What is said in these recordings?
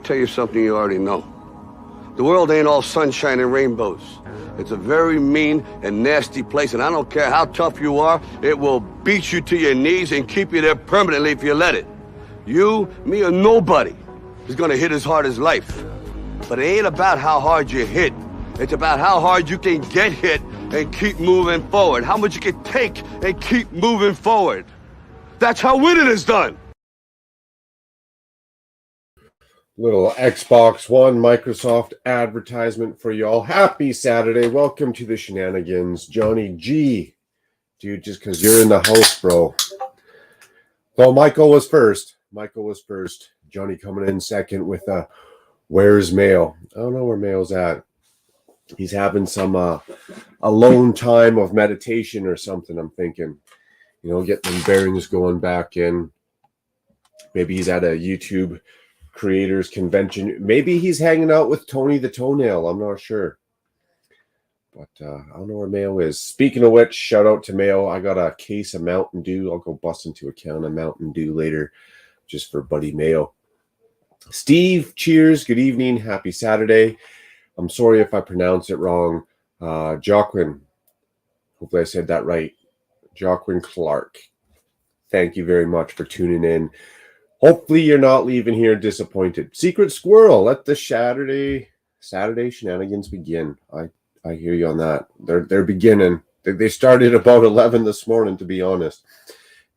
tell you something you already know. The world ain't all sunshine and rainbows. It's a very mean and nasty place, and I don't care how tough you are, it will beat you to your knees and keep you there permanently if you let it. You, me, or nobody is gonna hit as hard as life. But it ain't about how hard you hit. It's about how hard you can get hit and keep moving forward. How much you can take and keep moving forward. That's how winning is done. Little Xbox One Microsoft advertisement for y'all. Happy Saturday. Welcome to the Shenanigans. Johnny G. Dude, just because you're in the house, bro. Well, Michael was first. Johnny coming in second with Where's Mail? I don't know where Mail's at. He's having some alone time of meditation or something, I'm thinking. You know, get them bearings going back in. Maybe he's at a YouTube creators convention. Maybe he's hanging out with Tony the Toenail. I'm not sure. But I don't know where Mayo is. Speaking of which, shout out to Mayo. I got a case of Mountain Dew. I'll go bust into a can of Mountain Dew later just for Buddy Mayo. Steve, cheers. Good evening. Happy Saturday. I'm sorry if I pronounce it wrong. Joaquin. Hopefully I said that right. Joaquin Clark. Thank you very much for tuning in. Hopefully you're not leaving here disappointed. Secret Squirrel, let the Saturday shenanigans begin. I hear you on that. They're beginning. They started about 11 this morning, to be honest.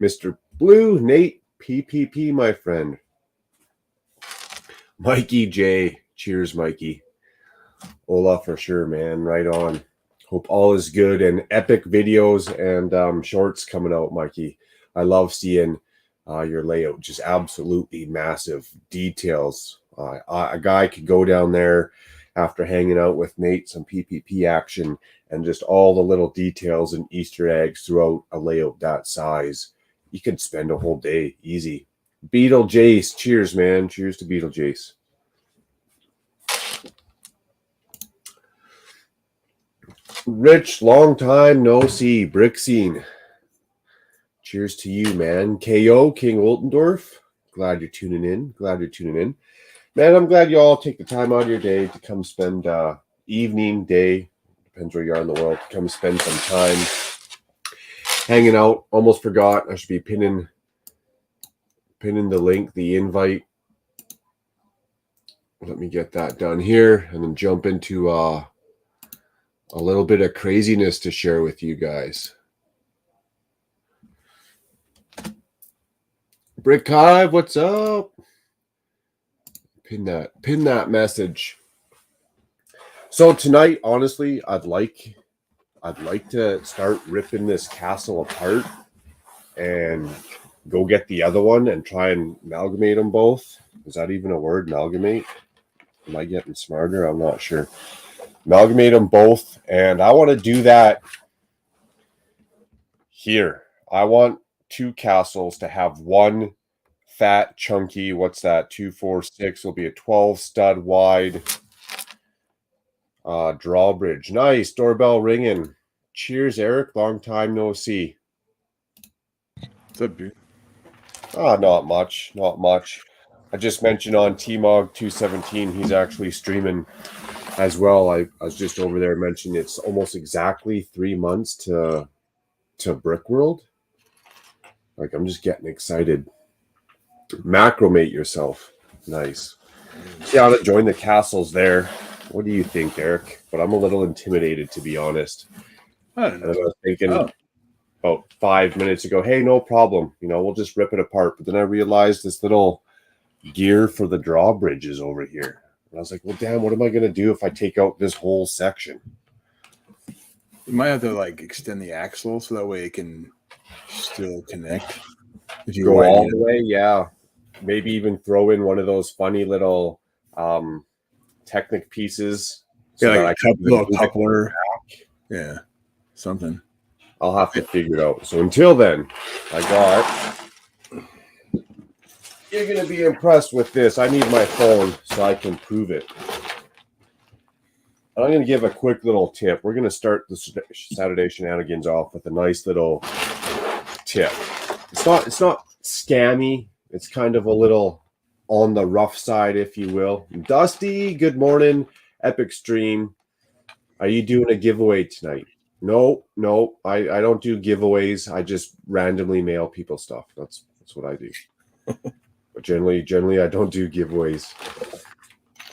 Mr. Blue, Nate, PPP, my friend. Mikey J. Cheers, Mikey. Ola for sure, man. Right on. Hope all is good and epic videos and shorts coming out, Mikey. I love seeing your layout, just absolutely massive details. A guy could go down there after hanging out with Nate, some PPP action, and just all the little details and Easter eggs throughout a layout that size. You could spend a whole day easy. Beetle Jace, cheers, man. Cheers to Beetle Jace. Rich, long time no see. Brick scene. Cheers to you, man. KO, King Oltendorf. Glad you're tuning in. Man, I'm glad you all take the time out of your day to come spend evening, day, depends where you are in the world, to come spend some time hanging out. Almost forgot. I should be pinning the link, the invite. Let me get that done here and then jump into a little bit of craziness to share with you guys. Brick Hive, what's up? Pin that message. So tonight, honestly, I'd like to start ripping this castle apart and go get the other one and try and amalgamate them both. Is that even a word, amalgamate? Am I getting smarter? I'm not sure. Amalgamate them both, and I want to do that here. I want two castles to have one fat, chunky, what's that? 246 will be a 12 stud wide drawbridge. Nice. Doorbell ringing. Cheers, Eric. Long time no see. What's up, dude? Not much. I just mentioned on TMOG 217, he's actually streaming as well. I was just over there mentioning it's almost exactly 3 months to Brickworld. Like, I'm just getting excited. Macromate yourself. Nice. See how to join the castles there. What do you think, Eric? But I'm a little intimidated, to be honest. I don't know. And I was thinking about 5 minutes ago, hey, no problem. You know, we'll just rip it apart. But then I realized this little gear for the drawbridge is over here. And I was like, well, damn, what am I going to do if I take out this whole section? You might have to, like, extend the axle so that way it can still connect. If you go all the way, yeah. Maybe even throw in one of those funny little Technic pieces. So yeah, like a little coupler. Yeah, something. I'll have to figure it out. So until then, you're going to be impressed with this. I need my phone so I can prove it. I'm going to give a quick little tip. We're going to start the Saturday Shenanigans off with a nice little tip. It's not scammy. It's kind of a little on the rough side, if you will. Dusty, good morning. Epic stream. Are you doing a giveaway tonight? No, I don't do giveaways. I just randomly mail people stuff. That's what I do. But generally, I don't do giveaways.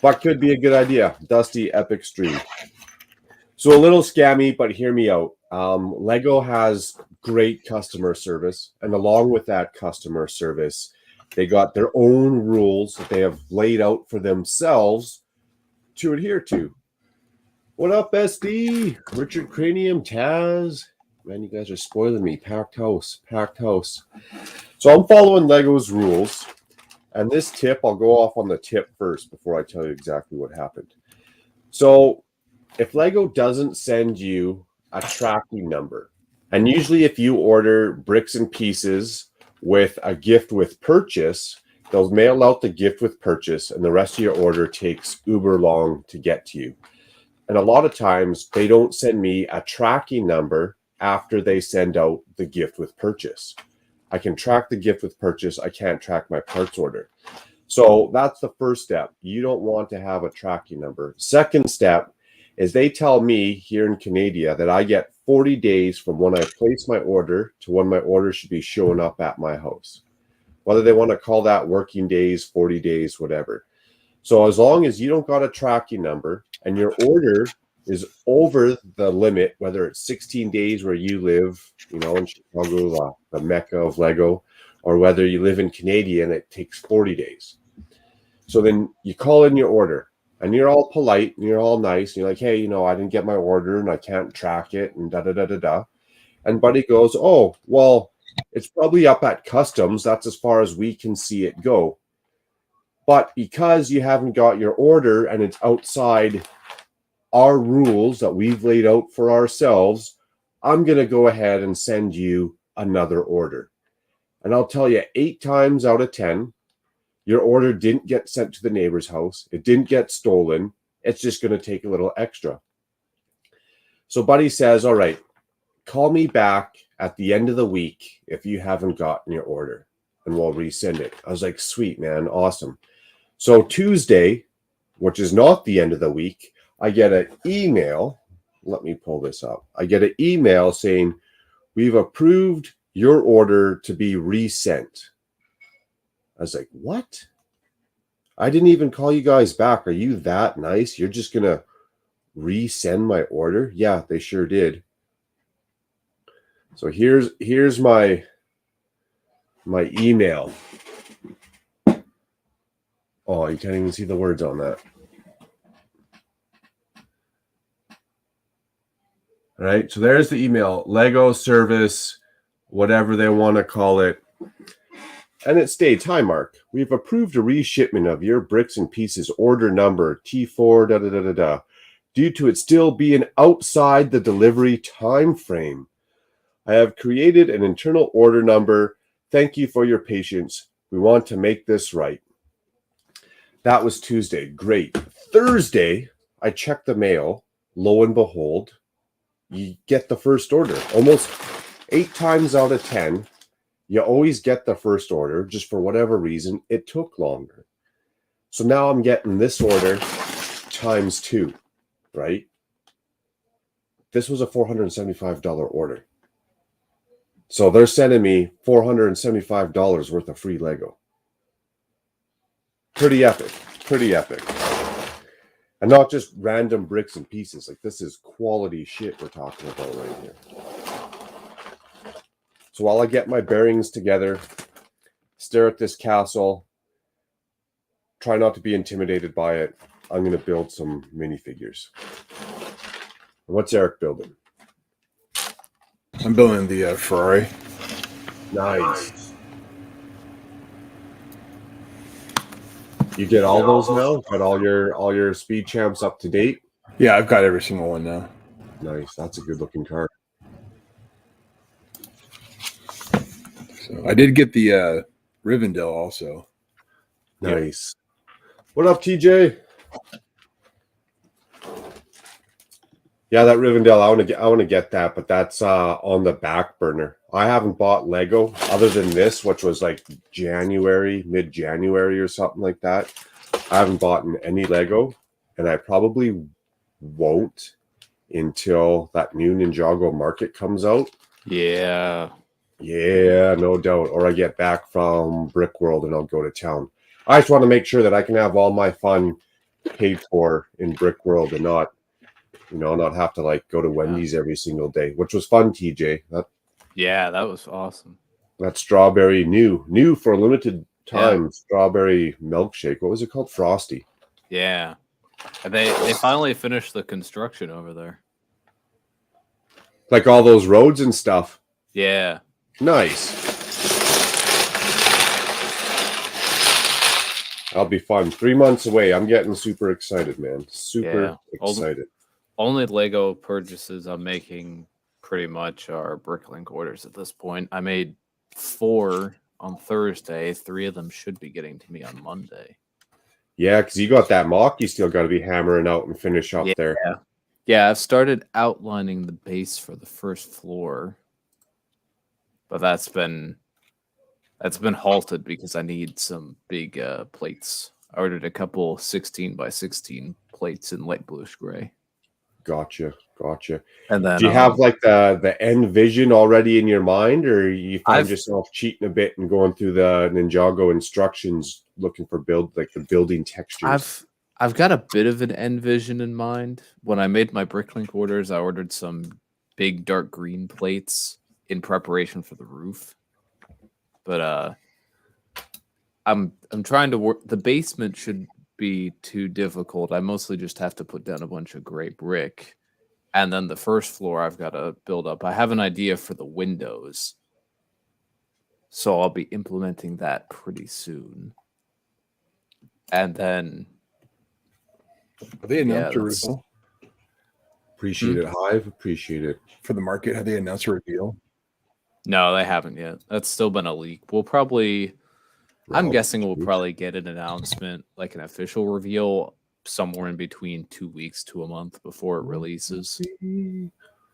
But could be a good idea. Dusty, epic stream. So a little scammy, but hear me out. Lego has great customer service. And along with that customer service, they got their own rules that they have laid out for themselves to adhere to. What up, SD? Richard Cranium, Taz. Man, you guys are spoiling me. Packed house. So I'm following Lego's rules. And this tip, I'll go off on the tip first before I tell you exactly what happened. So if Lego doesn't send you a tracking number, and usually if you order bricks and pieces with a gift with purchase, they'll mail out the gift with purchase, and the rest of your order takes uber long to get to you. And a lot of times they don't send me a tracking number after they send out the gift with purchase. I can track the gift with purchase. I can't track my parts order. So that's the first step. You don't want to have a tracking number. Second step is they tell me here in Canada that I get 40 days from when I place my order to when my order should be showing up at my house. Whether they want to call that working days, 40 days, whatever. So as long as you don't got a tracking number and your order is over the limit, whether it's 16 days where you live, in Chicago, the mecca of Lego, or whether you live in Canada and it takes 40 days. So then you call in your order and you're all polite and you're all nice. And you're like, hey, I didn't get my order and I can't track it and da-da-da-da-da. And buddy goes, oh, well, it's probably up at customs. That's as far as we can see it go. But because you haven't got your order and it's outside our rules that we've laid out for ourselves, I'm going to go ahead and send you another order. And I'll tell you, 8 times out of 10, your order didn't get sent to the neighbor's house. It didn't get stolen. It's just going to take a little extra. So buddy says, all right, call me back at the end of the week if you haven't gotten your order and we'll resend it. I was like, sweet, man. Awesome. So Tuesday, which is not the end of the week, I get an email. Let me pull this up. I get an email saying, we've approved your order to be resent. I was like, what? I didn't even call you guys back. Are you that nice? You're just going to resend my order? Yeah, they sure did. So here's my email. Oh, you can't even see the words on that. All right, so there's the email, Lego service, whatever they want to call it. And it states, hi, Mark, we've approved a reshipment of your bricks and pieces order number T4, da-da-da-da-da, due to it still being outside the delivery time frame. I have created an internal order number. Thank you for your patience. We want to make this right. That was Tuesday. Great. Thursday, I checked the mail. Lo and behold, you get the first order. Almost 8 times out of 10, you always get the first order. Just for whatever reason, it took longer. So now I'm getting this order times 2, right? This was a $475 order. So they're sending me $475 worth of free Lego. Pretty epic. And not just random bricks and pieces. Like, this is quality shit we're talking about right here. So while I get my bearings together, stare at this castle, try not to be intimidated by it, I'm going to build some minifigures. What's Eric building? I'm building the Ferrari. Nice. You get all those now? Got all your speed champs up to date? Yeah, I've got every single one now. Nice. That's a good looking car. So I did get the Rivendell also. Nice. What up, TJ? Yeah, that Rivendell, I want to get that, but that's on the back burner. I haven't bought Lego other than this, which was like mid-January or something like that. I haven't bought any Lego, and I probably won't until that new Ninjago market comes out. Yeah. Yeah, no doubt. Or I get back from Brick World and I'll go to town. I just want to make sure that I can have all my fun paid for in Brick World and not have to like go to Wendy's every single day, which was fun, TJ. Yeah, that was awesome. That strawberry new for a limited time strawberry milkshake. What was it called? Frosty. Yeah. And they finally finished the construction over there. Like all those roads and stuff. Yeah. Nice. That'll be fun. 3 months away. I'm getting super excited, man. Super excited. Only Lego purchases I'm making pretty much are Bricklink orders at this point. I made 4 on Thursday. 3 of them should be getting to me on Monday. Yeah, because you got that mock you still got to be hammering out and finish up there. Yeah, I've started outlining the base for the first floor. But that's been halted because I need some big plates. I ordered a couple 16 by 16 plates in light bluish gray. Gotcha. And then do you have like the end vision already in your mind, or you find yourself cheating a bit and going through the Ninjago instructions looking for the building textures? I've got a bit of an end vision in mind. When I made my Bricklink orders, I ordered some big dark green plates in preparation for the roof. But I'm trying to work. The basement should be too difficult. I mostly just have to put down a bunch of gray brick. And then the first floor I've got to build up. I have an idea for the windows. So I'll be implementing that pretty soon. And then Have they announced a reveal? Appreciate it, Hive. Appreciate it. For the market, have they announced a reveal? No, they haven't yet. That's still been a leak. I'm guessing we'll probably get an announcement, like an official reveal, somewhere in between 2 weeks to a month before it releases.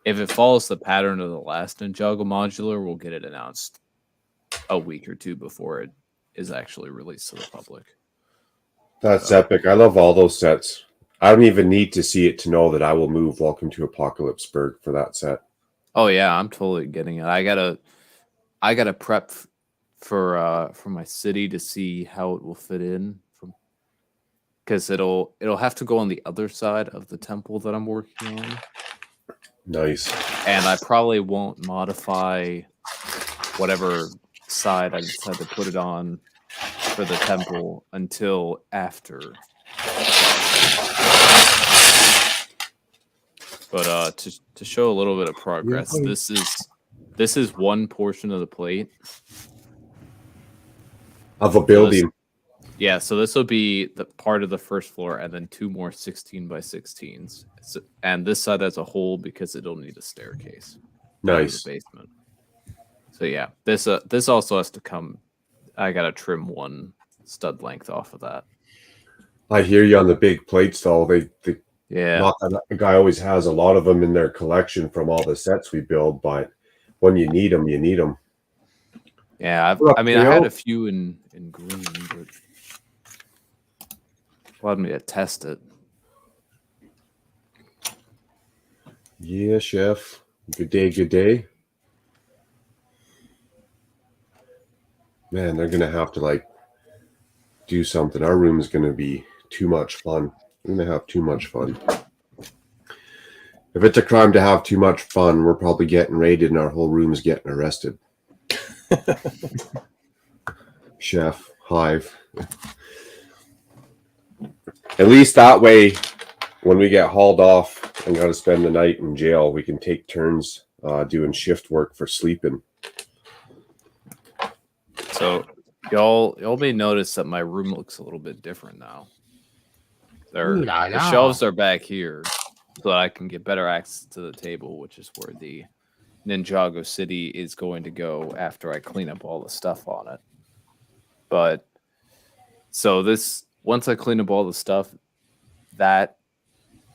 If it follows the pattern of the last Ninjago modular, we'll get it announced a week or two before it is actually released to the public. That's epic. I love all those sets. I don't even need to see it to know that I will move Welcome to Apocalypseburg for that set. Oh yeah, I'm totally getting it. I gotta prep for my city to see how it will fit in, because it'll have to go on the other side of the temple that I'm working on. Nice. And I probably won't modify whatever side I decide to put it on for the temple until after. But to show a little bit of progress, this is one portion of the plate Of a building. So this will be the part of the first floor, and then 2 more 16 by 16s. And this side as a whole, because it'll need a staircase. Nice. The basement. So yeah, this also has to come. I gotta trim 1 stud length off of that. I hear you on the big plates, though. The guy always has a lot of them in their collection from all the sets we build, but when you need them, you need them. Yeah, I had a few in green, but allowed me to test it. Yeah, chef. Good day. Man, they're gonna have to do something. Our room is gonna be too much fun. We're gonna have too much fun. If it's a crime to have too much fun, we're probably getting raided and our whole room is getting arrested. Chef, Hive. At least that way, when we get hauled off and got to spend the night in jail, we can take turns doing shift work for sleeping. So y'all may notice that my room looks a little bit different now. The shelves are back here, so I can get better access to the table, which is where the Ninjago City is going to go after I clean up all the stuff on it. But so once I clean up all the stuff, that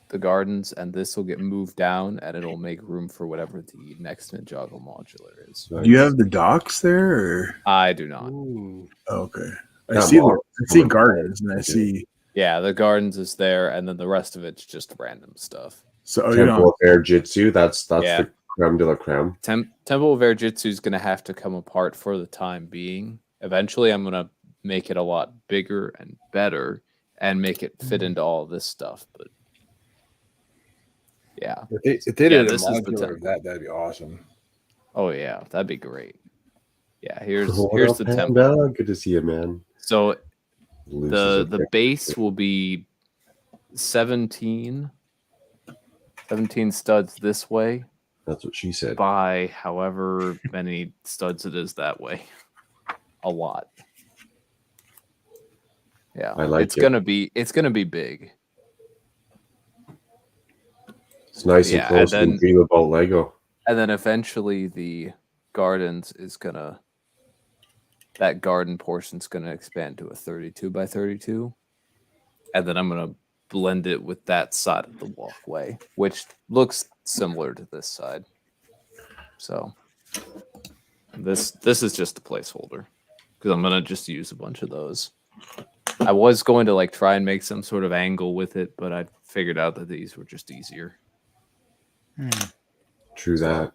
the gardens, and this will get moved down, and it'll make room for whatever the next Ninjago modular is. Do you have the docks there? Or? I do not. Ooh. Oh, okay. I That see. model- I see gardens, and I see. Yeah, the gardens is there, and then the rest of it's just random stuff. So Temple of Air Jitsu. That's Yeah. the creme de la creme. Temple of Air Jitsu is going to have to come apart for the time being. Eventually, I'm going to make it a lot bigger and better and make it fit into all this stuff. But yeah, if they did a this is the modular of temple. that'd be awesome. Oh yeah, that'd be great. Yeah, here's What the up, temple. Panda? Good to see you, man. So Loses the a base will be 17 studs this way That's what she said. by however many studs it is that way. A lot. Yeah, I like it's it. gonna be big. It's nice and Yeah, close and and then- dream about Lego. And then eventually the gardens is gonna that garden portion's gonna expand to a 32 by 32. And then I'm gonna blend it with that side of the walkway, which looks similar to this side. So this is just a placeholder because I'm gonna just use a bunch of those. I was going to like try and make some sort of angle with it, but I figured out that these were just easier. True that.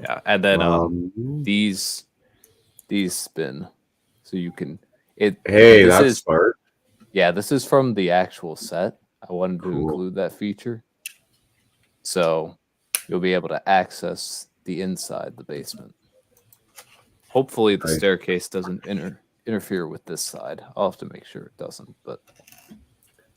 Yeah, and then these spin, so you can it. Hey, this that's is smart. yeah. This is from the actual set. I wanted to Cool. include that feature, so you'll be able to access the inside, the basement. Hopefully, the Nice. staircase doesn't interfere with this side. I'll have to make sure it doesn't. But I'm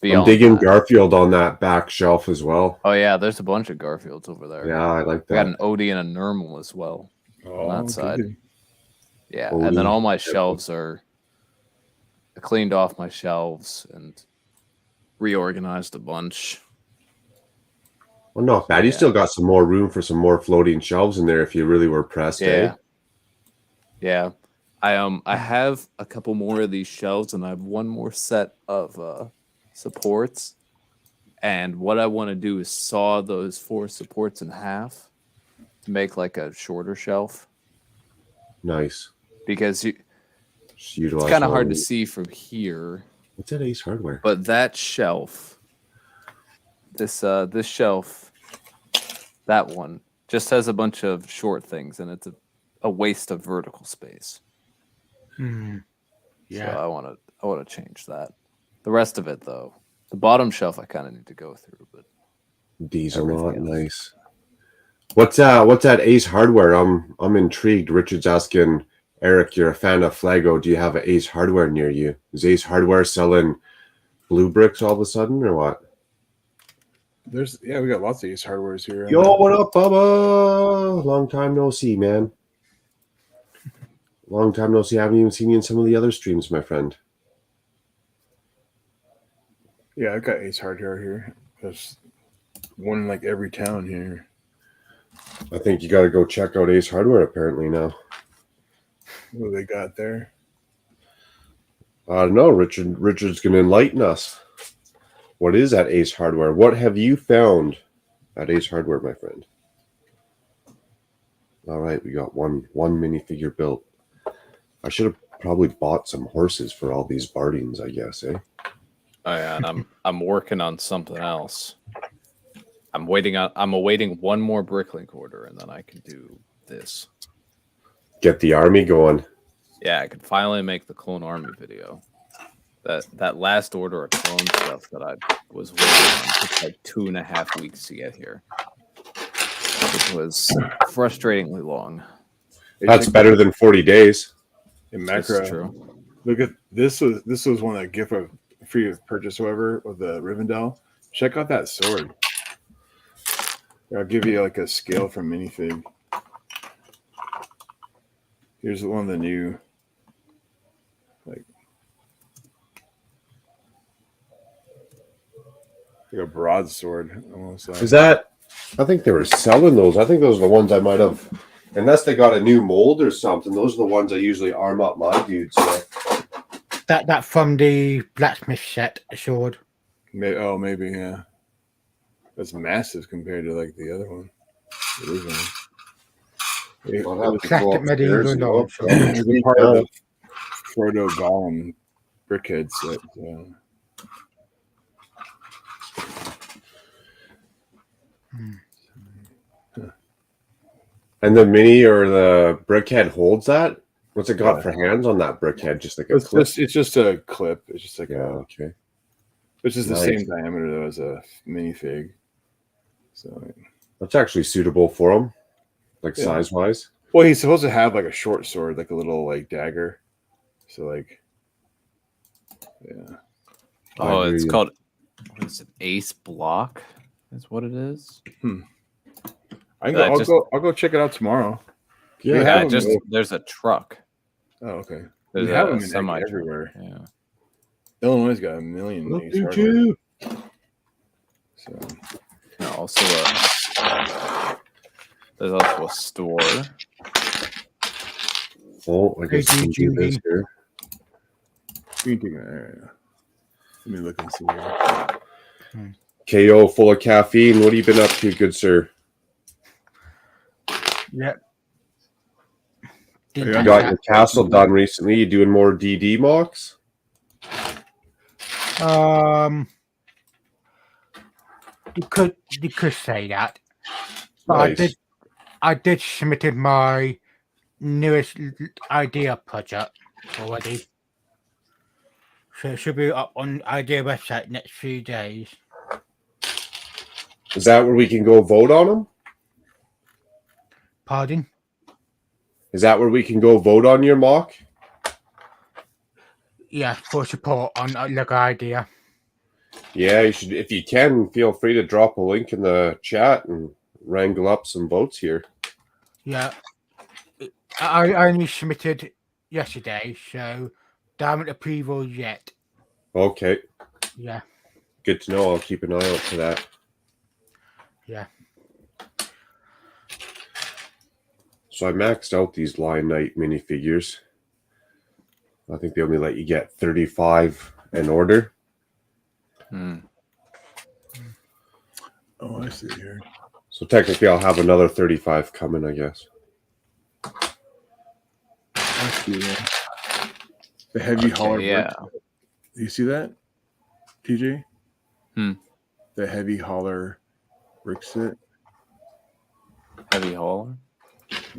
beyond digging that- Garfield on that back shelf as well. Oh yeah, there's a bunch of Garfields over there. Yeah, I like We got that. an Odie and a Nermal as well. On that side. good. Yeah, Odie, and then all my yeah. shelves are I cleaned off my shelves and reorganized a bunch. Well, not bad. You Yeah. still got some more room for some more floating shelves in there if you really were pressed. Yeah. Eh? Yeah. I have a couple more of these shelves and I have one more set of supports. And what I want to do is saw those 4 supports in half to make like a shorter shelf Nice. because Just it's utilize kind of all hard to these. see from here. What's that Ace Hardware? But that shelf, this shelf, that one just has a bunch of short things, and it's a waste of vertical space. Yeah. So I want to change that. The rest of it, though, the bottom shelf, I kind of need to go through. But Diesel lot, everything else. nice. What's that Ace Hardware? I'm intrigued. Richard's asking Eric, you're a fan of Flego. Do you have an Ace Hardware near you? Is Ace Hardware selling blue bricks all of a sudden, or what? We got lots of Ace Hardwares here. Yo, what up, Bubba? Long time no see, man. Long time no see. I haven't even seen you in some of the other streams, my friend. Yeah, I've got Ace Hardware here. There's one in like every town here. I think you got to go check out Ace Hardware apparently now. What do they got there? I don't know. Richard's going to enlighten us. What is at Ace Hardware? What have you found at Ace Hardware, my friend? All right, we got one minifigure built. I should have probably bought some horses for all these Bardings, I guess, eh? oh yeah, and I'm working on something else. I'm awaiting one more Bricklink order, and then I can do this. Get the army going. Yeah, I could finally make the Clone Army video. That last order of clone stuff that I was waiting on took like 2.5 weeks to get here. It was frustratingly long. That's better than 40 days. In That's macro. true. Look at this was one that gift of free of purchase, whoever, with the Rivendell. Check out that sword. I'll give you like a scale from minifig. Here's one of the new, like a broadsword almost. Like. Is that? I think they were selling those. I think those are the ones I might have, unless they got a new mold or something. Those are the ones I usually arm up my dudes with. That from the blacksmith set sword. Maybe, yeah. That's massive compared to like the other one. It is one. I'll have to go Classic upstairs medieval and look. launcher. I'm It was a intrigued part of now. the Frodo Gollum brickhead set. And the mini or the brickhead holds that? What's it got Yeah. for hands on that brickhead? Just like a It's clip? just a clip. It's just like Yeah, okay. which is the Nice. same diameter though as a minifig. So That's actually suitable for him, like Yeah. size-wise. well, he's supposed to have like a short sword, like a little like dagger. So like, yeah. Oh, I hear it's you. called, what is it? Ace Block is what it is. I'll just- go check it out tomorrow. Yeah, They Yeah, have them there's a truck. Oh, okay. There's We have a them in semi everywhere. Yeah. Illinois got a million. Look Ace at hardware. you. So And also there's also a store. Oh, I guess Hey, we can do this Judy. here. you can take it. Let me look and see here. KO full of caffeine. What have you been up to, good sir? Yep. Yeah. You Didn't got have your castle done recently. You doing more DD mocks? that. You could say that. But Nice. I did submitted my newest idea project already. So it should be up on idea website next few days. Is that where we can go vote on them? Pardon? Is that where we can go vote on your mock? Yeah, for support on look idea. Yeah, you should. If you can, feel free to drop a link in the chat and wrangle up some votes here. Yeah. I only submitted yesterday, so they haven't approval yet. Okay, Yeah, good to know. I'll keep an eye out for that. yeah. So I maxed out these Lion Knight minifigures. I think they only let you get 35 in order. Oh, I see here. So technically, I'll have another 35 coming, I guess. I see the heavy hauler. Yeah. You see that, TJ? Hmm. The heavy hauler brick set, Heavy hauler.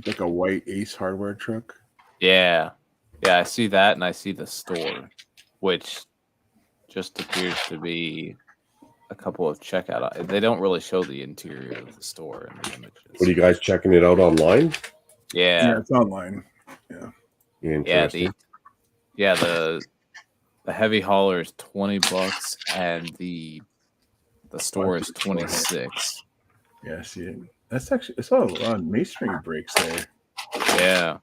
like a white Ace hardware truck. Yeah. Yeah, I see that and I see the store, which just appears to be a couple of checkout. They don't really show the interior of the store in the images. What are you guys checking it out online? Yeah. It's online. Interesting. The heavy hauler is $20 and the store is 26. Yeah, I see it. That's actually it's all a lot of masonry breaks there. Yeah.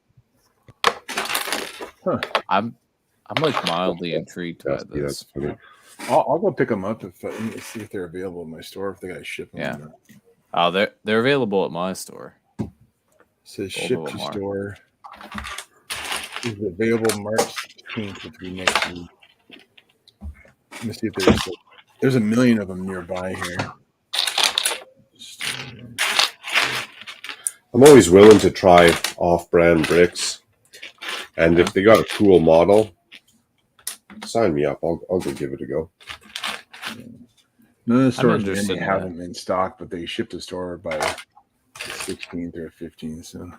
Huh. I'm like mildly intrigued by That's this. funny. I'll go pick them up if see if they're available in my store. If they got to ship them. Yeah. or not. Oh, they're available at my store. It says Both ship of to them are. store. Is available March 16th, which will be next week. Let me see if there's a million of them nearby here. I'm always willing to try off-brand bricks, and if they got a cool model, sign me up. I'll go give it a go. None of the stores interested really in have that. them in stock, but they ship to store by the 16th or 15th. So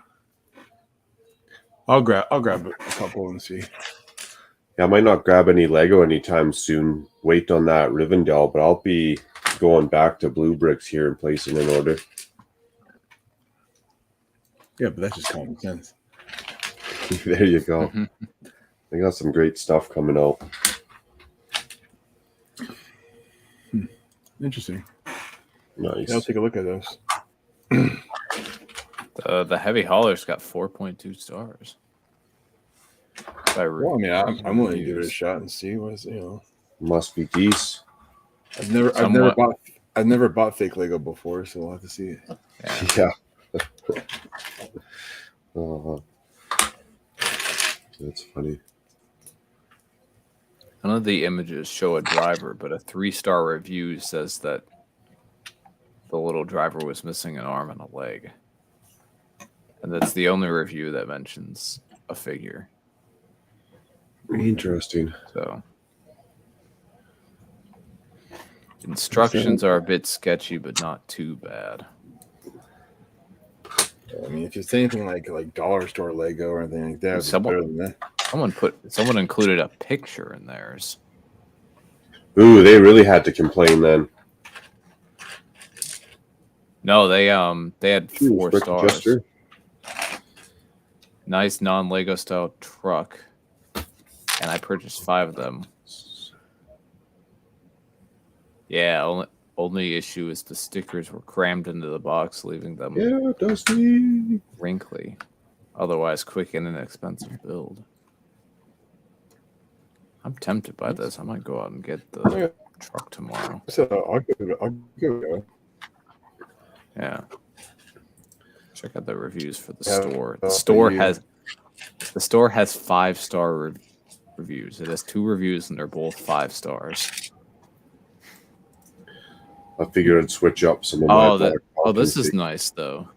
I'll grab a couple and see. Yeah, I might not grab any Lego anytime soon. Wait on that Rivendell, but I'll be going back to Blue Bricks here and placing an order. Yeah, but that's just common sense. There you go. Mhm. They got some great stuff coming out. Interesting. Nice. Yeah, I'll take a look at those. The heavy hauler's got 4.2 stars. Well, I mean, I'm willing to give it a shot and see what's Must be geese. I've never bought fake Lego before, so we'll have to see it. Yeah. Yeah. That's funny. None of the images show a driver, but a 3-star review says that the little driver was missing an arm and a leg. And that's the only review that mentions a figure. Interesting. So instructions are a bit sketchy, but not too bad. I mean, if it's anything like dollar store Lego or anything like that, it's better than that. Someone included a picture in theirs. Ooh, they really had to complain then. No, they had 4 stars. Adjuster. Nice non-Lego style truck, and I purchased 5 of them. Yeah, only issue is the stickers were crammed into the box, leaving them Dusty. wrinkly. Otherwise, quick and inexpensive build. I'm tempted by this. I might go out and get the truck tomorrow. So I'll give it a go. Yeah. Check out the reviews for the Yeah, store. the store has 5-star reviews. It has 2 reviews and they're both 5 stars. I figured I'd switch up some of my. This is nice though.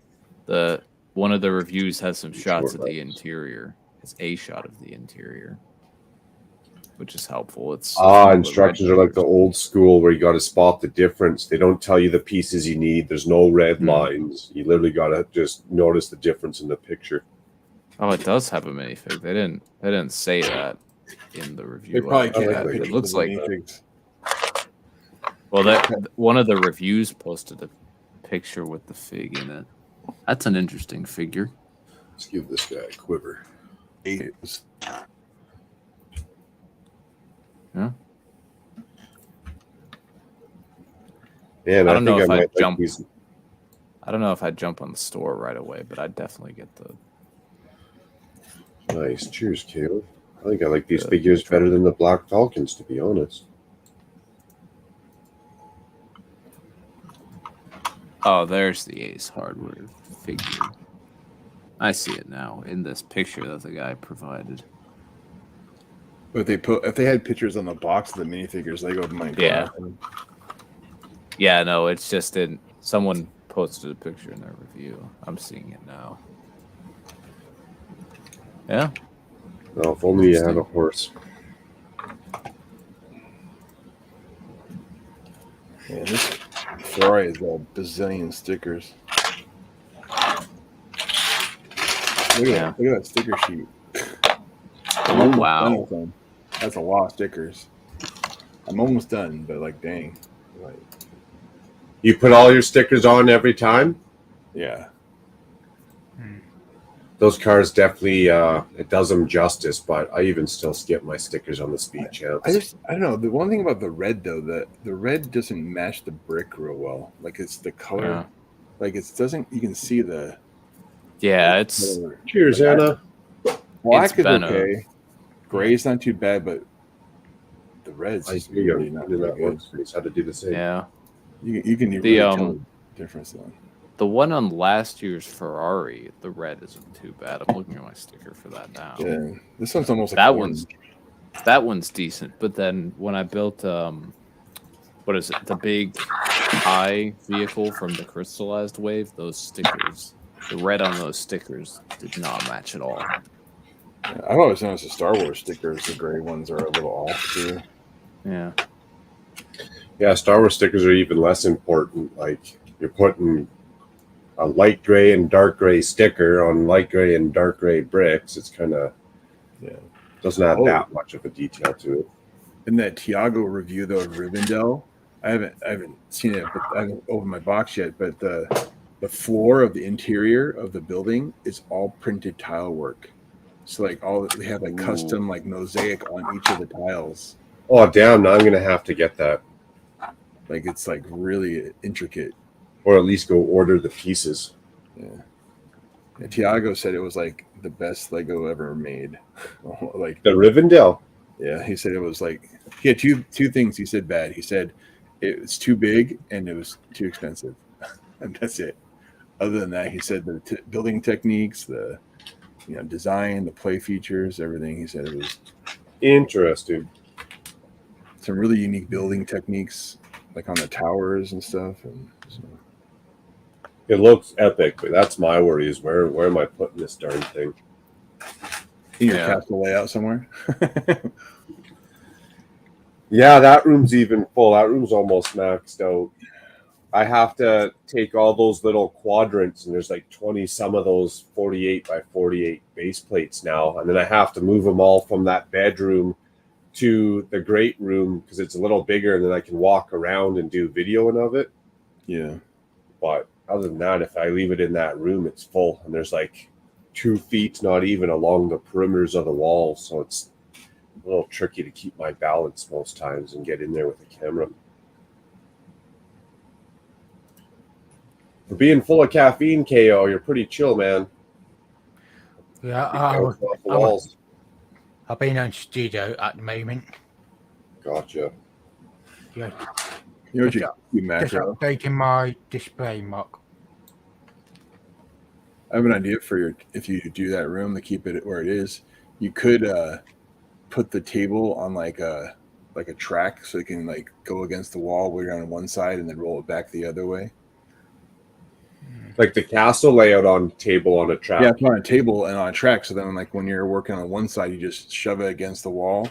One of the reviews has some shots of the interior. It's a shot of the interior, which is helpful. It's instructions are like the old school where you got to spot the difference. They don't tell you the pieces you need. There's no red lines. You literally got to just notice the difference in the picture. Oh, it does have a minifig. They didn't say that in the review. They probably can't have it looks like minifigs. Well, that one of the reviews posted a picture with the fig in it. That's an interesting figure. Let's give this guy a quiver. Yeah. Man, I don't know if I'd might jump. like these. I don't know if I'd jump on the store right away, but I'd definitely get the. Nice. Cheers, Caleb. I think I like these figures better than the Black Falcons, to be honest. Oh, there's the Ace Hardware figure. I see it now in this picture that the guy provided. But if they had pictures on the box of the minifigures, Lego might go Yeah. after them. Yeah, no, it's just in someone posted a picture in their review. I'm seeing it now. Yeah. Oh, if only you had a horse. Yeah, this Ferrari has a bazillion stickers. Look at that sticker sheet. Oh, wow. That's a lot of stickers. I'm almost done, but like, dang. Like, You put all your stickers on every time? yeah. Those cars definitely, it does them justice, but I even still skip my stickers on the speed champs. I don't know. The one thing about the red, though, the red doesn't match the brick real well. Like, it's the color. Yeah. Like, it doesn't, you can see the. Yeah, it's color. Cheers, Like, Anna. Black is Benno. okay. Gray's not too bad, but the red's I just agree. really not Did very that good. once. We just had to do the same. yeah. You can really tell the difference, though. The one on last year's Ferrari, the red isn't too bad. I'm looking at my sticker for that now. Yeah, this one's almost like That orange. one's decent. But then when I built what is it? The big high vehicle from the crystallized wave, those stickers, the red on those stickers did not match at all. Yeah, I've always noticed the Star Wars stickers, the gray ones are a little off too. Yeah. Yeah, Star Wars stickers are even less important. Like, you're putting a light gray and dark gray sticker on light gray and dark gray bricks. It's kind of, doesn't add that much of a detail to it. In that Tiago review though of Rivendell, I haven't seen it, but I haven't opened my box yet. But the floor of the interior of the building is all printed tile work. So like they have like custom like mosaic on each of the tiles. Oh, damn. Now I'm going to have to get that. Like it's like really intricate. Or at least go order the pieces. Yeah, Tiago said it was like the best Lego ever made. Like The Rivendell. yeah, he said it was like he had two things he said bad. He said it was too big and it was too expensive, and that's it. Other than that, he said the building techniques, the design, the play features, everything. He said it was Interesting. some really unique building techniques, like on the towers and stuff. And so, It looks epic, but that's my worry is where am I putting this darn thing? In your Yeah. castle layout somewhere. Yeah, that room's even full. That room's almost maxed out. I have to take all those little quadrants, and there's like 20 some of those 48 by 48 base plates now, and then I have to move them all from that bedroom to the great room because it's a little bigger, and then I can walk around and do videoing of it. Yeah. But other than that, if I leave it in that room, it's full, and there's like 2 feet, not even, along the perimeters of the walls, so it's a little tricky to keep my balance most times and get in there with the camera. For being full of caffeine, KO, you're pretty chill, man. Yeah, Off the walls. I've been on studio at the moment. Gotcha. Yeah, You know what just, you just macro? updating my display, Mark. I have an idea for your if you do that room to keep it where it is. You could put the table on like a track so it can like go against the wall where you're on one side and then roll it back the other way. Like the castle layout on table on a track. Yeah, it's on a table and on a track. So then, like when you're working on one side, you just shove it against the wall,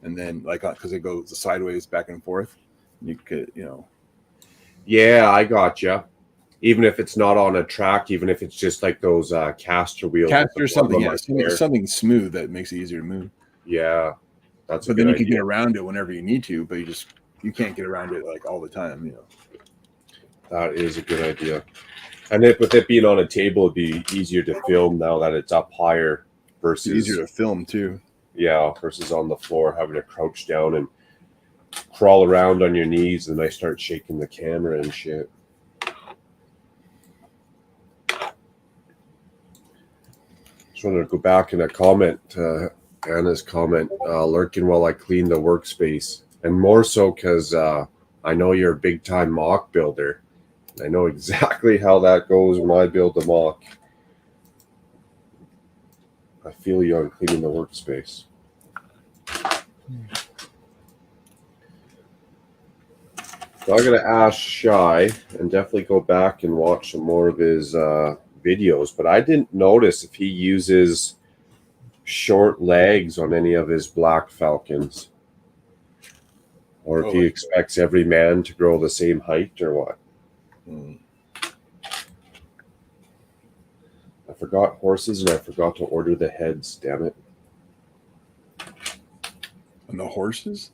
and then like because it goes sideways back and forth, you could Yeah, I gotcha. Even if it's not on a track, even if it's just like those caster wheels. caster something, yeah, something smooth that makes it easier to move. Yeah, that's. But then you can get around it whenever you need to, but you can't get around it like all the time. That is a good idea. And with it being on a table, it'd be easier to film now that it's up higher versus It's easier to film too. Yeah, versus on the floor having to crouch down and crawl around on your knees, and I start shaking the camera and shit. Just wanted to go back in a comment, Anna's comment, lurking while I clean the workspace, and more so because I know you're a big time mock builder. I know exactly how that goes when I build a mock. I feel you on cleaning the workspace. So I'm going to ask Shy and definitely go back and watch some more of his videos, but I didn't notice if he uses short legs on any of his black falcons, or if he expects every man to grow the same height or what. I forgot horses and I forgot to order the heads, damn it. And the horses?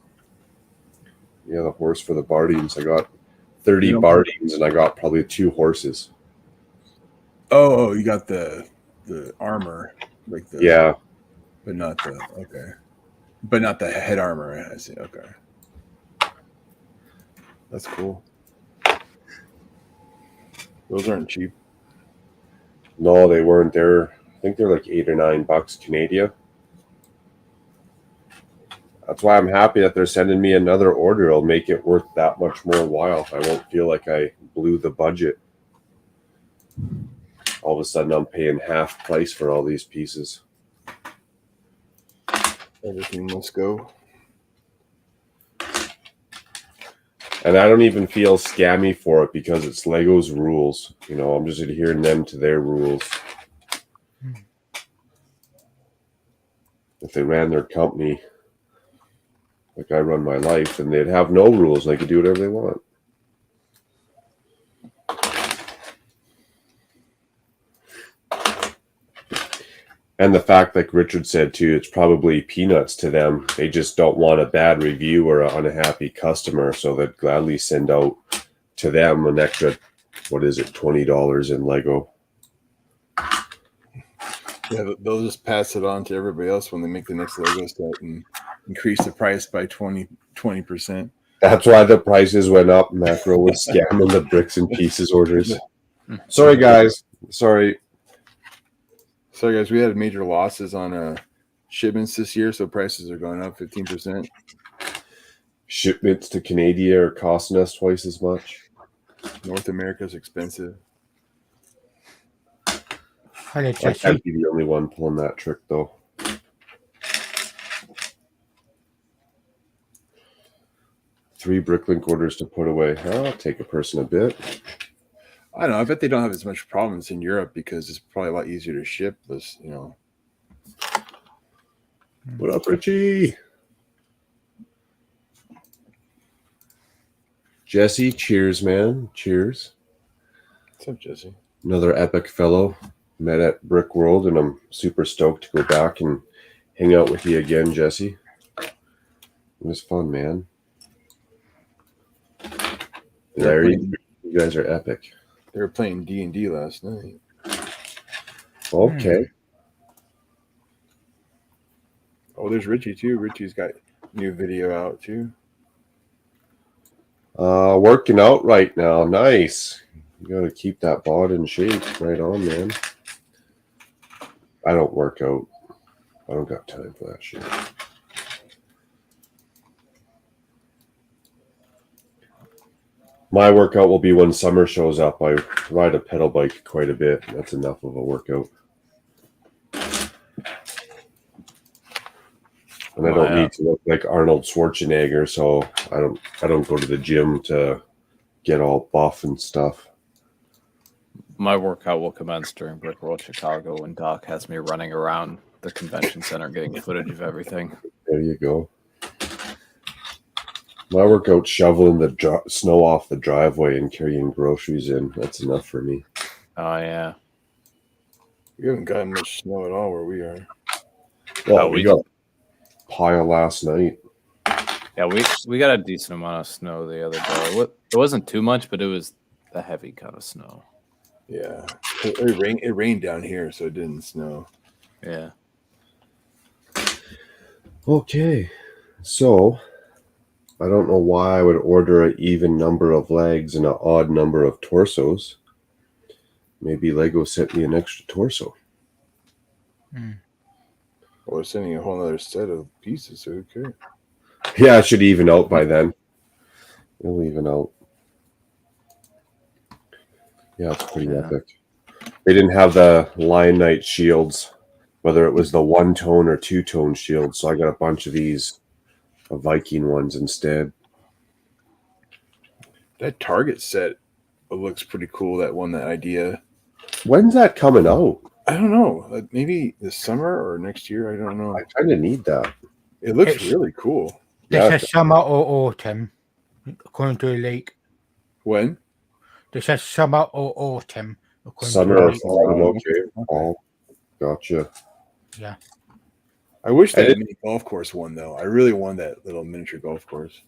Yeah, the horse for the Bardines. I got 30 Bardines and I got probably 2 horses. Oh, you got the armor, like the Yeah, but not the head armor. I see. Okay, that's cool. Those aren't cheap. no, they weren't. I think they're like $8 or $9 Canadian. That's why I'm happy that they're sending me another order. It'll make it worth that much more while. I won't feel like I blew the budget. All of a sudden, I'm paying half price for all these pieces. Everything must go. And I don't even feel scammy for it because it's Lego's rules. You know, I'm just adhering them to their rules. If they ran their company like I run my life, then they'd have no rules and they could do whatever they want. And the fact, like Richard said too, it's probably peanuts to them. They just don't want a bad review or an unhappy customer, so they'd gladly send out to them an extra, $20 in Lego. Yeah, they'll just pass it on to everybody else when they make the next Lego set and increase the price by 20%. That's why the prices went up. Macro was scamming the bricks and pieces orders. Sorry, guys. Sorry, guys, we had major losses on shipments this year, so prices are going up 15%. Shipments to Canada are costing us twice as much. North America is expensive. Hello, I Jesse. can't be the only one pulling that trick, though. Three Bricklink orders to put away. I'll take a person a bit. I don't know. I bet they don't have as much problems in Europe because it's probably a lot easier to ship this, What up, Richie? Jesse, cheers, man. Cheers. What's up, Jesse? Another epic fellow. Met at Brick World, and I'm super stoked to go back and hang out with you again, Jesse. It was fun, man. Larry, you guys are epic. They were playing D&D last night. Okay. Oh, there's Richie too. Richie's got new video out too. Working out right now. Nice. You gotta keep that bod in shape. Right on, man. I don't work out. I don't got time for that shit. My workout will be when summer shows up. I ride a pedal bike quite a bit. That's enough of a workout. And I don't need to look like Arnold Schwarzenegger, so I don't go to the gym to get all buff and stuff. My workout will commence during Brick World Chicago when Doc has me running around the convention center getting footage of everything. There you go. My workout's shoveling the snow off the driveway and carrying groceries in. That's enough for me. Oh, yeah. We haven't gotten much snow at all where we are. Well, we got a pile last night. Yeah, we got a decent amount of snow the other day. It wasn't too much, but it was the heavy kind of snow. Yeah. It rained down here, so it didn't snow. Yeah. Okay. So, I don't know why I would order an even number of legs and an odd number of torsos. Maybe Lego sent me an extra torso. Well, we're sending a whole other set of pieces, so who cares? Yeah, it should even out by then. It'll even out. Yeah, it's pretty epic. They didn't have the Lion Knight shields, whether it was the one-tone or two-tone shields, so I got a bunch of these Viking ones instead. That Target set looks pretty cool, that idea. When's that coming out? I don't know. Maybe this summer or next year. I don't know. I kind of need that. It looks really cool. This is summer or autumn, according to the leak. When? This is summer or autumn. Summer or autumn, okay. Oh, gotcha. Yeah. I wish that mini golf course one, though. I really want that little miniature golf course.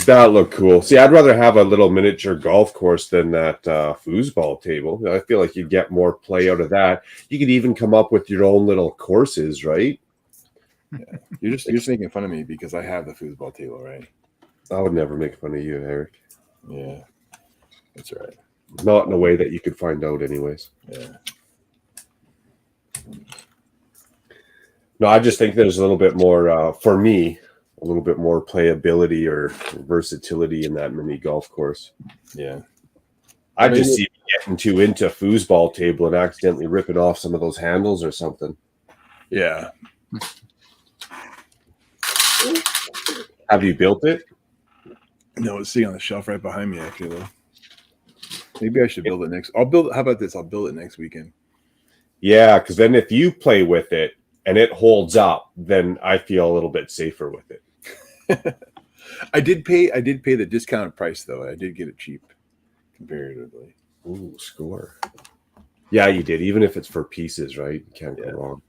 That looked cool. See, I'd rather have a little miniature golf course than that foosball table. I feel like you'd get more play out of that. You could even come up with your own little courses, right? Yeah. You're just making fun of me because I have the foosball table, right? I would never make fun of you, Eric. Yeah, that's right. Not in a way that you could find out anyways. Yeah. No, I just think there's a little bit more, for me, a little bit more playability or versatility in that mini golf course. Yeah. I just see getting too into foosball table and accidentally ripping off some of those handles or something. Yeah. Have you built it? No, it's sitting on the shelf right behind me, actually, though. Maybe I should build it next. How about this? I'll build it next weekend. Yeah, because then if you play with it and it holds up, then I feel a little bit safer with it. I did pay the discounted price, though. I did get it cheap comparatively. Ooh, score. Yeah, you did. Even if it's for pieces, right? You can't go wrong.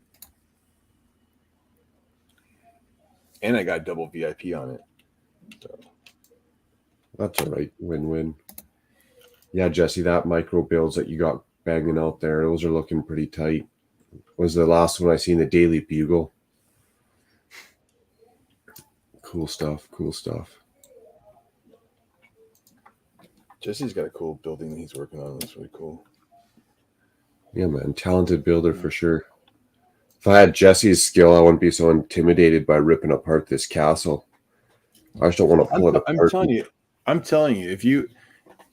And I got double VIP on it. So. That's all right. Win-win. Yeah, Jesse, that micro builds that you got banging out there, those are looking pretty tight. Was the last one I seen the Daily Bugle. Cool stuff. Jesse's got a cool building that he's working on. That's really cool. Yeah, man. Talented builder for sure. If I had Jesse's skill, I wouldn't be so intimidated by ripping apart this castle. I just don't want to pull it apart. I'm telling you, if you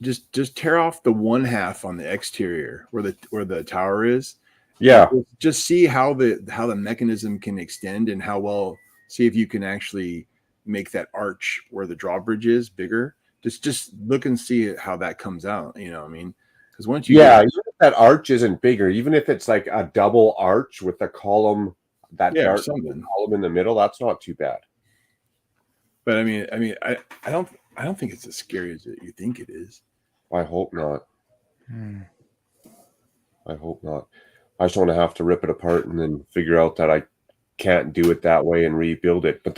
just tear off the one half on the exterior where the tower is, just see how the mechanism can extend and see if you can actually make that arch where the drawbridge is bigger. Just look and see how that comes out. You know what I mean? Because once you even if that arch isn't bigger, even if it's like a double arch with a column, that dark column in the middle, that's not too bad. But I don't think it's as scary as you think it is. I hope not. I hope not. I just want to have to rip it apart and then figure out that I can't do it that way and rebuild it. But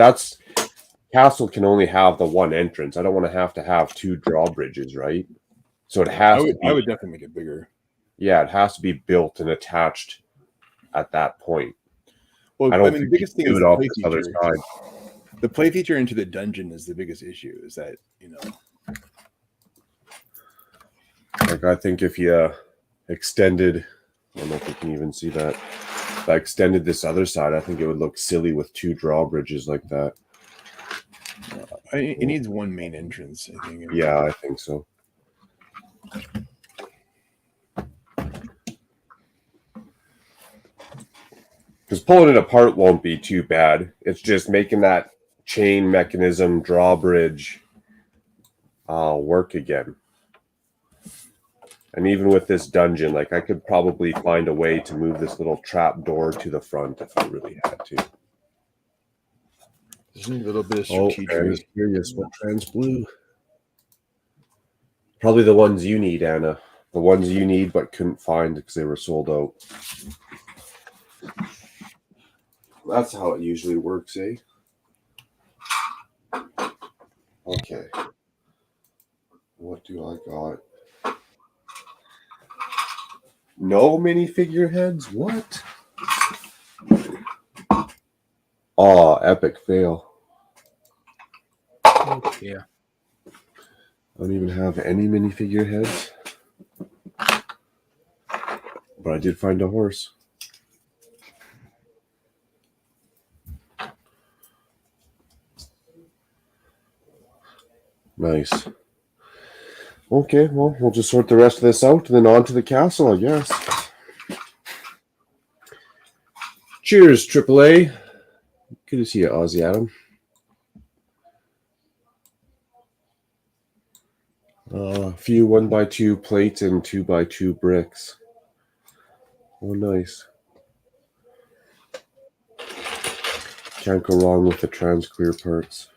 castle can only have the one entrance. I don't want to have two drawbridges, right? So it has to be. I would definitely make it bigger. Yeah, it has to be built and attached at that point. Well, the biggest thing is the play other feature. side. The play feature into the dungeon is the biggest issue. Is that like I think if you extended, I don't know if you can even see that. If I extended this other side, I think it would look silly with two drawbridges like that. It needs one main entrance, I think. Yeah, I think so. Because pulling it apart won't be too bad. It's just making that chain mechanism drawbridge work again. And even with this dungeon, like I could probably find a way to move this little trap door to the front if I really had to. Just need a little bit of strategy. Curious what trans blue. Probably the ones you need, Anna. The ones you need but couldn't find because they were sold out. That's how it usually works, eh? Okay. What do I got? No minifigure heads? What? Oh, epic fail. Oh, yeah. I don't even have any minifigure heads. But I did find a horse. Nice. Okay, well, we'll just sort the rest of this out and then on to the castle, I guess. Cheers, AAA. Good to see you, Aussie Adam. A few 1x2 plates and 2x2 bricks. Oh, nice. Can't go wrong with the trans-clear parts.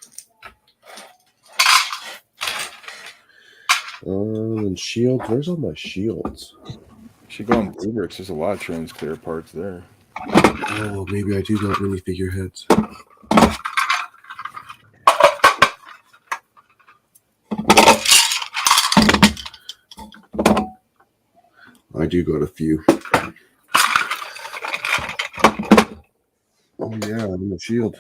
And shields. Where's all my shields? Should go on Blue Bricks. There's a lot of trans clear parts there. Oh, maybe I do got minifigure heads. I do got a few. Oh yeah, I'm in the shield.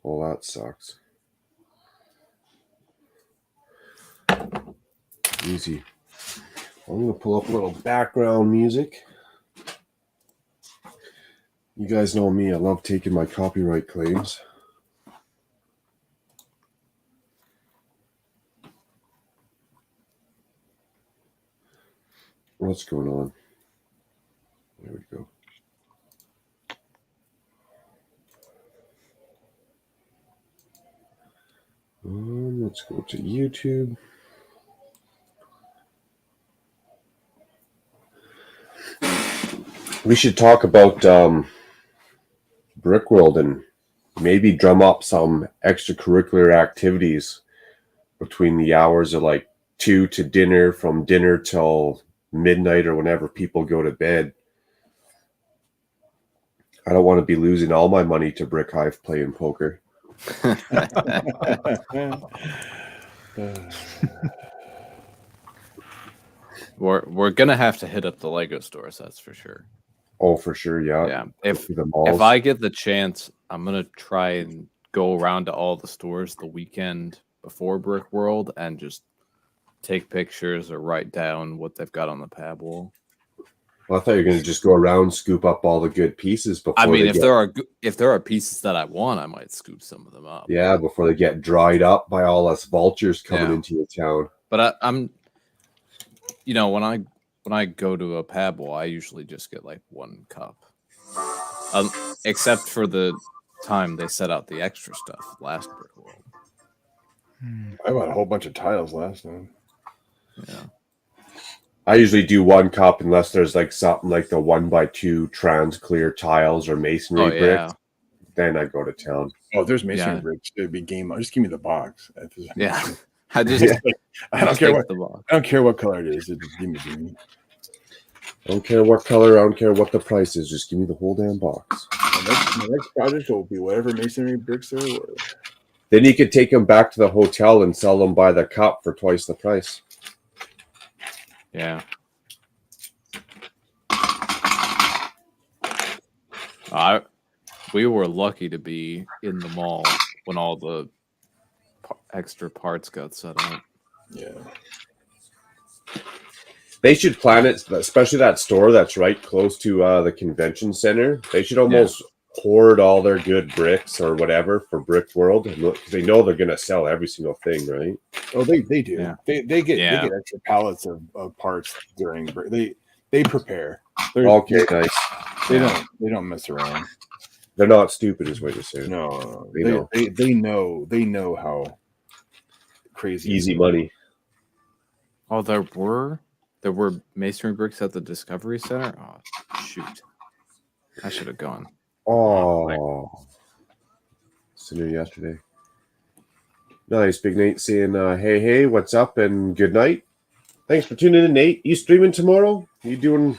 Well, that sucks. Easy. I'm going to pull up a little background music. You guys know me. I love taking my copyright claims. What's going on? There we go. Let's go to YouTube. We should talk about Brickworld and maybe drum up some extracurricular activities between the hours of like 2 to dinner, from dinner till midnight or whenever people go to bed. I don't want to be losing all my money to Brick Hive playing poker. We're gonna have to hit up the Lego stores, that's for sure. Oh, for sure, yeah. Yeah. If I get the chance, I'm gonna try and go around to all the stores the weekend before Brick World and just take pictures or write down what they've got on the pab wall. Well, I thought you were going to just go around, scoop up all the good pieces before. I mean, if there are pieces that I want, I might scoop some of them up. Yeah, before they get dried up by all us vultures coming into your town. But I'm, when I go to a pab wall, I usually just get like one cup, except for the time they set out the extra stuff last Brick World. I bought a whole bunch of tiles last time. Yeah. I usually do 1 cup unless there's like something like the 1x2 trans clear tiles or masonry Oh bricks. yeah. Then I go to town. Oh, there's masonry Yeah. bricks. It'd be game. Just give me the box. Yeah. I just Yeah. I don't just care take what. the box. I don't care what color it is. Just give me. I don't care what color. I don't care what the price is. Just give me the whole damn box. My next project will be whatever masonry bricks there were. Then you could take them back to the hotel and sell them by the cup for twice the price. Yeah. We were lucky to be in the mall when all the extra parts got set up. Yeah. They should plan it, especially that store that's right close to the convention center. They should almost hoard all their good bricks or whatever for Brick World, because they know they're going to sell every single thing, right? Oh, they do. Yeah. They get extra pallets of parts during they prepare. Okay, nice. They don't mess around. They're not stupid, is what you're saying. No, They know. they know how crazy Easy money. Oh, there were masonry bricks at the Discovery Center. Oh shoot! I should have gone. Oh, seen her yesterday. Nice, Big Nate saying, hey, what's up and good night. Thanks for tuning in, Nate. You streaming tomorrow? You doing?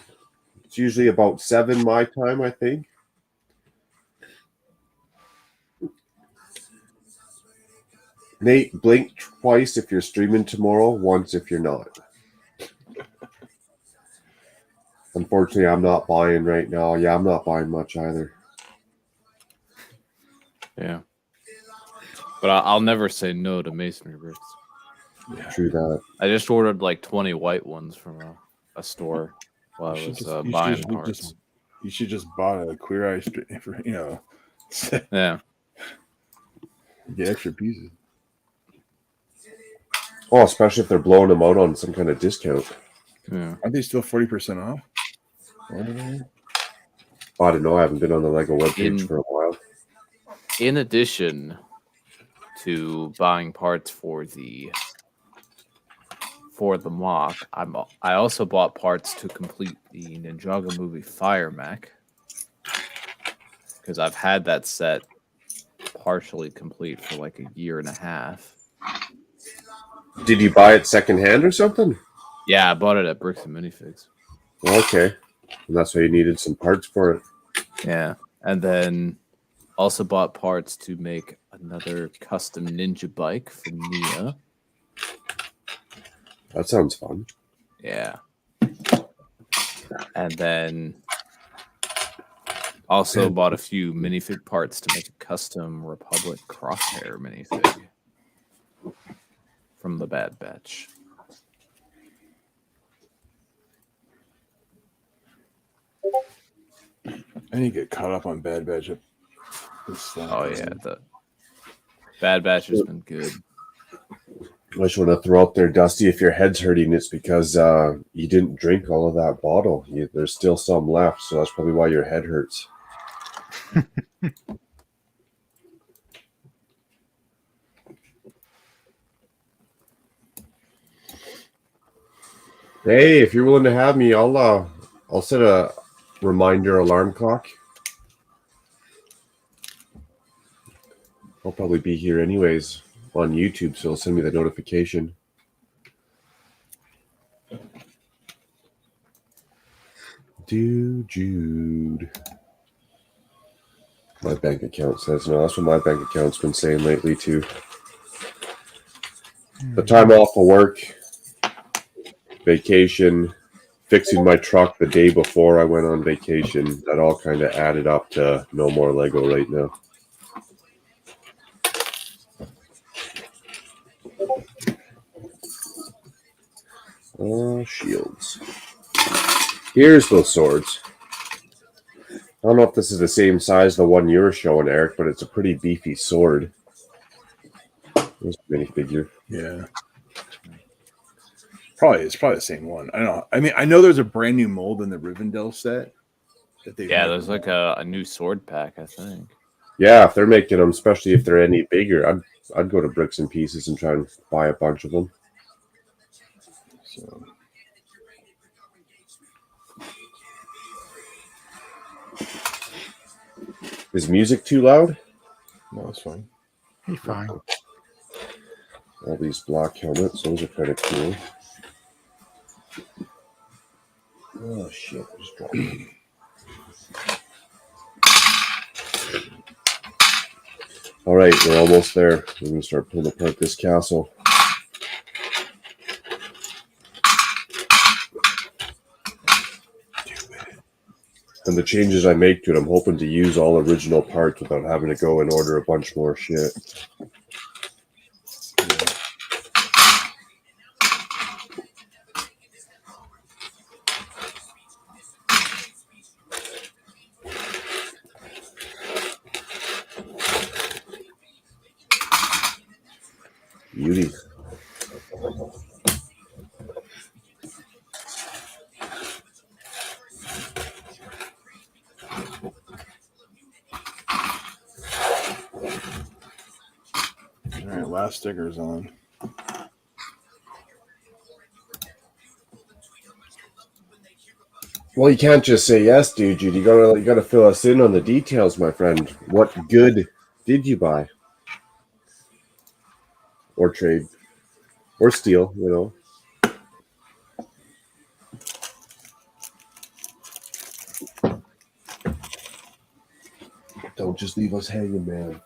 It's usually about 7 my time, I think. Nate, blink twice if you're streaming tomorrow, once if you're not. Unfortunately, I'm not buying right now. Yeah, I'm not buying much either. Yeah, but I'll never say no to masonry bricks. Yeah. True that. I just ordered like 20 white ones from a store while I was buying parts. You should just buy a Queer Eye for Yeah. get extra pieces. Oh, especially if they're blowing them out on some kind of discount. Yeah. Aren't they still 40% off? I don't know. I haven't been on the Lego webpage for a while. In addition to buying parts for the mock, I also bought parts to complete the Ninjago movie Fire Mech, because I've had that set partially complete for like a year and a half. Did you buy it secondhand or something? Yeah, I bought it at Bricks and Minifigs. Okay. And that's why you needed some parts for it. Yeah. And then also bought parts to make another custom ninja bike for Nia. That sounds fun. Yeah. And then also bought a few minifig parts to make a custom Republic Crosshair minifig from the Bad Batch. I need to get caught up on Bad Batch. Oh yeah, the Bad Batch has been good. I just want to throw out there, Dusty, if your head's hurting, it's because you didn't drink all of that bottle. There's still some left, so that's probably why your head hurts. Hey, if you're willing to have me, I'll set a reminder alarm clock. I'll probably be here anyways on YouTube, so it'll send me the notification. Jude. My bank account says no. That's what my bank account's been saying lately too. The time off of work, vacation, fixing my truck the day before I went on vacation, that all kind of added up to no more Lego right now. Shields. Here's those swords. I don't know if this is the same size as the one you were showing, Eric, but it's a pretty beefy sword. There's a minifigure. Yeah. It's probably the same one. I don't know. I mean, I know there's a brand new mold in the Rivendell set. There's like a new sword pack, I think. Yeah, if they're making them, especially if they're any bigger, I'd go to Bricks and Pieces and try and buy a bunch of them. So Is music too loud? no, it's fine. He's fine. All these black helmets, those are kind of cool. Oh shit! I just dropped it. All right, we're almost there. We're gonna start pulling apart this castle. And the changes I make to it, I'm hoping to use all original parts without having to go and order a bunch more shit. Beauty. All right, last sticker's on. Well, you can't just say yes, dude. You gotta fill us in on the details, my friend. What good did you buy? Or trade? Or steal, you know. Don't just leave us hanging, man.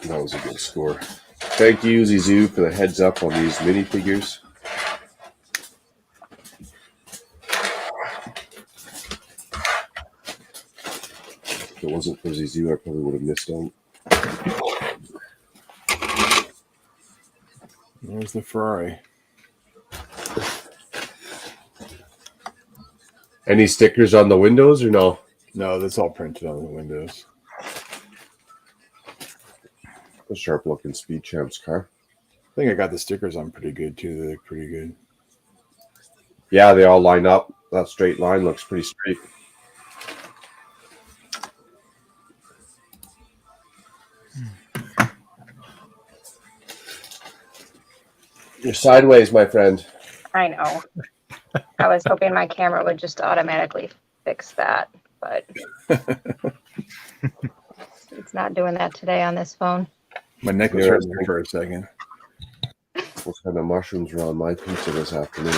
That was a good score. Thank you, Zizou, for the heads up on these minifigures. If it wasn't for Zizou, I probably would have missed out. There's the Ferrari. Any stickers on the windows or no? No, that's all printed on the windows. A sharp looking Speed Champs car. I think I got the stickers on pretty good too. They look pretty good. Yeah, they all line up. That straight line looks pretty straight. You're sideways, my friend. I know. I was hoping my camera would just automatically fix that, but it's not doing that today on this phone. My neck was hurting there for a second. What kind of mushrooms were on my pizza this afternoon?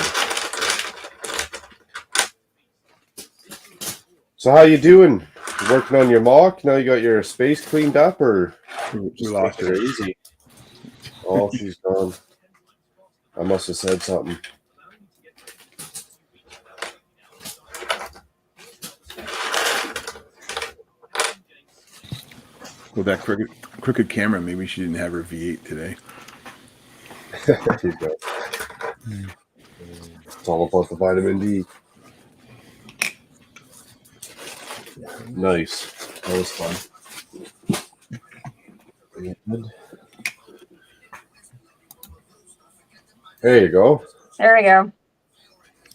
So how you doing? You working on your mock? Now you got your space cleaned up, or We just lost taking her. it easy? Oh, she's gone. I must have said something. With that crooked camera, maybe she didn't have her V8 today. There you go. It's all about the vitamin D. Nice. That was fun. There you go. There we go.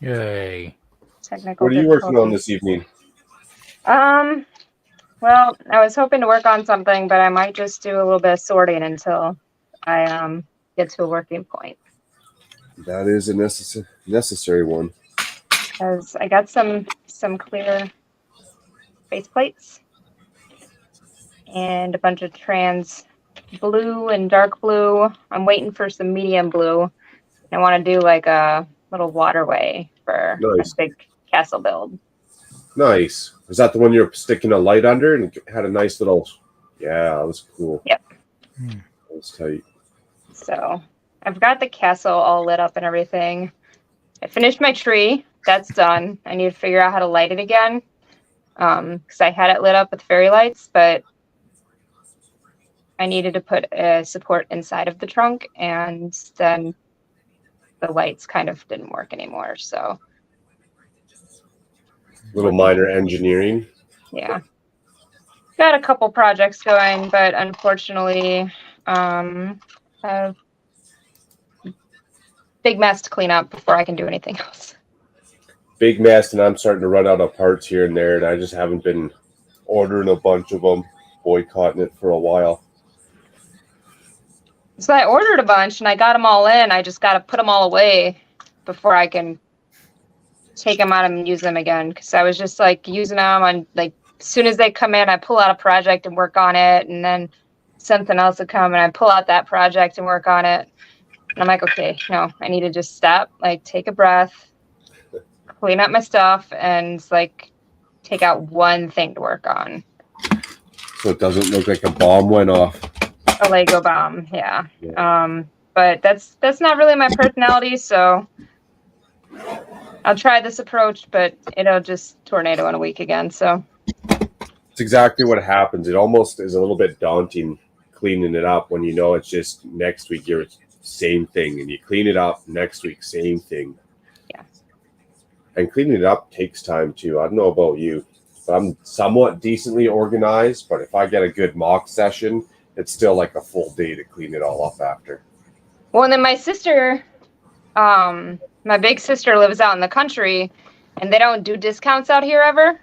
Yay. Technical What are you working on difficulties. this evening? Well, I was hoping to work on something, but I might just do a little bit of sorting until I get to a working point. That is a necessary one. Because I got some clear face plates and a bunch of trans blue and dark blue. I'm waiting for some medium blue. I want to do like a little waterway for Nice. a big castle build. Nice. Is that the one you're sticking a light under and had a nice little... Yeah, that was cool. Yep. That was tight. So I've got the castle all lit up and everything. I finished my tree. That's done. I need to figure out how to light it again. Because I had it lit up with fairy lights, but I needed to put a support inside of the trunk, and then the lights kind of didn't work anymore. So Little minor engineering. Yeah. Got a couple projects going, but unfortunately, a big mess to clean up before I can do anything else. Big mess, and I'm starting to run out of parts here and there, and I just haven't been ordering a bunch of them, boycotting it for a while. So I ordered a bunch and I got them all in. I just got to put them all away before I can take them out and use them again. Because I was just like using them on like as soon as they come in, I pull out a project and work on it, and then something else will come and I pull out that project and work on it. And I'm like, okay, no, I need to just stop, like take a breath, clean up my stuff, and like take out one thing to work on. So it doesn't look like a bomb went off. A Lego bomb, yeah. But that's not really my personality, so I'll try this approach, but it'll just tornado in a week again. So it's exactly what happens. It almost is a little bit daunting cleaning it up when you know it's just next week you're same thing, and you clean it up next week, same thing. Yeah. And cleaning it up takes time too. I don't know about you, but I'm somewhat decently organized, but if I get a good mock session, it's still like a full day to clean it all up after. Well, and then my sister, my big sister lives out in the country, and they don't do discounts out here ever.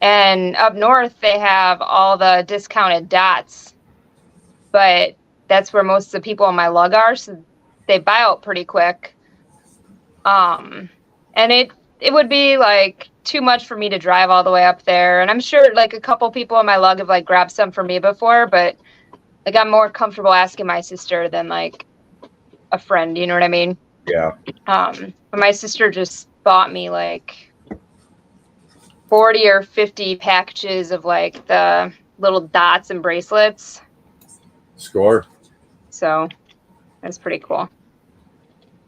And up north, they have all the discounted dots, but that's where most of the people on my lug are, so they buy out pretty quick. And it would be like too much for me to drive all the way up there. And I'm sure like a couple people on my lug have like grabbed some for me before, but like I'm more comfortable asking my sister than like a friend, you know what I mean? Yeah. But my sister just bought me like 40 or 50 packages of like the little dots and bracelets. Score. So that's pretty cool.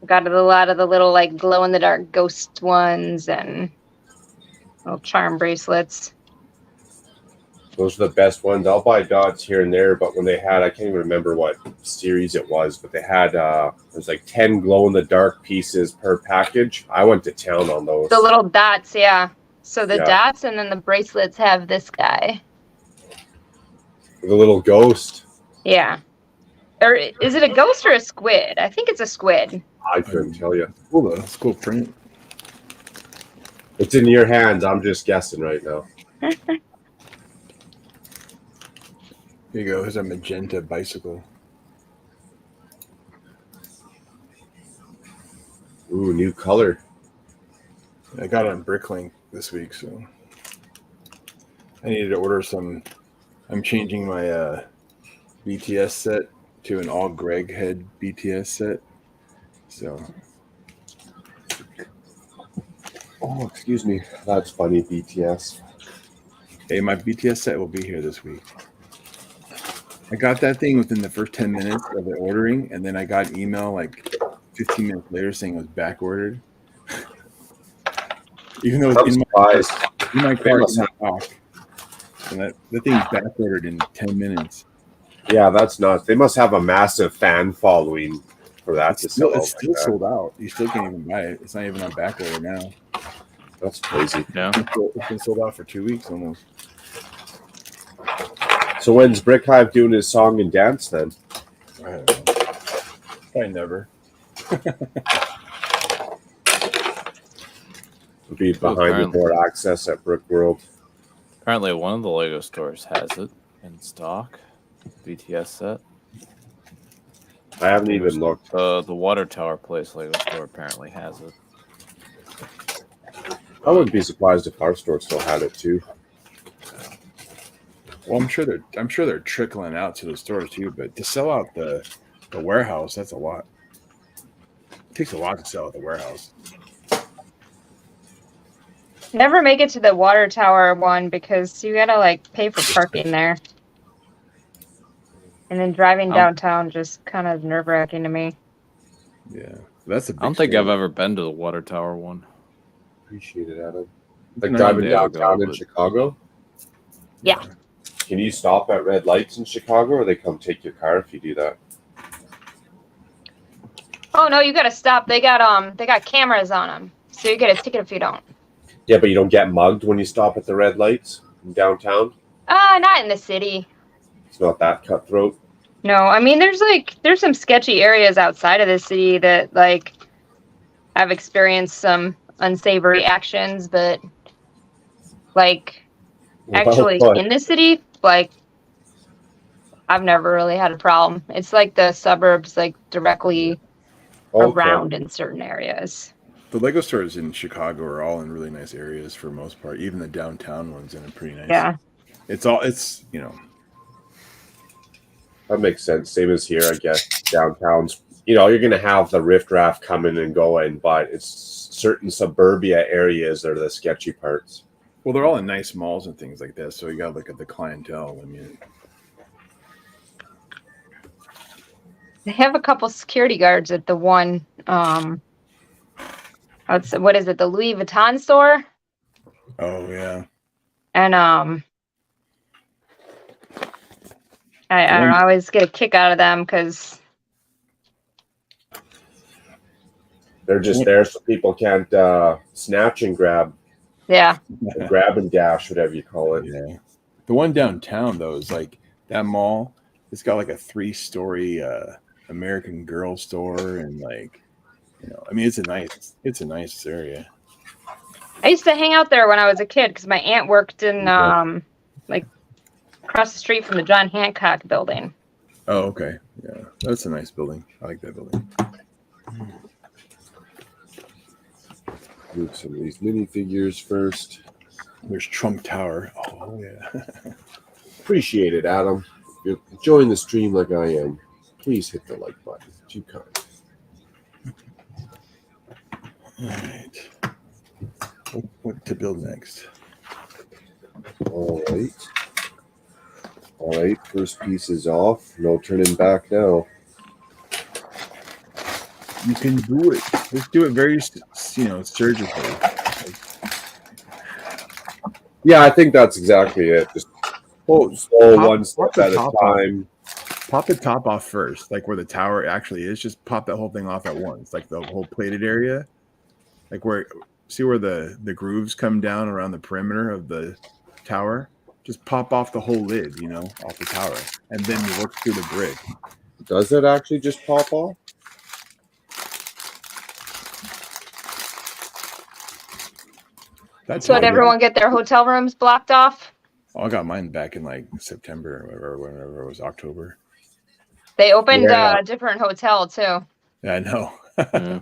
Got a lot of the little like glow in the dark ghost ones and little charm bracelets. Those are the best ones. I'll buy dots here and there, but when they had, I can't even remember what series it was, but they had, it was like 10 glow-in-the-dark pieces per package. I went to town on those. The little dots, yeah. So the dots and then the bracelets have this guy. The little ghost. Yeah. Or is it a ghost or a squid? I think it's a squid. I couldn't tell you. Cool though. It's cool print. It's in your hands. I'm just guessing right now. Here you go. Here's a magenta bicycle. Ooh, new color. I got it on Bricklink this week, so I needed to order some. I'm changing my BTS set to an all Greg head BTS set. So. Oh, excuse me. That's funny, BTS. Hey, my BTS set will be here this week. I got that thing within the first 10 minutes of the ordering, and then I got an email like 15 minutes later saying it was back ordered. Even though it's in my car, it's not off. And that thing's back ordered in 10 minutes. Yeah, that's nuts. They must have a massive fan following for that to sell. It's still sold out. You still can't even buy it. It's not even on back order now. That's crazy. Yeah. It's been sold out for 2 weeks almost. So when's Brick Hive doing his song and dance then? I don't know. Probably never. It'll be behind the door access at Brick World. Apparently one of the Lego stores has it in stock. BTS set. I haven't even looked. The Water Tower Place Lego store apparently has it. I wouldn't be surprised if our store still had it too. Well, I'm sure they're trickling out to the stores too, but to sell out the warehouse, that's a lot. It takes a lot to sell at the warehouse. Never make it to the water tower one because you gotta like pay for parking there. And then driving downtown just kind of nerve-wracking to me. Yeah, that's a big I don't think store. I've ever been to the Water Tower one. Appreciate it, Adam. Like driving downtown in Chicago? Yeah. Can you stop at red lights in Chicago, or they come take your car if you do that? Oh no, you gotta stop. They got cameras on them, so you get a ticket if you don't. Yeah, but you don't get mugged when you stop at the red lights in downtown? Not in the city. It's not that cutthroat. No, I mean there's some sketchy areas outside of the city that like I've experienced some unsavory actions, but like actually Well, in the city, like I've never really had a problem. It's like the suburbs like directly okay. around in certain areas. The Lego stores in Chicago are all in really nice areas for the most part. Even the downtown ones in a pretty nice. Yeah. It's you know. That makes sense. Same as here, I guess. Downtowns, you're going to have the riffraff coming and going, but it's certain suburbia areas that are the sketchy parts. Well, they're all in nice malls and things like that, so you got to look at the clientele. I mean, They have a couple security guards at the one what is it, the Louis Vuitton store? oh yeah, And I don't know, I always get a kick out of them because They're just there so people can't snatch and grab, yeah. grab and dash, whatever you call it. yeah. The one downtown though is like that mall. It's got like a 3-story American Girl store, and like, I mean, it's a nice area. I used to hang out there when I was a kid because my aunt worked in like across the street from the John Hancock building. Oh, okay, yeah, that's a nice building. I like that building. Move some of these minifigures first. There's Trump Tower. Oh yeah. Appreciate it, Adam. If you're enjoying the stream like I am, please hit the like button. Too kind. All right. What to build next? All right. First piece is off. No turning back now. You can do it. Let's do it very, surgically. Yeah, I think that's exactly it. Just slow, one step at a time. Pop the top off first, like where the tower actually is. Just pop that whole thing off at once, like the whole plated area, like where the grooves come down around the perimeter of the tower. Just pop off the whole lid, off the tower, and then you work through the brick. Does it actually just pop off? So did everyone get their hotel rooms blocked off? Oh, I got mine back in like September or whenever it was October. They opened a different hotel too. Yeah, I know. Yeah.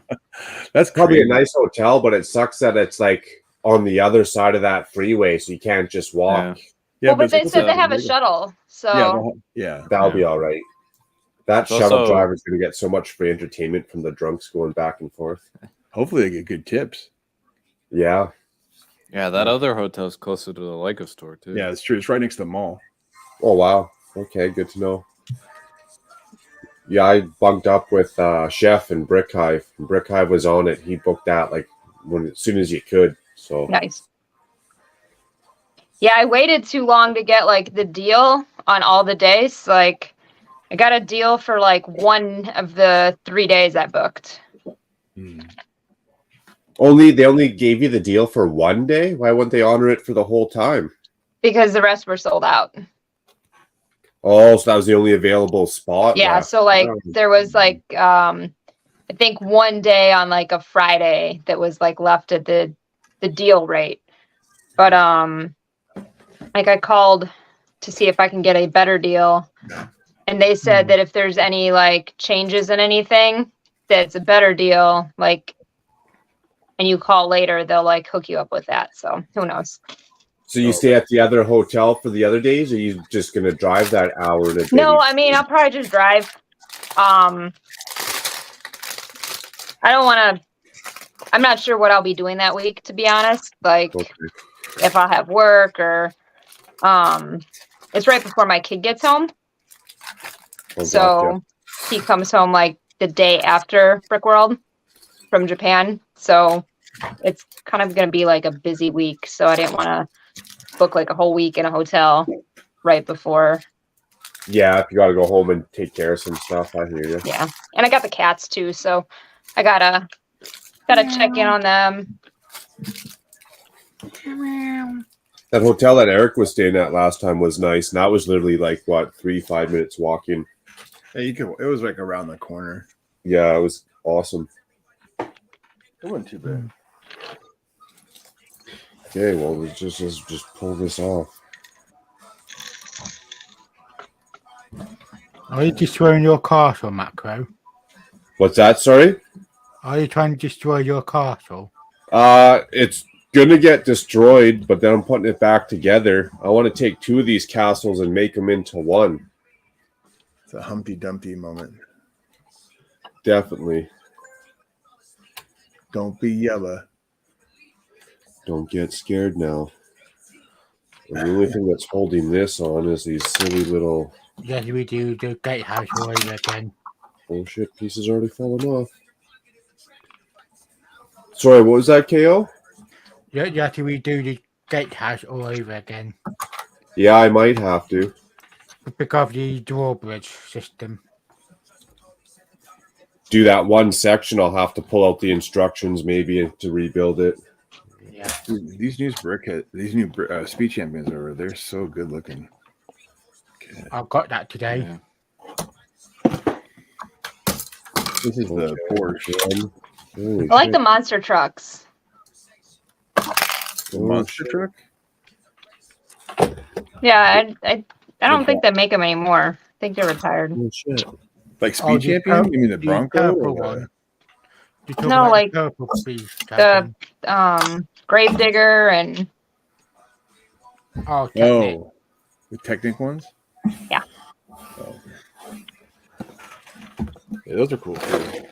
That's probably a nice hotel, but it sucks that it's like on the other side of that freeway, so you can't just walk. Yeah, but they said they have a shuttle, so that'll be all right. That shuttle driver is going to get so much free entertainment from the drunks going back and forth. Hopefully, they get good tips. Yeah. Yeah, that other hotel is closer to the Lego store too. Yeah, it's true. It's right next to the mall. Oh wow. Okay, good to know. Yeah, I bunked up with Chef and Brick Hive. Brick Hive was on it. He booked that like as soon as you could. So nice. Yeah, I waited too long to get like the deal on all the days. Like I got a deal for like one of the 3 days I booked. They only gave you the deal for one day? Why wouldn't they honor it for the whole time? Because the rest were sold out. Oh, so that was the only available spot? Yeah, so like there was like I think one day on like a Friday that was like left at the deal rate. But like I called to see if I can get a better deal, and they said that if there's any like changes in anything that's a better deal, like, and you call later, they'll like hook you up with that. So who knows? So you stay at the other hotel for the other days, or are you just going to drive that hour in a day? No, I mean, I'll probably just drive. I don't want to, I'm not sure what I'll be doing that week, to be honest. Like if I'll have work or, it's right before my kid gets home. So he comes home like the day after Brick World from Japan. So it's kind of going to be like a busy week. So I didn't want to book like a whole week in a hotel right before. Yeah, if you got to go home and take care of some stuff, I hear you. Yeah, and I got the cats too, so I gotta check in on them. That hotel that Eric was staying at last time was nice, and that was literally like what 3-5 minutes walking. Yeah, you could. It was like around the corner. Yeah, it was awesome. It wasn't too bad. Okay, well, let's just pull this off. Are you destroying your castle, Macro? What's that? Sorry. Are you trying to destroy your castle? It's gonna get destroyed, but then I'm putting it back together. I want to take 2 of these castles and make them into one. It's a Humpty Dumpty moment. Definitely. Don't be yellow. Don't get scared now. And the only thing that's holding this on is these silly little Yes, we do the gatehouse all over again. bullshit pieces already fallen off. Sorry, what was that, KO? Yes, we do the gatehouse all over again. Yeah, I might have to. Because of the drawbridge system. Do that one section. I'll have to pull out the instructions maybe to rebuild it. Yeah. Dude, these new speed champions they're so good looking. Okay. I got that today. Yeah. This is the Porsche. Holy I like shit. the monster trucks. The monster truck? Yeah, I don't think they make them anymore. I think they're retired. Oh, shit. Like speed champion? You mean the Bronco? purple Or one. You talk No, about like the purple speed the champion. Gravedigger and Oh, Technic. Oh, the Technic ones? Yeah. Oh. Yeah, those are cool too.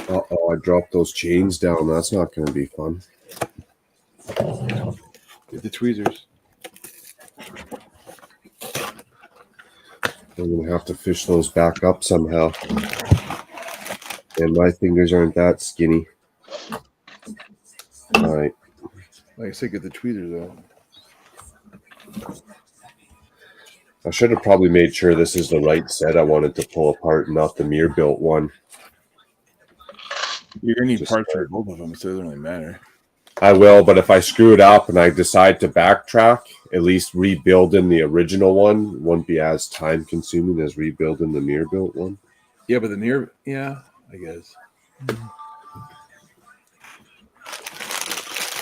Uh-oh, I dropped those chains down. That's not going to be fun. Get the tweezers. I'm going to have to fish those back up somehow. And my fingers aren't that skinny. All right. Like I said, get the tweezers out. I should have probably made sure this is the right set I wanted to pull apart, not the mirror built one. You're gonna need Just parts for both of them, so it doesn't really matter. I will, but if I screw it up and I decide to backtrack, at least rebuilding the original one won't be as time consuming as rebuilding the mirror built one. Yeah, but the mirror, yeah, I guess.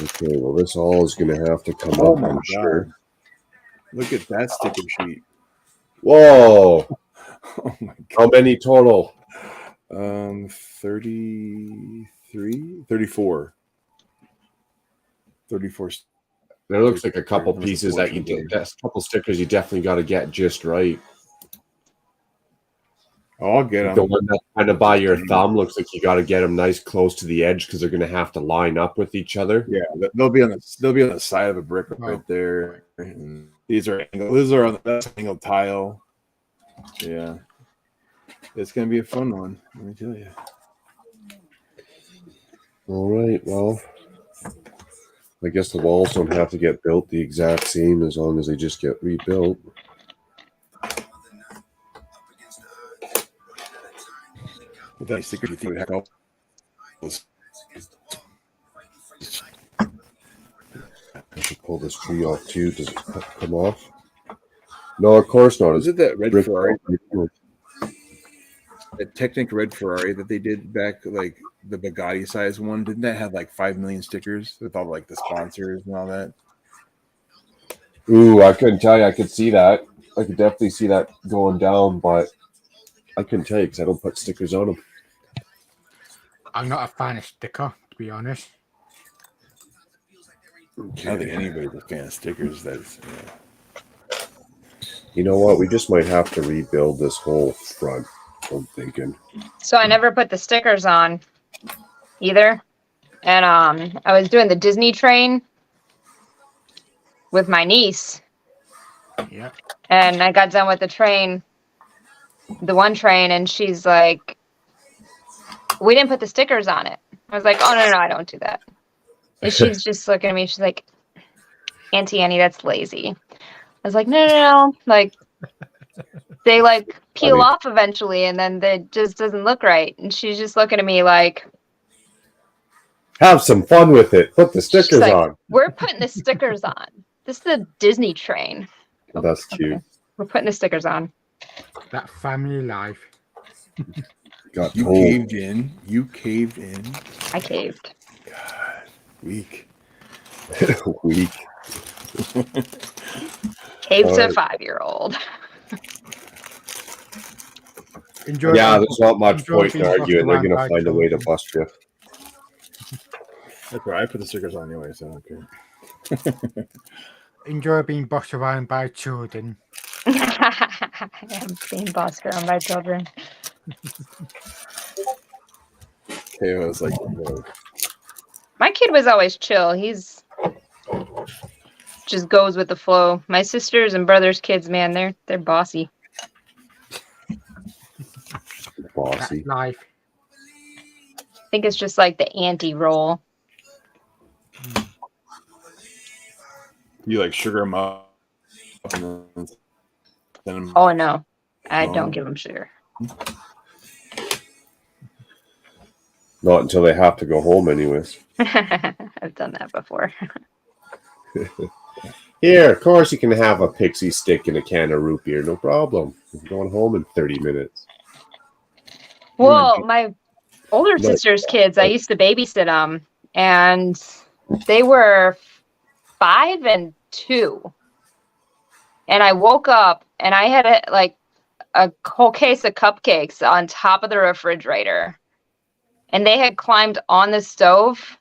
Okay, well, this all is going to have to come Oh up, my I'm God. sure. Look at that sticker sheet. Whoa! Oh my How many total? 33, 34. 34. There looks like a couple What's the pieces that you portion did. That's a couple stickers you definitely got to get just right. Oh, I'll get The them. one that's kind of by your thumb looks like you got to get them nice close to the edge because they're going to have to line up with each other. Yeah, they'll be on the side of a brick right Oh. there. And these are on the angled tile. Yeah, it's gonna be a fun one. Let me tell you. All right, well, I guess the walls don't have to get built the exact same as long as they just get rebuilt. With that sticker, you think it would have I should pull this tree off too. Does it come off? No, of course not. Is it that red brick Ferrari, wall. that Technic red Ferrari that they did back, like the Bugatti size one? Didn't that have like 5 million stickers with all like the sponsors and all that? Ooh, I couldn't tell you. I could see that. I could definitely see that going down, but I couldn't tell you because I don't put stickers on them. I'm not a fan of sticker, to be honest. I don't think anybody's a fan of stickers. That's You know what? We just might have to rebuild this whole front. I'm thinking. So I never put the stickers on either. And I was doing the Disney train with my niece. Yeah. And I got done with the one train, and she's like, we didn't put the stickers on it. I was like, oh, no, I don't do that. And she's just looking at me. She's like, Auntie Annie, that's lazy. I was like, no. Like, they like peel off eventually, and then it just doesn't look right. And she's just looking at me like, Have some fun with it. Put the She's stickers like, on. we're putting the stickers on. This is the Disney train. That's cute. Okay. We're putting the stickers on. That family life. Got You told. caved in. You caved in. I caved. God, weak. Weak. Caved to a Alright. 5-year-old. Enjoy Yeah, being- there's not much enjoy point in being arguing. They're busted going around to by find a way to children. bust you. That's right. I put the stickers on anyway, so I don't care. Enjoy being bossed around by children. I'm being bossed around by children. Teo was like, no. My kid was always chill. He's just goes with the flow. My sisters and brothers' kids, man, they're bossy. Bossy. That's life. I think it's just like the auntie role. You like sugar them up and then send them. Oh no, I Oh. don't give them sugar. Not until they have to go home anyways. I've done that before. Here, of course you can have a pixie stick and a can of root beer. No problem. I'm going home in 30 minutes. Well, my older No. sister's kids, I used to babysit them, and they were 5 and 2. And I woke up and I had a whole case of cupcakes on top of the refrigerator. And they had climbed on the stove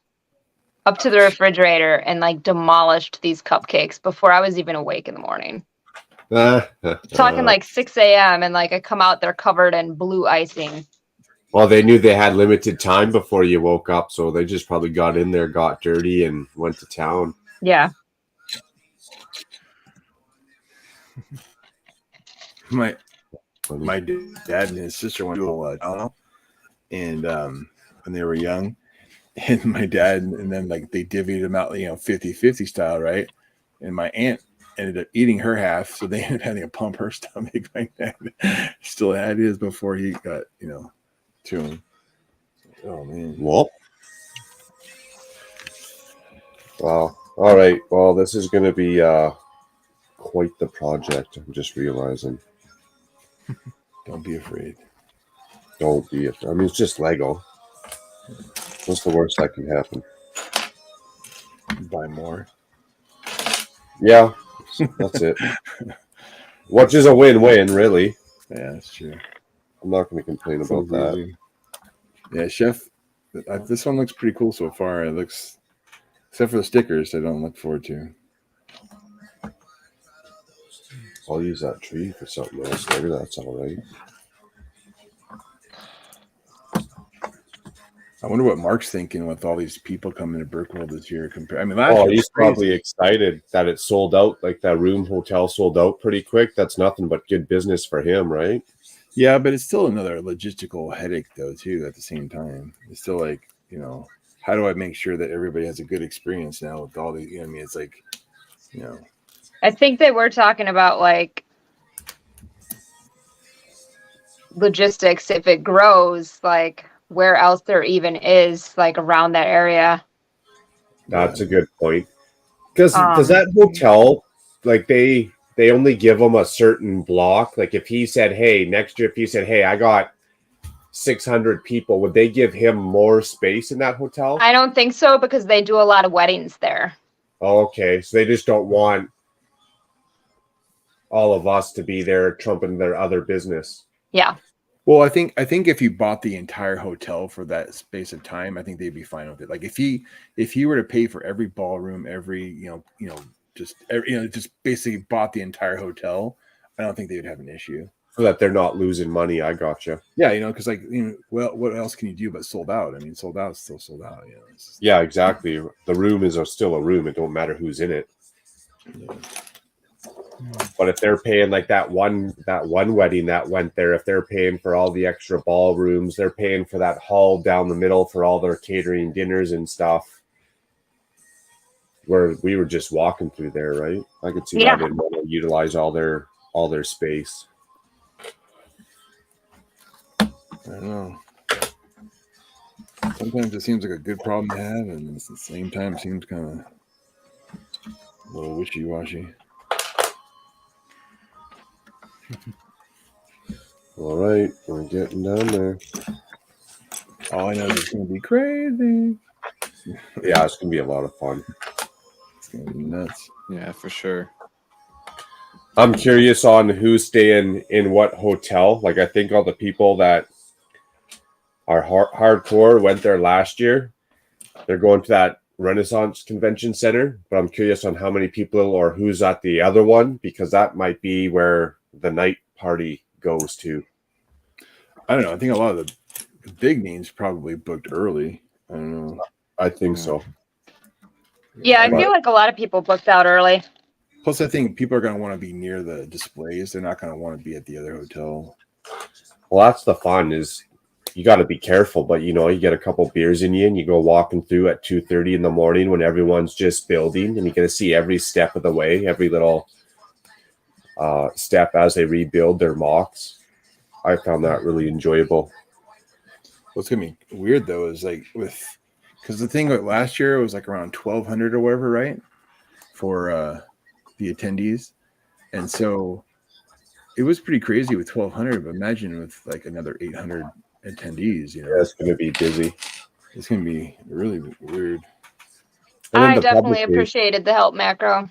up to the refrigerator and like demolished these cupcakes before I was even awake in the morning. Talking like 6 a.m. and like I come out, they're covered in blue icing. Well, they knew they had limited time before you woke up, so they just probably got in there, got dirty, and went to town. Yeah. My Funny. dad and his sister went to a tunnel, and when they were young, and my dad and then like they divvied them out, 50-50 style, right? And my aunt ended up eating her half, so they ended up having to pump her stomach. My dad still had his before he got to him. Oh man. Well, wow. All right. Well, this is going to be quite the project. I'm just realizing. Don't be afraid. Don't be. I mean, it's just Lego. What's the worst that can happen? Buy more. Yeah, that's it. Which is a win-win, really. Yeah, that's true. I'm not going to complain about that. Yeah, Chef. This one looks pretty cool so far. It looks, except for the stickers, I don't look forward to. I'll use that tree for something else later. That's all right. I wonder what Mark's thinking with all these people coming to Burkeville this year. Last Oh, year he's was crazy. probably excited that it sold out. Like that room hotel sold out pretty quick. That's nothing but good business for him, right? Yeah, but it's still another logistical headache, though, too, at the same time. It's still like, how do I make sure that everybody has a good experience now with all the, it's like, I think they were talking about like logistics if it grows, like where else there even is like around that area. That's a good point. Because does that hotel, like they only give them a certain block? Like if he said, hey, next year, if he said, hey, I got 600 people, would they give him more space in that hotel? I don't think so because they do a lot of weddings there. Okay, so they just don't want all of us to be there trumping their other business. Yeah. Well, I think if you bought the entire hotel for that space of time, I think they'd be fine with it. Like if he were to pay for every ballroom, every just basically bought the entire hotel, I don't think they would have an issue. So that they're not losing money. I gotcha. Yeah, because well, what else can you do but sold out? I mean, sold out is still sold out. Yeah, exactly. The room is still a room. It don't matter who's in it. Yeah. But if they're paying like that one wedding that went there, if they're paying for all the extra ballrooms, they're paying for that hall down the middle for all their catering dinners and stuff. Where we were just walking through there, right? I could see why they didn't want to utilize all their space. I don't know. Sometimes it seems like a good problem to have, and at the same time, it seems kind of a little wishy-washy. All right, we're getting down there. All I know is it's going to be crazy. Yeah, it's gonna be a lot of fun. It's going to be nuts. Yeah, for sure. I'm curious on who's staying in what hotel. Like, I think all the people that are hardcore went there last year. They're going to that Renaissance Convention Center, but I'm curious on how many people or who's at the other one, because that might be where the night party goes to. I don't know. I think a lot of the big names probably booked early. I don't know. I think so. Yeah, I feel like a lot of people booked out early. Plus, I think people are going to want to be near the displays. They're not going to want to be at the other hotel. Well, that's the fun, is you got to be careful, but you get a couple beers in you and you go walking through at 2:30 in the morning when everyone's just building, and you get to see every step of the way, every little step as they rebuild their mocks. I found that really enjoyable. What's going to be weird, though, is like because the thing with last year it was like around 1,200 or whatever, right? For the attendees. And so it was pretty crazy with 1,200, but imagine with like another 800 attendees, Yeah, it's going to be busy. It's going to be really weird. I definitely appreciated the help, Macro.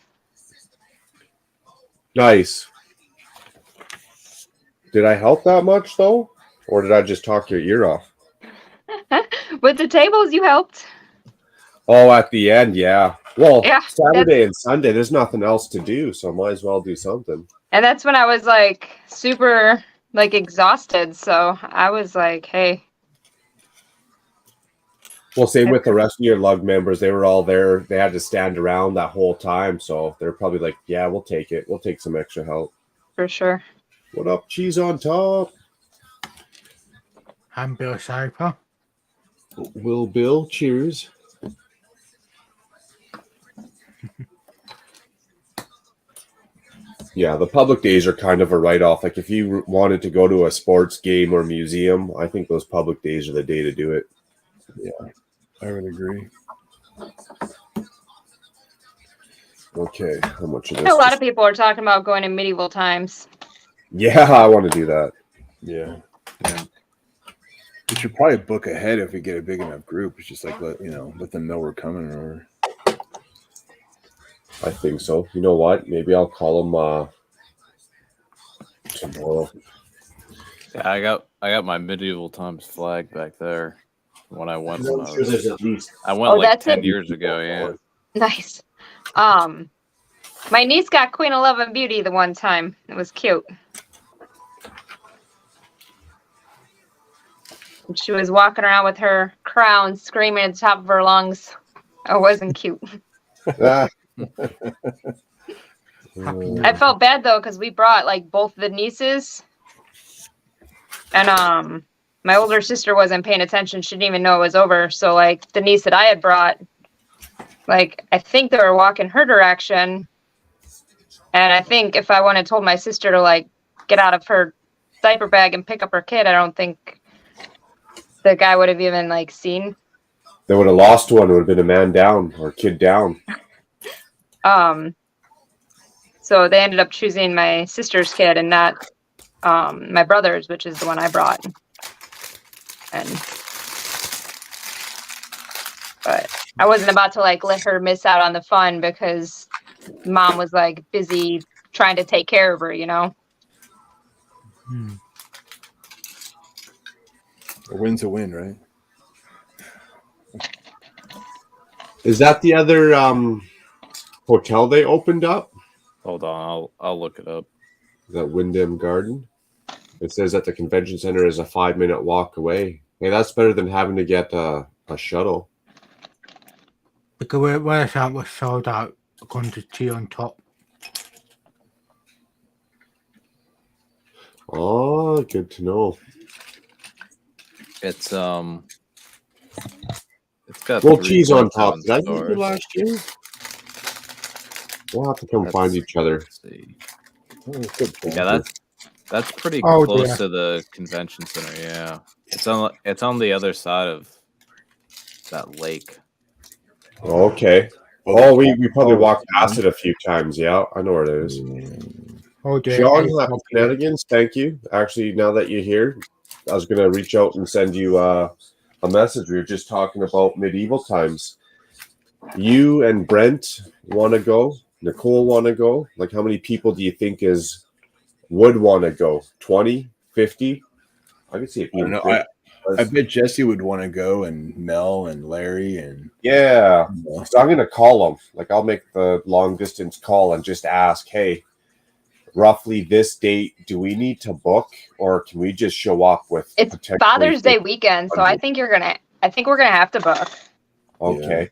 Nice. Did I help that much, though? Or did I just talk your ear off? With the tables, you helped. Oh, at the end, yeah. Well, Yeah, Saturday and Sunday, there's nothing else to do, so might as well do something. And that's when I was like super like exhausted. So I was like, hey. Well, same with the rest of your lug members. They were all there. They had to stand around that whole time. So they're probably like, yeah, we'll take it. We'll take some extra help. For sure. What up, cheese on top? I'm Bill Cypher. Will Bill, cheers. Yeah, the public days are kind of a write-off. Like if you wanted to go to a sports game or museum, I think those public days are the day to do it. Yeah, I would agree. Okay, how much of this? A lot of people are talking about going to medieval times. Yeah, I want to do that. Yeah. We should probably book ahead if we get a big enough group. It's just like let them know we're coming or. I think so. You know what? Maybe I'll call them tomorrow. Yeah, I got my medieval times flag back there when I went. I went like 10 years ago. Yeah. Nice. My niece got Queen of Love and Beauty the one time. It was cute. She was walking around with her crown, screaming at the top of her lungs. It wasn't cute. I felt bad though because we brought like both the nieces, and my older sister wasn't paying attention. She didn't even know it was over. So like the niece that I had brought, like I think they were walking her direction, and I think if I wouldn't have told my sister to like get out of her diaper bag and pick up her kid, I don't think the guy would have even like seen. They would have lost one. It would have been a man down or a kid down. So they ended up choosing my sister's kid and not my brother's, which is the one I brought. But I wasn't about to like let her miss out on the fun because mom was like busy trying to take care of her, you know. A win's a win, right? Is that the other hotel they opened up? Hold on, I'll look it up. Is that Wyndham Garden? It says that the convention center is a 5-minute walk away. Hey, that's better than having to get a shuttle. Because where that was sold out, quantity on top. Oh, good to know. It's got cheese on top. Did I use it last year? We'll have to come find each other. Let's see. Yeah, that's pretty Oh, close dear. to the convention center. Yeah, it's on the other side of that lake. Okay. Oh, we probably walked past it a few times. Yeah, I know where it is. Oh dear. Sean, Any happy copy? Shenanigans. Thank you. Actually, now that you're here, I was going to reach out and send you a message. We were just talking about medieval times. You and Brent want to go? Nicole want to go? Like, how many people do you think would want to go? 20? 50? I could see it I don't being know. 50. I bet Jesse would want to go, and Mel and Larry and Yeah. So I'm going to call them. Like, I'll make the long distance call and just ask, hey, roughly this date, do we need to book, or can we just show up with It's potentially Father's Day weekend, so I 100? think we're gonna have to book. Okay.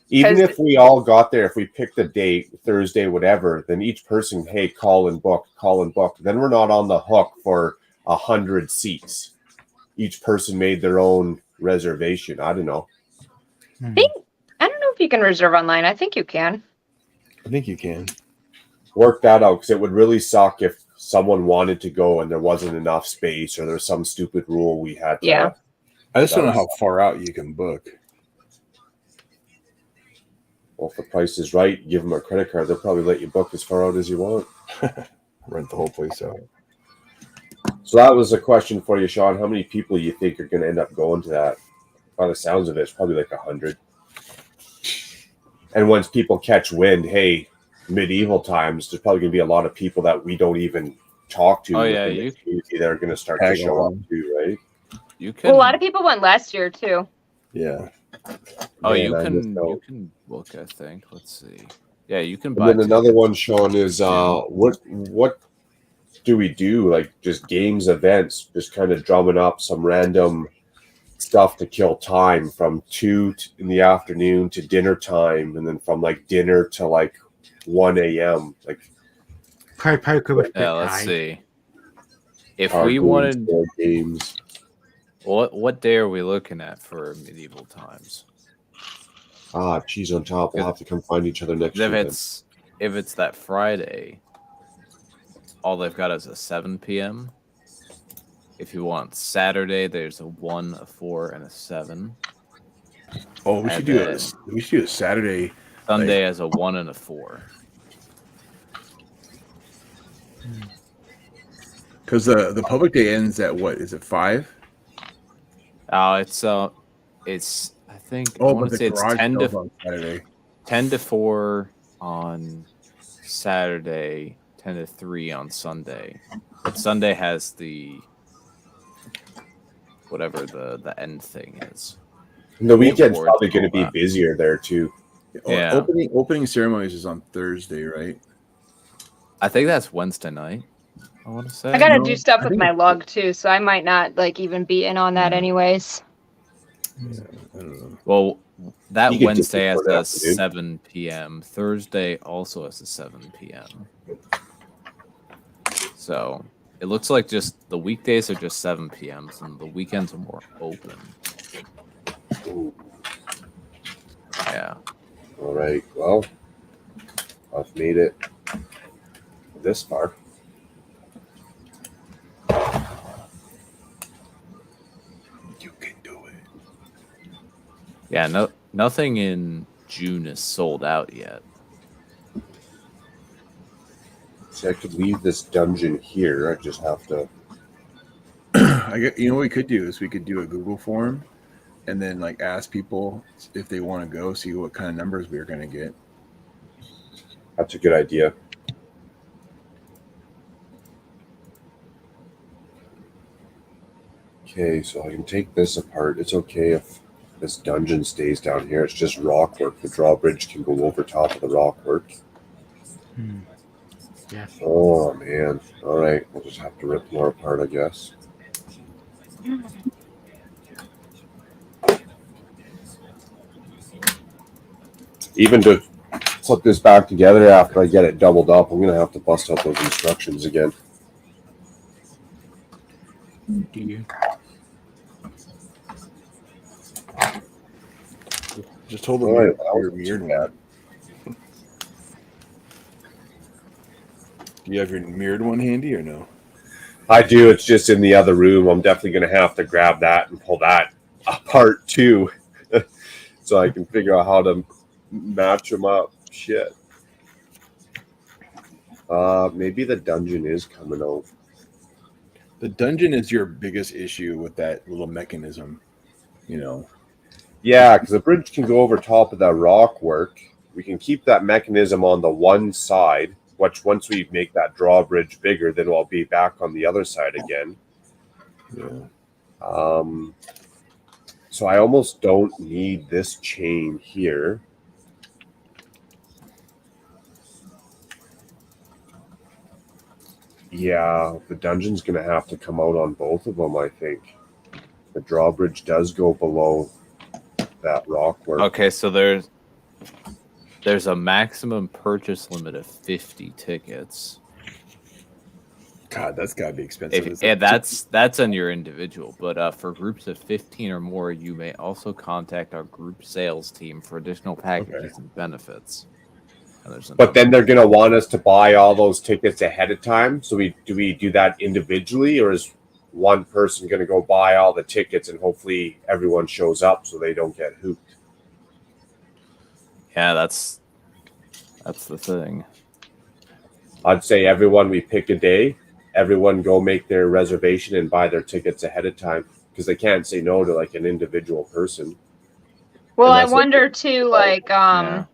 Even 'Cause- if we all got there, if we picked a date, Thursday, whatever, then each person, hey, call and book. Then we're not on the hook for 100 seats. Each person made their own reservation. I don't know. I don't know if you can reserve online. I think you can. I think you can. Work that out, because it would really suck if someone wanted to go and there wasn't enough space, or there's some stupid rule we had to. Yeah. I just don't know how far out you can book. Well, if the price is right, give them a credit card. They'll probably let you book as far out as you want. Rent the whole place out. So that was a question for you, Sean. How many people you think are going to end up going to that? By the sounds of it, it's probably like 100. And once people catch wind, hey, medieval times, there's probably going to be a lot of people that we don't even talk to. Oh, yeah, within the community that are going to start Tag to show along. up too, right? You can. Well, a lot of people went last year too. Yeah. Oh, Man, you I missed can. out. You can book. I think. Let's see. Yeah, you can And buy. then another tickets. one, Sean, is what do we do? Like, just games, events, just kind of drumming up some random stuff to kill time from 2 in the afternoon to dinner time, and then from like dinner to like 1 a.m. Like, Play poker with Yeah, Bit let's Time. see. If card we games, wanted, board games. what day are we looking at for medieval times? Cheese on top. We'll have to come find each other next 'Cause weekend. if it's that Friday, all they've got is a 7 p.m. If you want Saturday, there's a 1, a 4, and a 7. Oh, we And should do then a Saturday. Sunday has a 1 and a 4. Because the public day ends at what? Is it 5? Oh, it's I think I Oh, want but to the say it's garage 10 sales to on Saturday. 10 to 4 on Saturday, 10 to 3 on Sunday. But Sunday has the whatever the end thing is. And the weekend's Awards probably and going to all be that. busier there too. Yeah. Opening ceremonies is on Thursday, right? I think that's Wednesday night. I want to say. I gotta No, do stuff I with think my it's- lug too, so I might not like even be in on that Yeah. anyways. Yeah, I don't know. Well, that You could Wednesday do it has for an a afternoon. 7 p.m. Thursday also has a 7 p.m. So it looks like just the weekdays are just 7 p.m.s and the weekends are more open. Yeah. All right. Well, I've made it this far. You can do it. Yeah, nothing in June is sold out yet. See, I could leave this dungeon here. I just have to. You know what we could do is we could do a Google form, and then like ask people if they want to go, see what kind of numbers we're going to get. That's a good idea. Okay, so I can take this apart. It's okay if this dungeon stays down here. It's just rock work. The drawbridge can go over top of the rock work. Yeah. Oh, man. All right. We'll just have to rip more apart, I guess. Even to put this back together after I get it doubled up, I'm going to have to bust out those instructions again. Do you? Just hold them All right, your mirrored one. Do you have your mirrored one handy or no? I do. It's just in the other room. I'm definitely going to have to grab that and pull that apart too. so I can figure out how to match them up. Shit. Maybe the dungeon is coming out. The dungeon is your biggest issue with that little mechanism, you know. Yeah, because the bridge can go over top of that rock work. We can keep that mechanism on the one side, which once we make that drawbridge bigger, then we'll be back on the other side again. Yeah. So I almost don't need this chain here. Yeah, the dungeon's going to have to come out on both of them, I think. The drawbridge does go below that rock work. Okay, so there's a maximum purchase limit of 50 tickets. God, that's got to be expensive. Yeah, that's on your individual. But for groups of 15 or more, you may also contact our group sales team for additional packages and benefits. But then they're going to want us to buy all those tickets ahead of time. So do we do that individually, or is one person going to go buy all the tickets and hopefully everyone shows up so they don't get hooped? Yeah, that's the thing. I'd say everyone, we pick a day. Everyone go make their reservation and buy their tickets ahead of time, because they can't say no to like an individual person. Well, I wonder too, like how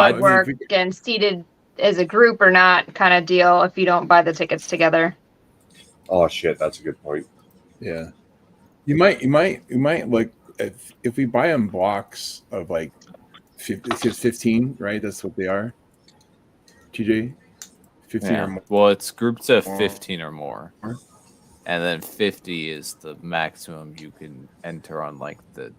it would work and seated as a group or not kind of deal if you don't buy the tickets together. Oh shit, that's a good point. Yeah, you might like if we buy them blocks of like 15, right? That's what they are. TJ, 15 or more. Well, it's groups of 15 or more, and then 50 is the maximum you can enter on like the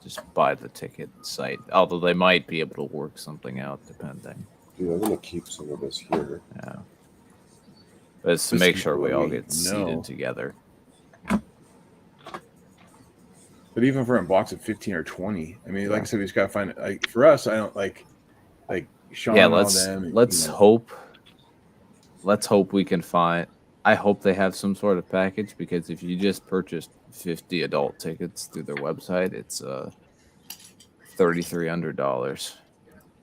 just buy the ticket site. Although they might be able to work something out depending. Dude, I'm gonna keep some of this here. Yeah, but it's to make sure we all get seated together. But even if we're in blocks of 15 or 20, I mean, like I said, we just gotta find it. Like for us, I don't like Sean. Yeah, and all let's them, hope. Let's hope we can find. I hope they have some sort of package, because if you just purchased 50 adult tickets through their website, it's $3,300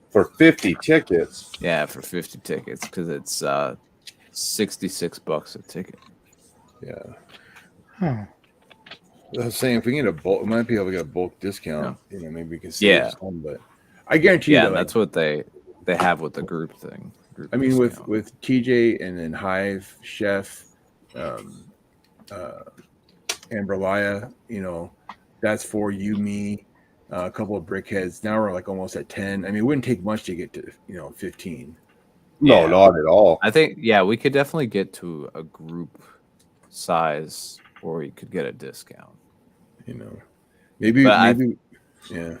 for 50 tickets. Yeah, for 50 tickets, because it's $66 a ticket. Yeah. I was saying, if we can get a bulk, we might be able to get a bulk discount. You know, maybe we can save some, but I guarantee you, that's what they have with the group thing. I mean, with TJ and then Hive, Chef, Amberlaya, you know, that's for you, me, a couple of brickheads. Now we're like almost at 10. I mean, it wouldn't take much to get to 15. No, not at all. I think we could definitely get to a group size where we could get a discount. You know, maybe yeah.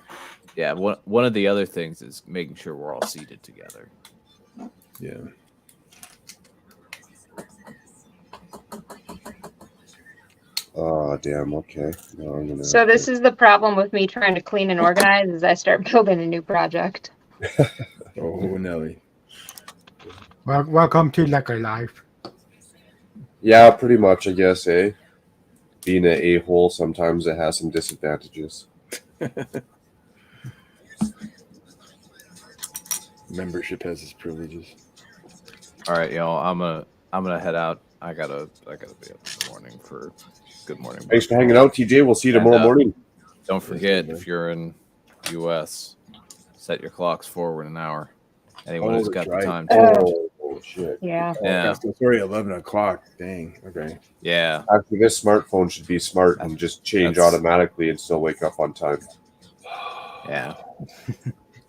One of the other things is making sure we're all seated together. Yeah. Oh, damn. Okay. No, I'm gonna so this is the problem with me trying to clean and organize, is I start building a new project. Oh, Nelly. Well, welcome to Lego Life. Yeah, pretty much, I guess, eh? Being an a-hole, sometimes it has some disadvantages. Membership has its privileges. All right, y'all. I'm gonna head out. I gotta be up in the morning for Good Morning. Thanks for hanging out, TJ. We'll see you tomorrow morning. Don't forget, if you're in US, set your clocks forward an hour. Anyone who's got the time to. Oh shit. Yeah. It's already 11 o'clock. Dang. Okay. Yeah. Actually, this smartphone should be smart and just change automatically and still wake up on time. Yeah.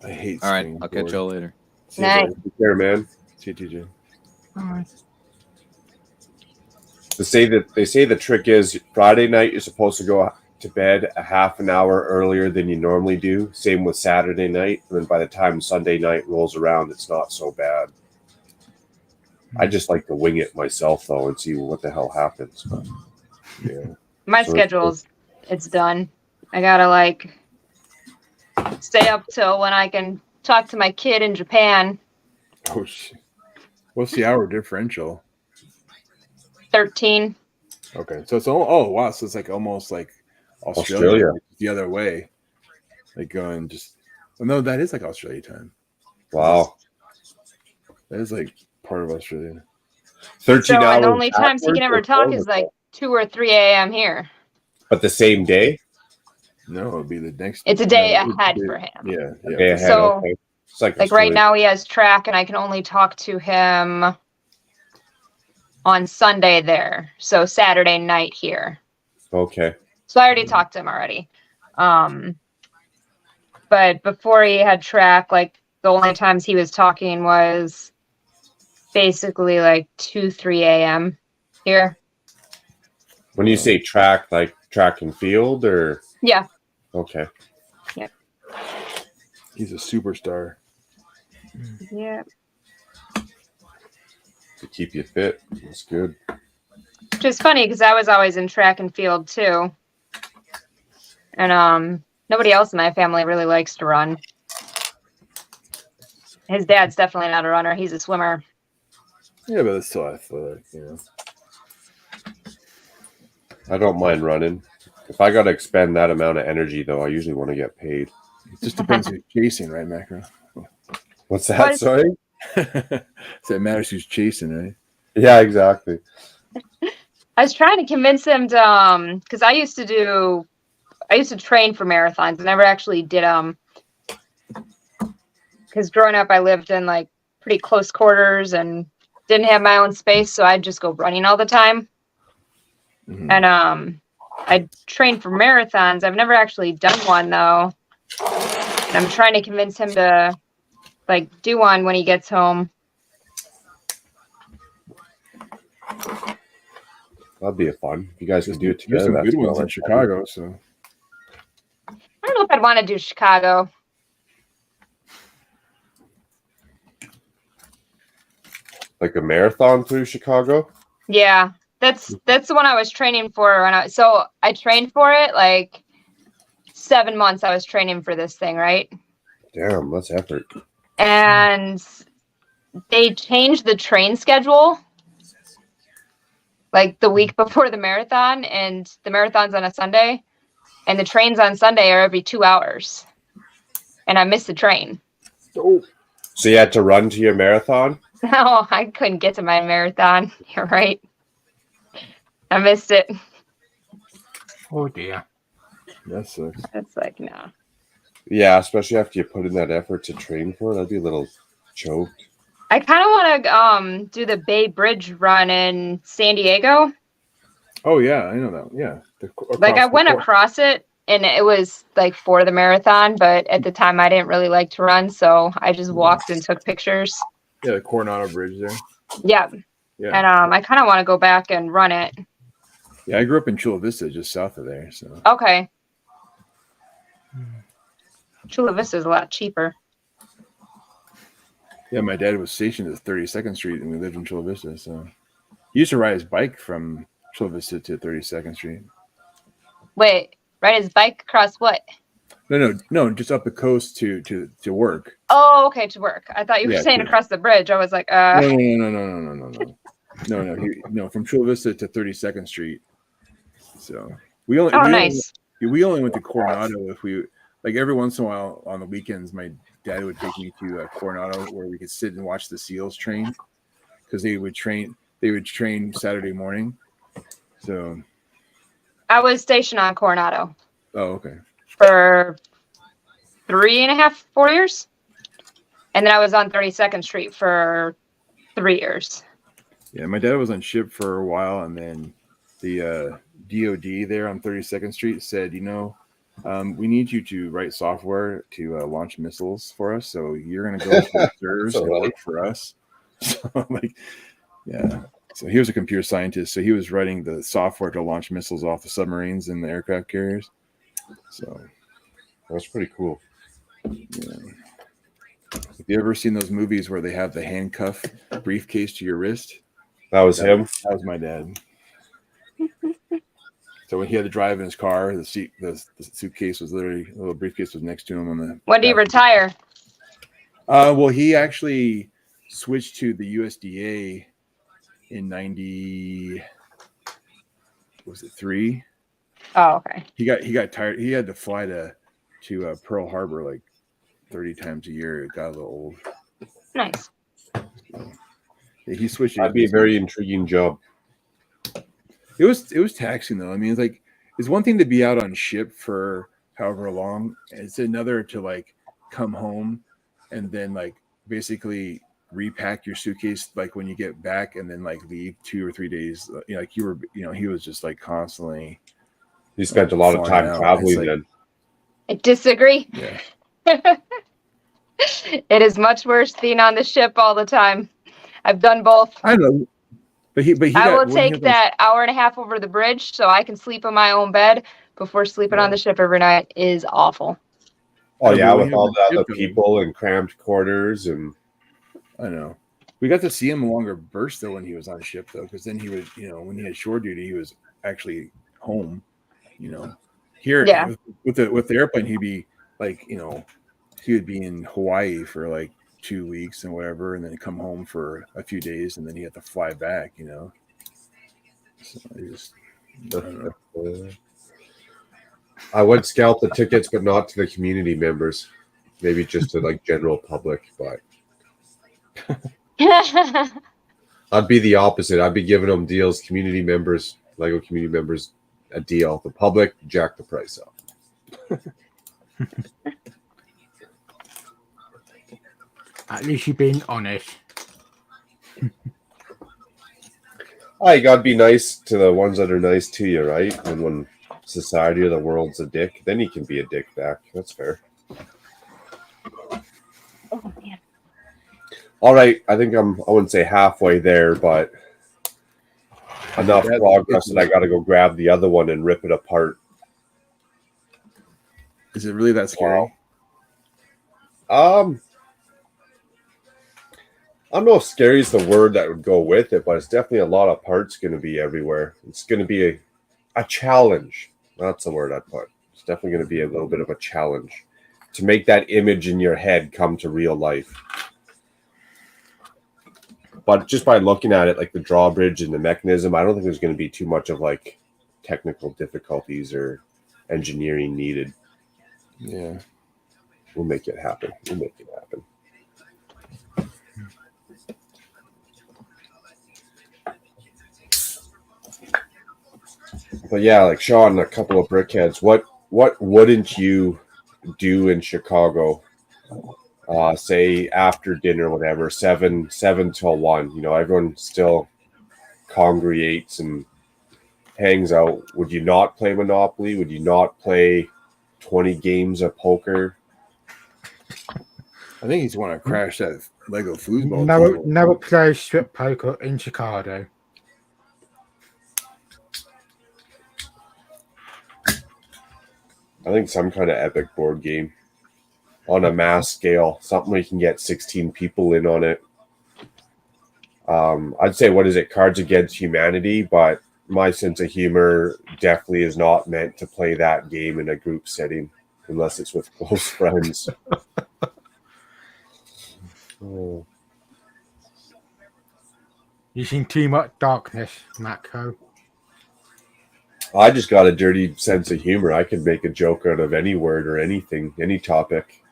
I hate. All right. I'll catch y'all later. Night. Take care, man. See you, TJ. All right. They say the trick is Friday night you're supposed to go to bed a half an hour earlier than you normally do. Same with Saturday night. And then by the time Sunday night rolls around, it's not so bad. I just like to wing it myself though and see what the hell happens. But, yeah. My schedule's it's done. I gotta stay up till when I can talk to my kid in Japan. Oh shit. What's the hour differential? 13. Okay, so it's wow, so it's like almost like Australia. The other way. Like going just. Well, no, that is like Australia time. Wow. That is like part of Australia. 13 So, hours. and the only times he can ever backwards or talk forward? is like 2 or 3 a.m. here. But the same day? No, it'll be the next. It's a day no, ahead for him. Yeah, A yeah. day ahead, So, okay. It's like Like right now he has track and I can only talk to him on Sunday there. So Saturday night here. Okay. So I already talked to him already. But before he had track, like the only times he was talking was basically like 2, 3 a.m. here. When you say track, like track and field, or Yeah. okay. He's a superstar. Yeah. To keep you fit. That's good. Which is funny because I was always in track and field too. And nobody else in my family really likes to run. His dad's definitely not a runner. He's a swimmer. Yeah, but it's still athletic, you know. I don't mind running. If I got to expend that amount of energy, though, I usually want to get paid. It just depends who's chasing, right, Macro? What's that? What is- Sorry? So it matters who's chasing, right? Yeah, exactly. I was trying to convince him to, because I used to train for marathons. I never actually did them. Because growing up, I lived in like pretty close quarters and didn't have my own space, so I'd just go running all the time. Mhm. And I trained for marathons. I've never actually done one though. And I'm trying to convince him to like do one when he gets home. That'd be a fun. If you guys could do it There's together. some That's good ones well, in Chicago, so I don't know if I'd want to do Chicago. like a marathon through Chicago. Yeah, that's the one I was training for. So I trained for it like 7 months. I was training for this thing, right? Damn, that's effort. And they changed the train schedule like the week before the marathon, and the marathon's on a Sunday, and the trains on Sunday are every 2 hours, and I missed the train. So you had to run to your marathon? No, I couldn't get to my marathon. You're right. I missed it. Oh dear. that sucks. It's like, no. Yeah, especially after you put in that effort to train for it. I'd be a little choked. I kind of want to do the Bay Bridge run in San Diego. Oh yeah, I know that. Yeah, Like I went across it, and it was like for the marathon, but at the time I didn't really like to run, so I just walked and took pictures. Yeah, the Coronado Bridge there. Yeah. Yeah, And I kind of want to go back and run it. yeah. I grew up in Chula Vista, just south of there. So Okay. Chula Vista is a lot cheaper. yeah, my dad was stationed at 32nd Street, and we lived in Chula Vista. So he used to ride his bike from Chula Vista to 32nd Street. Wait, ride his bike across what? No, just up the coast to work. Oh, okay, to work. I thought you were Yeah, saying to- across the bridge. I was like, No, from Chula Vista to 32nd Street. So we only nice. we only went to Coronado if we like every once in a while on the weekends. My dad would take me to Coronado where we could sit and watch the SEALs train because they would train Saturday morning. So I was stationed on Coronado oh okay. for 3.5, 4 years. And then I was on 32nd Street for 3 years. Yeah, my dad was on ship for a while, and then the DOD there on 32nd Street said, we need you to write software to launch missiles for us. So you're going to go to the reserves and work for us. So yeah. So he was a computer scientist. So he was writing the software to launch missiles off the submarines and the aircraft carriers. So That's pretty cool. yeah. Have you ever seen those movies where they have the handcuff briefcase to your wrist? That was him. That was my dad. So when he had to drive in his car, the suitcase was literally a little briefcase was next to him on the. When do you retire? Well, he actually switched to the USDA in 90. Was it 3? Oh, okay. He got tired. He had to fly to to Pearl Harbor like 30 times a year. It got a little old. Nice. Yeah, he switched. That'd be a very intriguing job. It was taxing though. I mean, it's one thing to be out on ship for however long. It's another to like come home and then like basically repack your suitcase like when you get back and then like leave 2 or 3 days. Like you were, he was just like constantly. He spent a lot of time traveling then. I disagree. Yeah. It is much worse being on the ship all the time. I've done both. I know. But I will take that hour and a half over the bridge so I can sleep in my own bed before sleeping on the ship every night is awful. Oh yeah, with all the other people and cramped quarters and. I know. We got to see him longer bursts though when he was on ship though, because then he would, when he had shore duty, he was actually home. Here with the airplane, he'd be like, he would be in Hawaii for like 2 weeks and whatever, and then come home for a few days, and then he had to fly back. So I don't know. I would scalp the tickets, but not to the community members. Maybe just to like general public, but. I'd be the opposite. I'd be giving them deals. Community members, Lego community members, a deal. The public, jack the price up. At least you're being honest. You gotta be nice to the ones that are nice to you, right? And when society or the world's a dick, then you can be a dick back. That's fair. Oh man. All right, I think I wouldn't say halfway there, but enough progress that I got to go grab the other one and rip it apart. Is it really that scary? I don't know if scary is the word that would go with it, but it's definitely a lot of parts going to be everywhere. It's going to be a challenge. That's the word I'd put. It's definitely going to be a little bit of a challenge to make that image in your head come to real life. But just by looking at it, like the drawbridge and the mechanism, I don't think there's going to be too much of like technical difficulties or engineering needed. Yeah. We'll make it happen. But yeah, like Sean, a couple of brickheads. What wouldn't you do in Chicago? Say after dinner, whatever, 7 till 1. Everyone still congregates and hangs out. Would you not play Monopoly? Would you not play 20 games of poker? I think he's want to crash that Lego foosball. Never play strip poker in Chicago. I think some kind of epic board game on a mass scale, something where you can get 16 people in on it. I'd say, what is it, Cards Against Humanity, but my sense of humor definitely is not meant to play that game in a group setting unless it's with close friends. You've seen too much darkness, Macro. I just got a dirty sense of humor. I can make a joke out of any word or anything, any topic.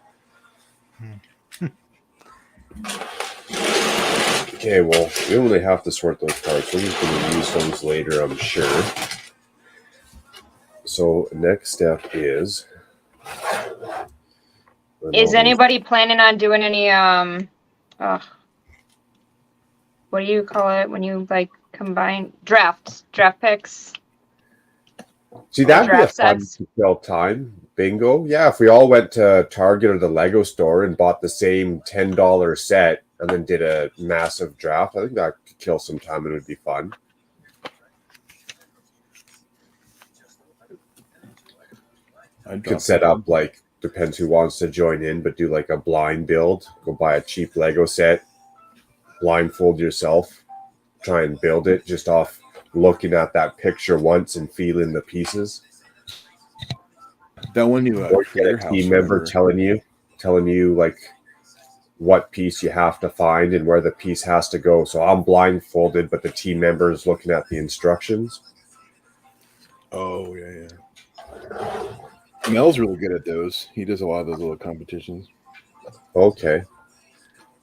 Okay, well, we don't really have to sort those parts. We're just going to use those later, I'm sure. So, next step is... Is anybody planning on doing any, what do you call it when you, like, combine draft picks? See, that'd be a fun to kill time. Bingo. Yeah, if we all went to Target or the Lego store and bought the same $10 set and then did a massive draft, I think that could kill some time and it would be fun. I could set up, like, depends who wants to join in, but do like a blind build. Go buy a cheap Lego set, blindfold yourself, try and build it just off looking at that picture once and feeling the pieces. That one you or get a team member telling you like what piece you have to find and where the piece has to go. So I'm blindfolded, but the team member is looking at the instructions. Oh yeah. Mel's really good at those. He does a lot of those little competitions. Okay.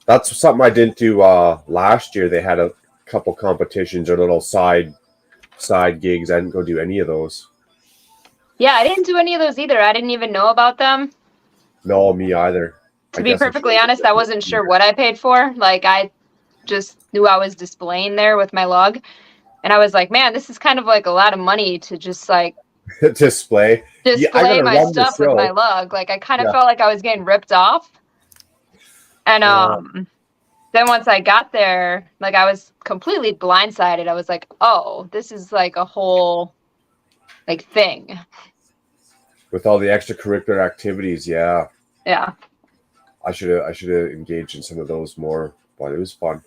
That's something I didn't do last year. They had a couple competitions or little side gigs. I didn't go do any of those. Yeah, I didn't do any of those either. I didn't even know about them. No, me either. To be perfectly honest, I wasn't sure what I paid for. Like, I just knew I was displaying there with my log. And I was like, man, this is kind of like a lot of money to just like display my stuff with my lug. Like, I kind of felt like I was getting ripped off. And then once I got there, like, I was completely blindsided. I was like, oh, this is like a whole like thing. With all the extracurricular activities, yeah. Yeah. I should have engaged in some of those more, but it was fun.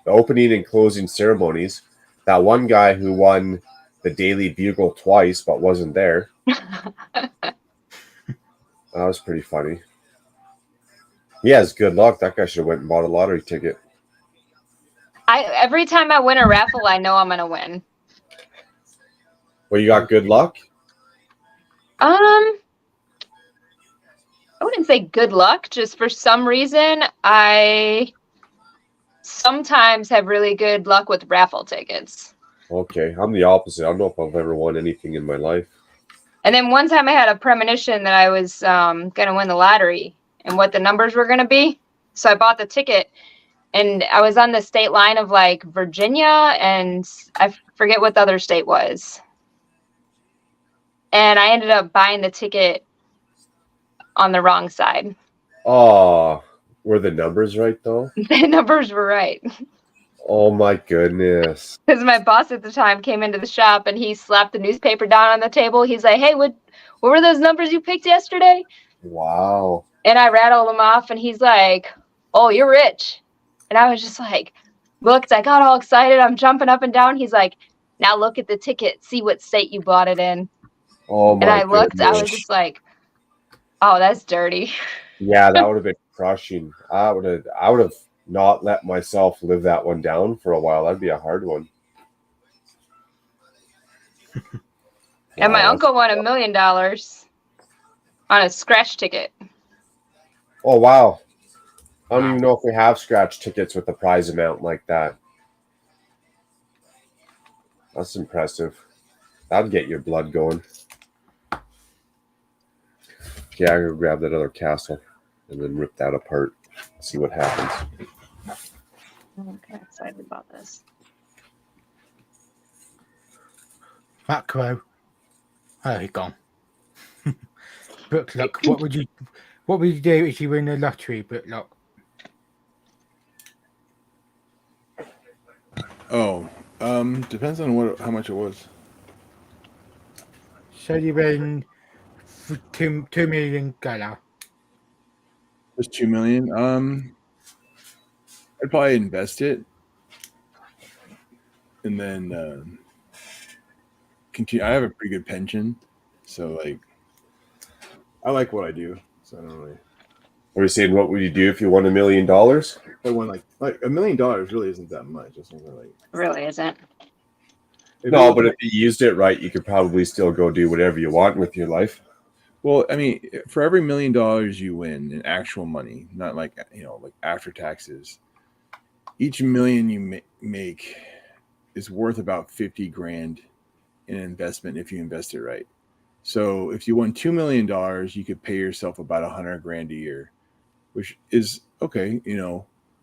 The opening and closing ceremonies. That one guy who won the Daily Bugle twice but wasn't there. That was pretty funny. He has good luck. That guy should have went and bought a lottery ticket. Every time I win a raffle, I know I'm gonna win. Well, you got good luck? I wouldn't say good luck. Just for some reason, I sometimes have really good luck with raffle tickets. Okay, I'm the opposite. I don't know if I've ever won anything in my life. And then one time I had a premonition that I was going to win the lottery and what the numbers were going to be. So I bought the ticket, and I was on the state line of like Virginia, and I forget what the other state was. And I ended up buying the ticket on the wrong side. Oh, were the numbers right though? The numbers were right. Oh my goodness. Because my boss at the time came into the shop and he slapped the newspaper down on the table. He's like, hey, what were those numbers you picked yesterday? Wow. And I rattled them off, and he's like, oh, you're rich. And I was just like, looked, I got all excited. I'm jumping up and down. He's like, now look at the ticket. See what state you bought it in. Oh my And I looked, goodness. I was just like, oh, that's dirty. Yeah, that would have been crushing. I would have not let myself live that one down for a while. That'd be a hard one. And my uncle won $1 million on a scratch ticket. Oh, wow. I don't even know if we have scratch tickets with a prize amount like that. That's impressive. That'd get your blood going. Yeah, I'm going to grab that other castle and then rip that apart. See what happens. I'm kind of excited about this. That crow. Oh, he's gone. Look, what would you do if you win the lottery, Look. Oh, depends on how much it was. So you win $2 million. Just $2 million. I'd probably invest it, and then continue. I have a pretty good pension, so like, I like what I do. So I don't really. Are you saying what would you do if you won $1 million? I won like $1 million really isn't that much. It's only like Really isn't. No, but if you used it right, you could probably still go do whatever you want with your life. Well, I mean, for every $1 million you win in actual money, not like like after taxes, each million you make is worth about 50 grand in investment if you invest it right. So if you won $2 million, you could pay yourself about 100 grand a year, which is okay,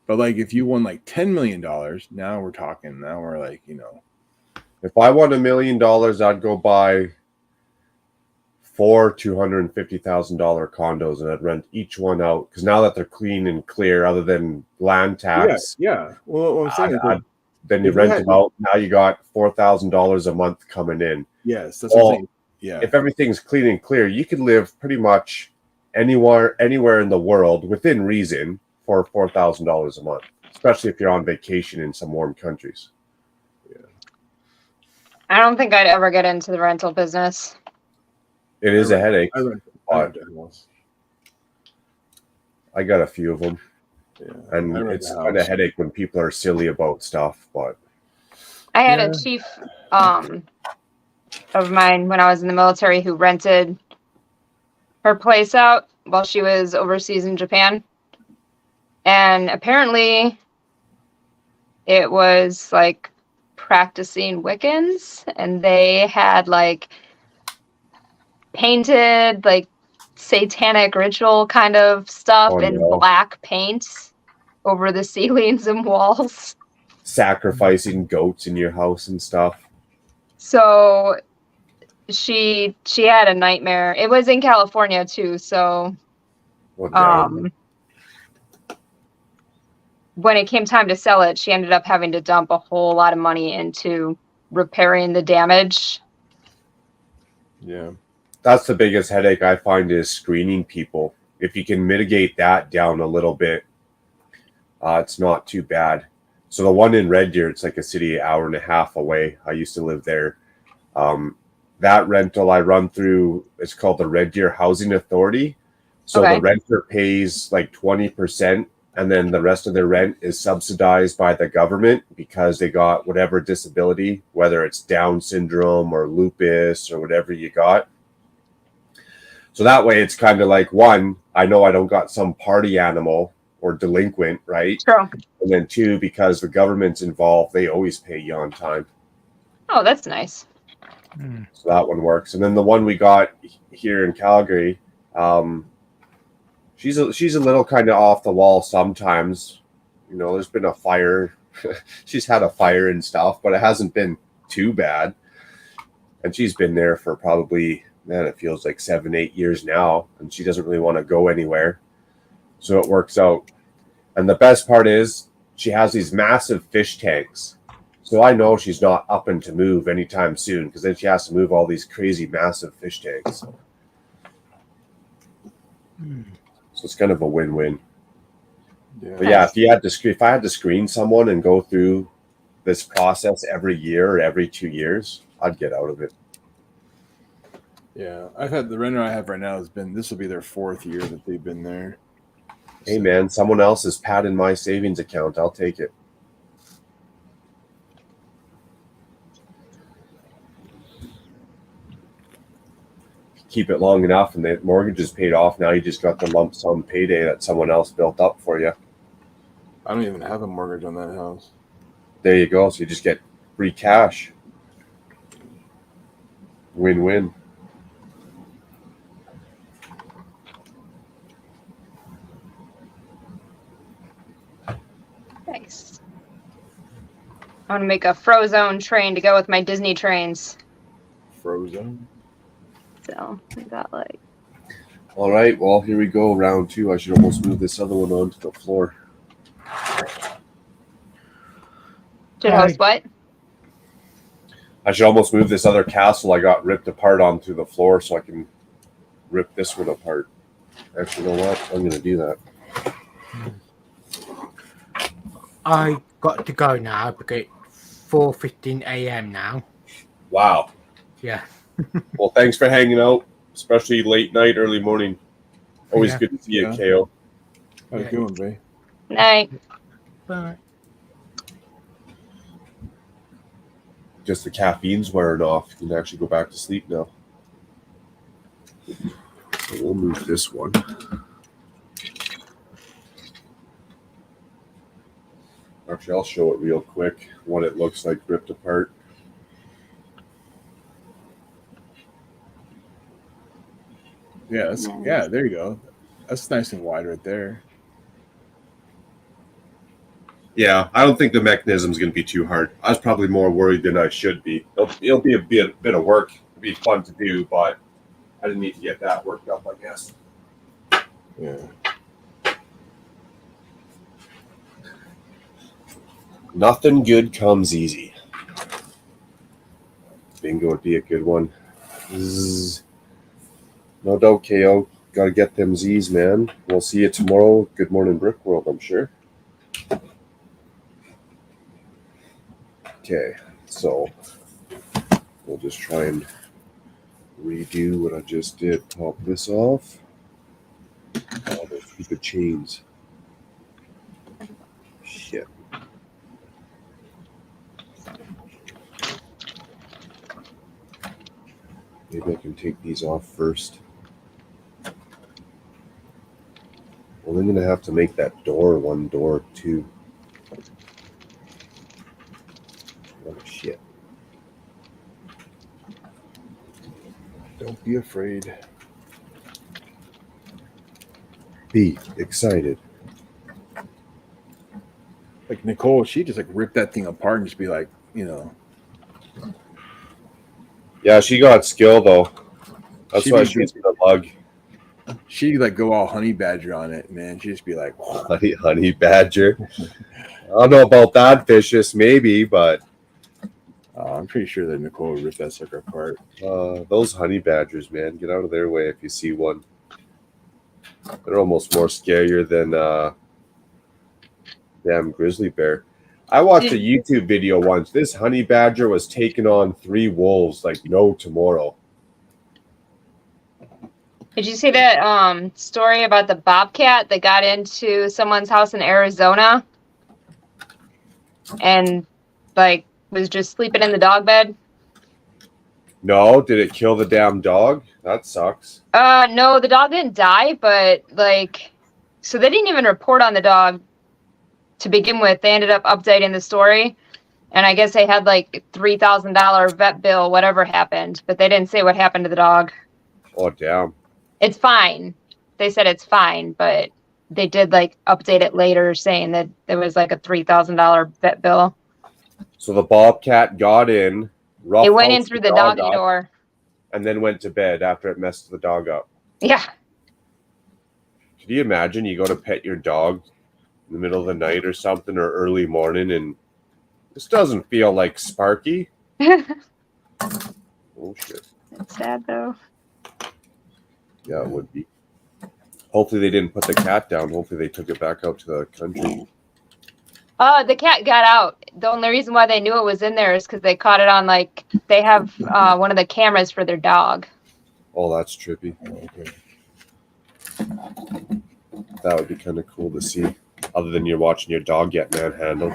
But like if you won like $10 million, now we're talking. Now we're like, If I won $1 million, I'd go buy 4 $250,000 condos, and I'd rent each one out because now that they're clean and clear, other than land tax. Yeah. Well, what I'm saying is then you rent them out. Now you got $4,000 a month coming in. Yes, that's what I'm saying. Yeah. If everything's clean and clear, you could live pretty much anywhere in the world within reason for $4,000 a month, especially if you're on vacation in some warm countries. Yeah. I don't think I'd ever get into the rental business. It is a headache. I got a few of them. Yeah. And it's kind of a headache when people are silly about stuff, but I had a chief of mine when I was in the military who rented her place out while she was overseas in Japan. And apparently it was like practicing Wiccans, and they had like painted like satanic ritual kind of stuff Oh, in no. black paint over the ceilings and walls. Sacrificing goats in your house and stuff. So she had a nightmare. It was in California too, so What down? when it came time to sell it, she ended up having to dump a whole lot of money into repairing the damage. Yeah. That's the biggest headache I find is screening people. If you can mitigate that down a little bit, it's not too bad. So the one in Red Deer, it's like a city an hour and a half away. I used to live there. That rental I run through, it's called the Red Deer Housing Authority. So Okay. the renter pays like 20%, and then the rest of their rent is subsidized by the government because they got whatever disability, whether it's Down syndrome or lupus or whatever you got. So that way it's kind of like, one, I know I don't got some party animal or delinquent, right? True. And then two, because the government's involved, they always pay you on time. Oh, that's nice. So that one works. And then the one we got here in Calgary, she's a little kind of off the wall sometimes. You know, there's been a fire. She's had a fire and stuff, but it hasn't been too bad. And she's been there for probably, man, it feels like 7-8 years now, and she doesn't really want to go anywhere. So it works out. And the best part is she has these massive fish tanks. So I know she's not up and to move anytime soon, because then she has to move all these crazy massive fish tanks. So it's kind of a win-win. Yeah. But yeah, if I had to screen someone and go through this process every year or every 2 years, I'd get out of it. Yeah, I've had the renter I have right now this will be their 4th year that they've been there. Hey man, someone else is padding my savings account. I'll take it. Keep it long enough and the mortgage is paid off. Now you just got the lump sum payday that someone else built up for you. I don't even have a mortgage on that house. There you go. So you just get free cash. Win-win. Nice. I want to make a Frozone train to go with my Disney trains. Frozen. So I got like. All right. Well, here we go. Round 2. I should almost move this other one onto the floor. Should host what? I should almost move this other castle I got ripped apart onto the floor so I can rip this one apart. Actually, you know what? I'm going to do that. I got to go now because it's 4:15 a.m. now. Wow. Yeah. Well, thanks for hanging out, especially late night, early morning. Always Yeah. good to see you, Yeah. KO. How's it going, babe? Night. Bye. Just the caffeine's wearing off. You can actually go back to sleep now. So we'll move this one. Actually, I'll show it real quick, what it looks like ripped apart. Yeah, yeah, there you go. That's nice and wide right there. Yeah, I don't think the mechanism's going to be too hard. I was probably more worried than I should be. It'll be a bit of work. It'll be fun to do, but I didn't need to get that worked up, I guess. Yeah. Nothing good comes easy. Bingo would be a good one. Zzz. No doubt, KO. Got to get them Z's, man. We'll see you tomorrow. Good morning, Brick World, I'm sure. Okay, so we'll just try and redo what I just did. Pop this off. Oh, those stupid chains. Shit. Maybe I can take these off first. Well, I'm gonna have to make that door one door too. Oh shit. Don't be afraid. Be excited. Like Nicole, she just like rip that thing apart and just be like, you know. Yeah, she got skill though. That's She'd why be she's gonna lug. She'd like go all honey badger on it, man. She'd just be like, Honey badger. I don't know about that vicious, maybe, but I'm pretty sure that Nicole would rip that sucker apart. those honey badgers, man, get out of their way if you see one. They're almost more scarier than damn grizzly bear. I watched a YouTube video once. This honey badger was taking on 3 wolves like no tomorrow. Did you see that story about the bobcat that got into someone's house in Arizona and like was just sleeping in the dog bed? No, did it kill the damn dog? That sucks. No, the dog didn't die, but like, so they didn't even report on the dog to begin with. They ended up updating the story, and I guess they had like $3,000 vet bill, whatever happened, but they didn't say what happened to the dog. Oh damn. It's fine. They said it's fine, but they did like update it later saying that there was like a $3,000 vet bill. So the bobcat got in, It went in through the doggy door. and then went to bed after it messed the dog up. Yeah. Could you imagine you go to pet your dog in the middle of the night or something or early morning and this doesn't feel like Sparky? Oh shit. It's sad though. Yeah, it would be. Hopefully they didn't put the cat down. Hopefully they took it back out to the country. The cat got out. The only reason why they knew it was in there is because they caught it on, like, they have one of the cameras for their dog. Oh, that's trippy. Okay. That would be kind of cool to see. Other than you're watching your dog get manhandled.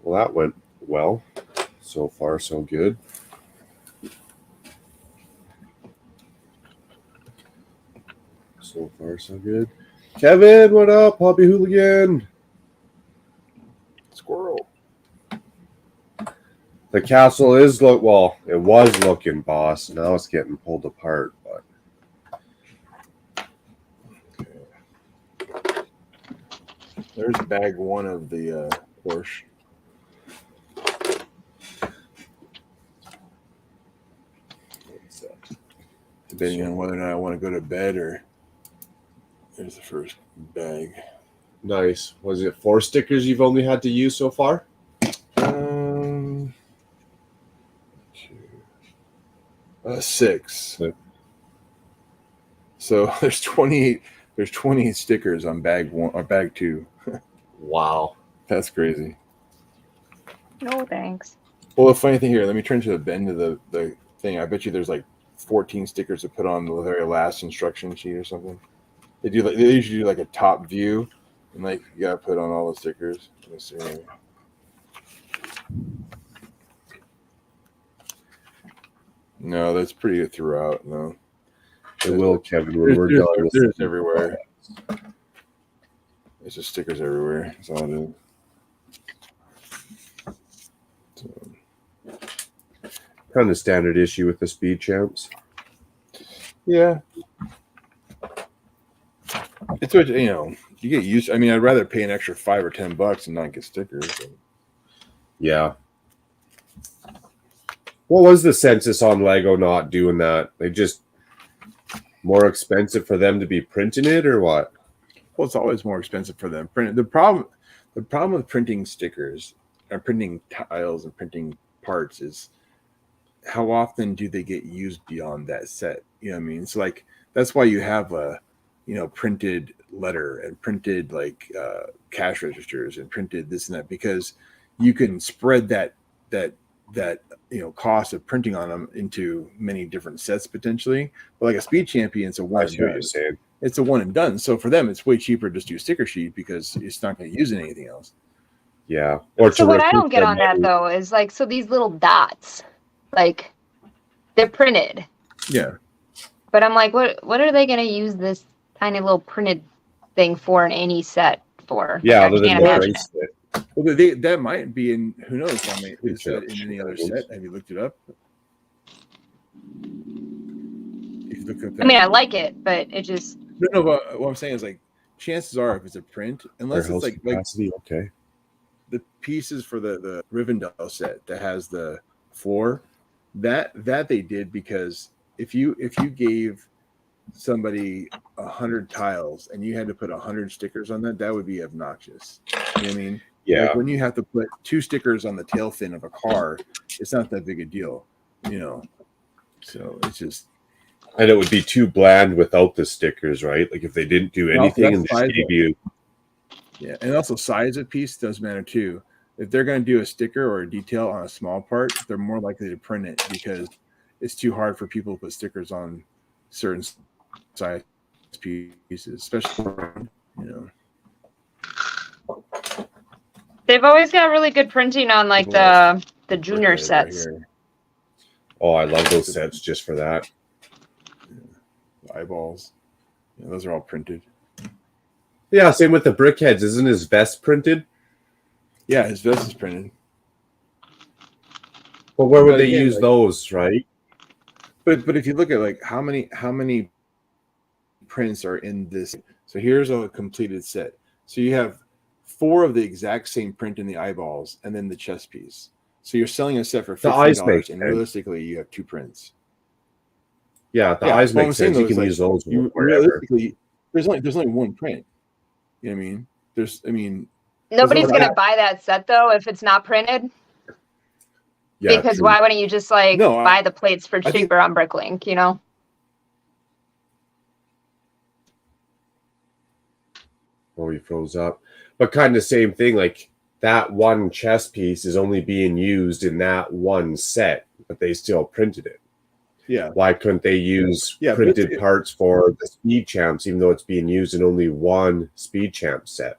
Well, that went well. So far, so good. So far, so good. Kevin, what up? Hobby Hooligan. Squirrel. The castle is it was looking boss. Now it's getting pulled apart, but There's bag 1 of the Porsche. Debating on whether or not I want to go to bed or there's the first bag. nice. Was it 4 stickers you've only had to use so far? 6. So there's 28. There's 28 stickers on bag 1 or bag 2. Wow. That's crazy. No, thanks. Well, the funny thing here, let me turn to the bend of the thing. I bet you there's like 14 stickers to put on the very last instruction sheet or something. They usually do like a top view, and like you gotta put on all the stickers. Let me see. No, that's pretty throughout. No, It will, Kevin. We're done. There's everywhere. It's just stickers everywhere. That's all it is. So. Kind of standard issue with the speed champs. Yeah. It's what you get used to. I mean, I'd rather pay an extra $5 or $10 and not get stickers. But. Yeah. What was the census on Lego not doing that? They just more expensive for them to be printing it or what? Well, it's always more expensive for them. The problem with printing stickers and printing tiles and printing parts is how often do they get used beyond that set? You know what I mean? So like that's why you have a printed letter and printed like cash registers and printed this and that, because you can spread that cost of printing on them into many different sets potentially. But like a speed champion, it's a one and done. It's a one and done. So for them, it's way cheaper to just do a sticker sheet because it's not going to use anything else. Yeah. So what I don't get on that though is like, so these little dots, like they're printed. Yeah. But I'm like, what are they going to use this tiny little printed thing for in any set for? Yeah, Like, I other than can't the imagine. bracelet. Well, that might be in, who knows, I mean, is that in any other set? Have you looked it up? If you look up that, I mean, I like it, but it just no. But what I'm saying is, like, chances are, if it's a print, unless it's Warehouse like capacity, okay. the pieces for the Rivendell set that has the floor, that they did because if you gave somebody 100 tiles and you had to put 100 stickers on that, that would be obnoxious. You know what I mean? Yeah. Like when you have to put 2 stickers on the tail fin of a car, it's not that big a deal, you know. So it's just, And it would be too bland without the stickers, right? Like if they didn't do anything and just gave you. Yeah, and also size of piece does matter too. If they're going to do a sticker or a detail on a small part, they're more likely to print it because it's too hard for people to put stickers on certain size pieces, especially, you know. they've always got really good printing on like the junior sets. Right, Oh, I love those sets just for that. yeah. Eyeballs, yeah, those are all printed. Yeah, same with the brickheads. Isn't his vest printed? Yeah, his vest is printed. But where would But they again, use like, those, right? But if you look at like how many prints are in this, so here's a completed set. So you have 4 of the exact same print in the eyeballs and then the chest piece. So you're selling a set for $15, and realistically you have 2 prints. Yeah, the eyes make sense. You can like, use those you, wherever. realistically, there's only one print. You know what I mean? Nobody's gonna buy that set though if it's not printed. Yeah, because true. why wouldn't you just like buy the plates for cheaper on Bricklink, you know? Oh, he froze up. But kind of same thing, like that one chess piece is only being used in that one set, but they still printed it. Yeah. Why couldn't they use printed parts for the Speed Champs, even though it's being used in only one Speed Champ set?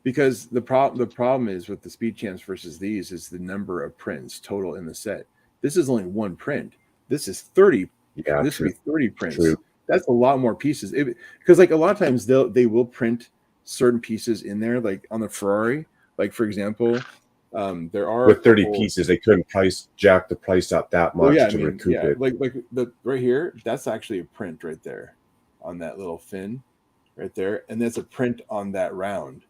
Because the problem is with the Speed Champs versus these is the number of prints total in the set. This is only one print. This is 30. Yeah, this would be 30 prints. True. That's a lot more pieces. Because like a lot of times they will print certain pieces in there, like on the Ferrari. Like for example, there are with 30 pieces, they couldn't jack the price up that much recoup it. Like the right here, that's actually a print right there on that little fin right there, and that's a print on that round.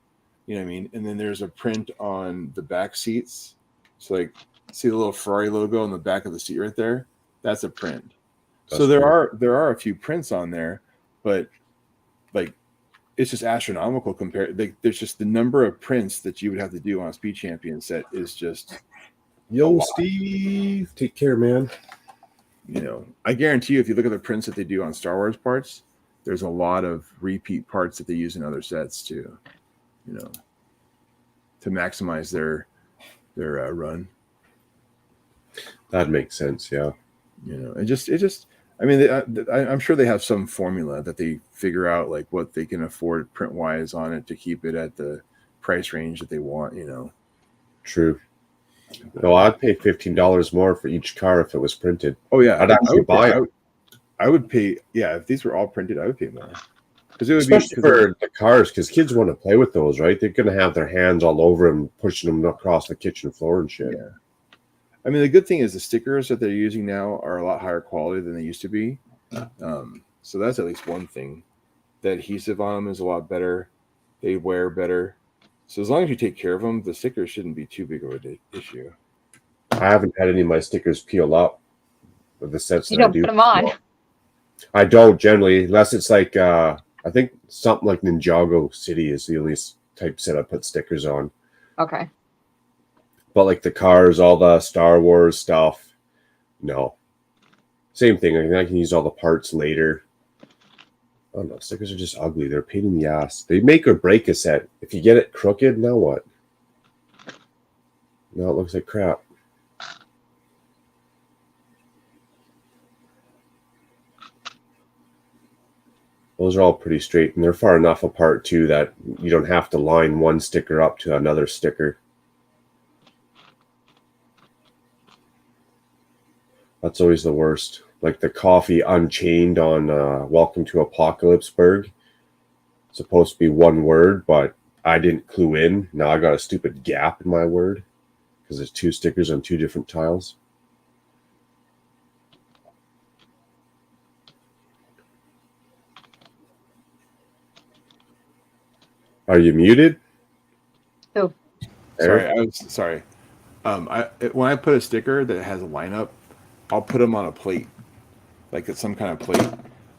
You know what I mean? And then there's a print on the back seats. So like, see the little Ferrari logo on the back of the seat right there? That's a print. So there are a few prints on there, but like it's just astronomical compared. Like, there's just the number of prints that you would have to do on a Speed Champion set is just. Yo, Steve, take care, man. You know, I guarantee you, if you look at the prints that they do on Star Wars parts, there's a lot of repeat parts that they use in other sets too. You know, to maximize their run. That makes sense, yeah. You know, it just. I mean, I'm sure they have some formula that they figure out, like what they can afford print wise on it to keep it at the price range that they want. You know, true. No, I'd pay $15 more for each car if it was printed. Oh yeah, I'd actually buy it. I would pay. Yeah, if these were all printed, I would pay more. Especially for the cars, because kids want to play with those, right? They're going to have their hands all over them, pushing them across the kitchen floor and shit. Yeah. I mean, the good thing is the stickers that they're using now are a lot higher quality than they used to be. So that's at least one thing. The adhesive on them is a lot better. They wear better. So as long as you take care of them, the stickers shouldn't be too big of an issue. I haven't had any of my stickers peel up with the sets you that don't I do. Put them on. I don't generally, unless it's like I think something like Ninjago City is the only type set I put stickers on. Okay. But like the cars, all the Star Wars stuff, no. Same thing. I can use all the parts later. I don't know. Stickers are just ugly. They're a pain in the ass. They make or break a set. If you get it crooked, now what? Now it looks like crap. Those are all pretty straight, and they're far enough apart too that you don't have to line one sticker up to another sticker. That's always the worst. like the coffee Unchained on Welcome to Apocalypseburg. It's supposed to be one word, but I didn't clue in. Now I got a stupid gap in my word because there's 2 stickers on 2 different tiles. Are you muted? Who? Sorry, I was sorry. When I put a sticker that has a lineup, I'll put them on a plate, like it's some kind of plate,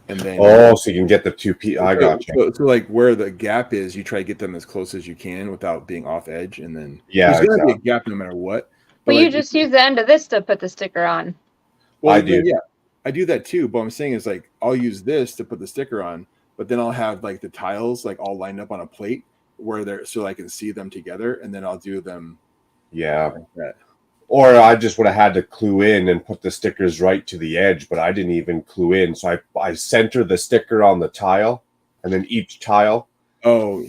and then So you can get the 2 I got you. So like where the gap is, you try to get them as close as you can without being off edge, and then Yeah, there's gonna be a gap no matter what. But you just use the end of this to put the sticker on. Well, I do. Yeah, I do that too. But what I'm saying is like I'll use this to put the sticker on, but then I'll have like the tiles like all lined up on a plate where they're so I can see them together, and then I'll do them. Yeah. Like that. Or I just would have had to clue in and put the stickers right to the edge, but I didn't even clue in. So I center the sticker on the tile, and then each tile. Oh,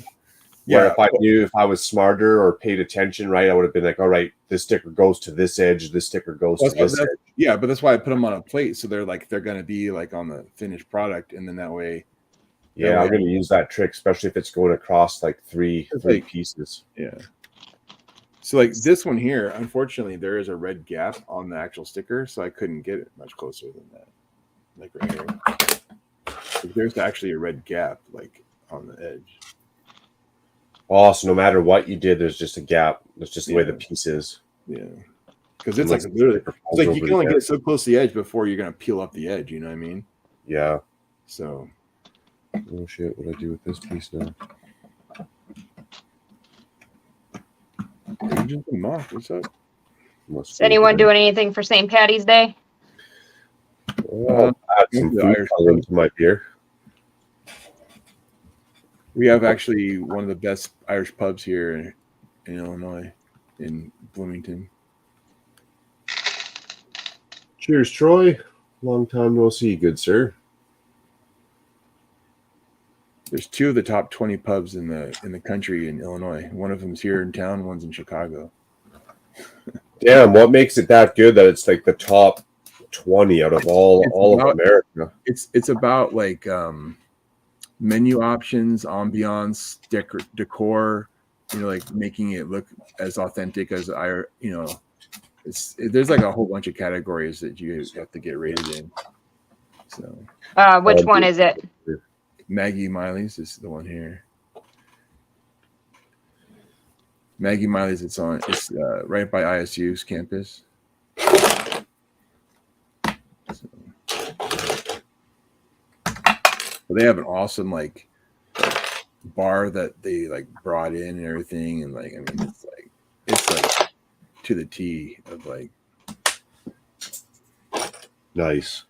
yeah. If I knew, if I was smarter or paid attention, right, I would have been like, all right, this sticker goes to this edge, this sticker goes to this edge. Yeah, but that's why I put them on a plate, so they're going to be like on the finished product, and then that way. Yeah, I'm going to use that trick, especially if it's going across like three pieces. Yeah. So like this one here, unfortunately, there is a red gap on the actual sticker, so I couldn't get it much closer than that. Like right here. So there's actually a red gap like on the edge. Oh, so no matter what you did, there's just a gap. That's just the way the piece is. Yeah. Because it's like literally, it's like you can only get so close to the edge before you're going to peel up the edge, you know what I mean? Yeah. So. Oh shit, what do I do with this piece now? What's up? Is anyone doing anything for St. Patty's Day? I'll add some food color into my beer. We have actually one of the best Irish pubs here in Illinois, in Bloomington. Cheers, Troy. Long time no see, good sir. There's 2 of the top 20 pubs in the country in Illinois. One of them's here in town, one's in Chicago. Damn, what makes it that good that it's like the top 20 out of all of America? It's about like menu options, ambiance, decor, like making it look as authentic as there's like a whole bunch of categories that you have to get rated in. So which one is it? Maggie Miley's is the one here. Maggie Miley's, it's right by ISU's campus. So they have an awesome like bar that they like brought in and everything, and like I mean it's like to the T of like nice.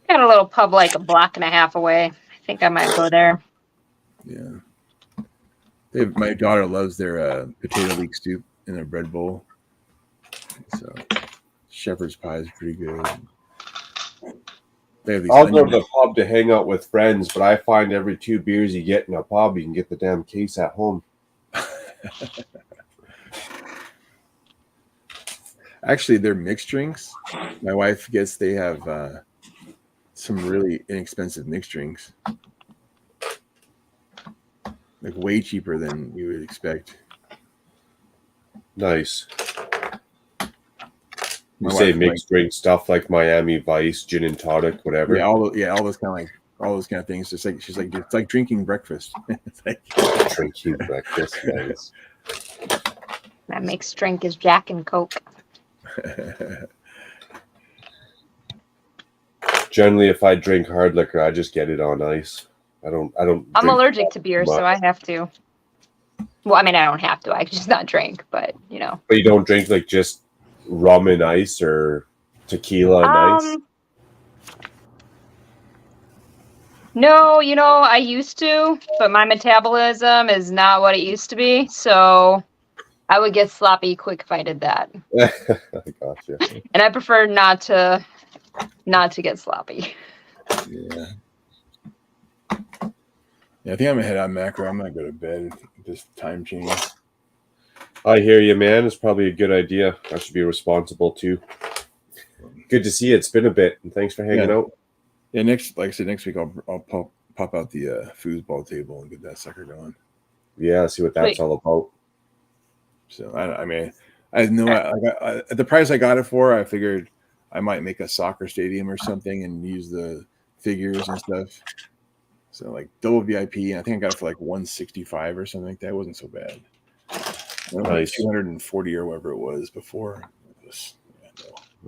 Got a little pub like a block and a half away. I think I might go there. Yeah. My daughter loves their potato leek soup in their bread bowl. So shepherd's pie is pretty good. I'll go to the pub to hang out with friends, but I find every 2 beers you get in a pub, you can get the damn case at home. Actually, they're mixed drinks. My wife gets they have some really inexpensive mixed drinks. Like way cheaper than you would expect. Nice. You say mixed drink stuff like Miami Vice, gin and tonic, whatever. Yeah, all those kind of things. Just like she's like, it's like drinking breakfast. It's like drinking breakfast. Nice. That mixed drink is Jack and Coke. Generally, if I drink hard liquor, I just get it on ice. I don't. I'm allergic to beer, so I have to. Well, I mean, I don't have to. I just not drink, but But you don't drink like just rum and ice or tequila and ice? No, I used to, but my metabolism is not what it used to be, so I would get sloppy quick if I did that. I gotcha. And I prefer not to get sloppy. Yeah. Yeah, I think I'm gonna head out macro. I'm gonna go to bed. This time change. I hear you, man. It's probably a good idea. I should be responsible too. Good good to see you. It's been a bit, and thanks for hanging out. Yeah, like I said, next week I'll pop out the foosball table and get that sucker going. Yeah, see what that's all about. So I mean, I know at the price I got it for, I figured I might make a soccer stadium or something and use the figures and stuff. So like double VIP, and I think I got it for like 165 or something like that. It wasn't so bad. Nice. 240 or whatever it was before.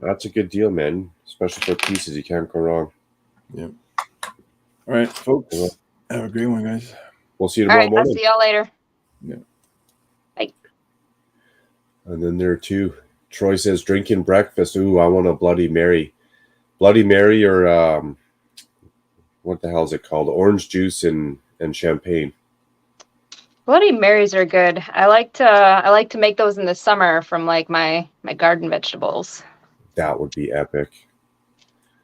That's a good deal, man. Especially for pieces, you can't go wrong. Yep. All right, folks. Have a great one, guys. We'll see you tomorrow morning. I'll see y'all later. Yeah. Bye. And then there too. Troy says drinking breakfast. Ooh, I want a Bloody Mary. Bloody Mary or what the hell is it called? Orange juice and champagne. Bloody Marys are good. I like to make those in the summer from like my garden vegetables. That would be epic.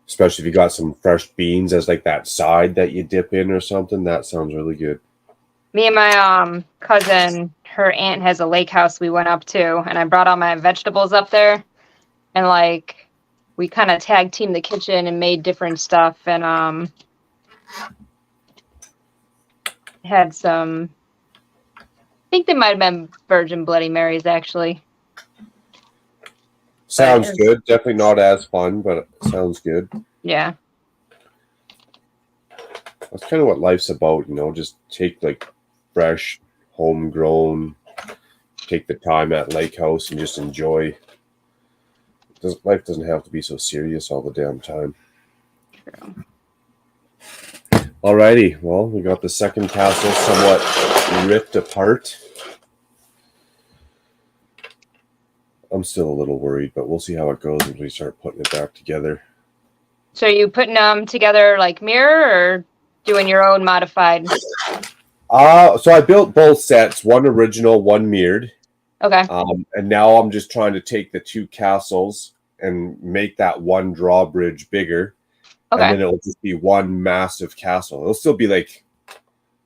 Especially if you got some fresh beans as like that side that you dip in or something. That sounds really good. Me and my cousin, her aunt has a lake house we went up to, and I brought all my vegetables up there, and like we kind of tag teamed the kitchen and made different stuff, and had some. I think they might have been virgin Bloody Marys actually. Sounds good. Definitely not as fun, but it sounds good. Yeah. That's kind of what life's about, you know, just take like fresh, homegrown, take the time at lake house and just enjoy. Life doesn't have to be so serious all the damn time. True. Alrighty, well, we got the second castle somewhat ripped apart. I'm still a little worried, but we'll see how it goes when we start putting it back together. So are you putting them together like mirror or doing your own modified? So I built both sets, one original, one mirrored. Okay. And now I'm just trying to take the two castles and make that one drawbridge bigger. Okay. And then it'll just be one massive castle. It'll still be like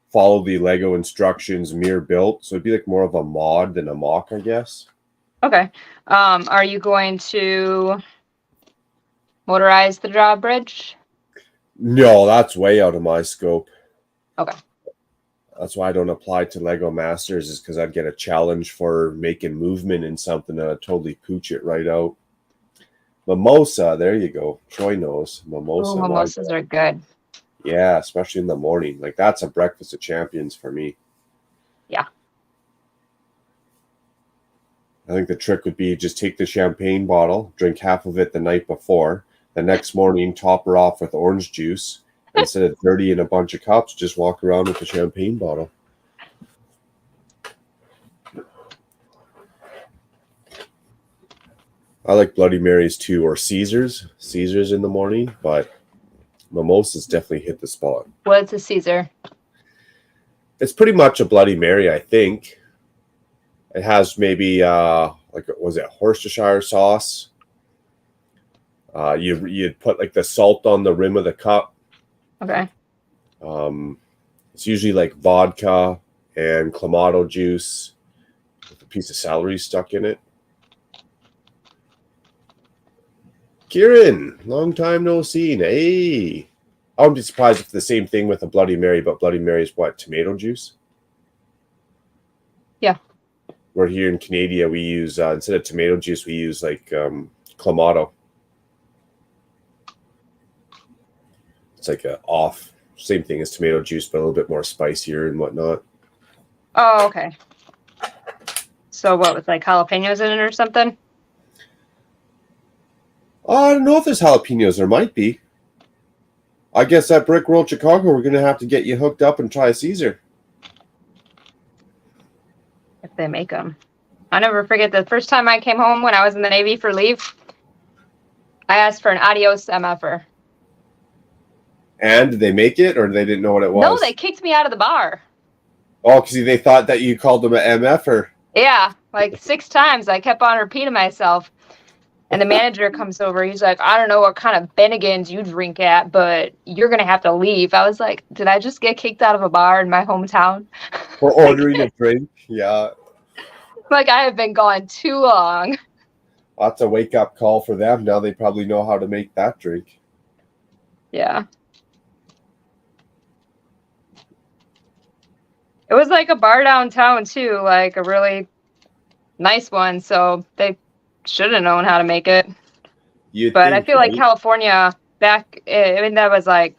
follow the Lego instructions, mirror built. So it'd be like more of a mod than a mock, I guess. Okay. Are you going to motorize the drawbridge? No, that's way out of my scope. Okay. That's why I don't apply to Lego Masters, is because I'd get a challenge for making movement in something and I'd totally pooch it right out. Mimosa, there you go. Troy knows. Mimosa. Ooh, mimosas are good. Yeah, especially in the morning. Like, that's a breakfast of champions for me. Yeah. I think the trick would be just take the champagne bottle, drink half of it the night before. The next morning, top her off with orange juice. Instead of dirtying a bunch of cups, just walk around with the champagne bottle. I like Bloody Marys too, or Caesars. Caesars in the morning, but mimosas definitely hit the spot. What's a Caesar? It's pretty much a Bloody Mary, I think. It has maybe, was it Worcestershire sauce? You'd put like the salt on the rim of the cup. Okay. It's usually like vodka and clamato juice with a piece of celery stuck in it. Kieran, long time no seen. Hey, I wouldn't be surprised if it's the same thing with a Bloody Mary, but Bloody Mary is what, tomato juice? Yeah. We're here in Canada, we use instead of tomato juice, we use like clamato. It's like a same thing as tomato juice, but a little bit more spicier and whatnot. Oh, okay. So what, with like jalapenos in it or something? I don't know if there's jalapenos. There might be. I guess at Brick World Chicago, we're going to have to get you hooked up and try a Caesar. If they make them. I'll never forget the first time I came home when I was in the Navy for leave. I asked for an adios MFer. And did they make it, or they didn't know what it was? No, they kicked me out of the bar. Oh, because they thought that you called them an MFer. Yeah, like 6 times. I kept on repeating myself. And the manager comes over. He's like, I don't know what kind of Bennigans you drink at, but you're going to have to leave. I was like, did I just get kicked out of a bar in my hometown? For ordering a drink? Yeah. Like, I have been gone too long. That's a wake-up call for them. Now they probably know how to make that drink. Yeah. It was like a bar downtown too, like a really nice one. So they should have known how to make it. But I feel like California back, I mean, that was like,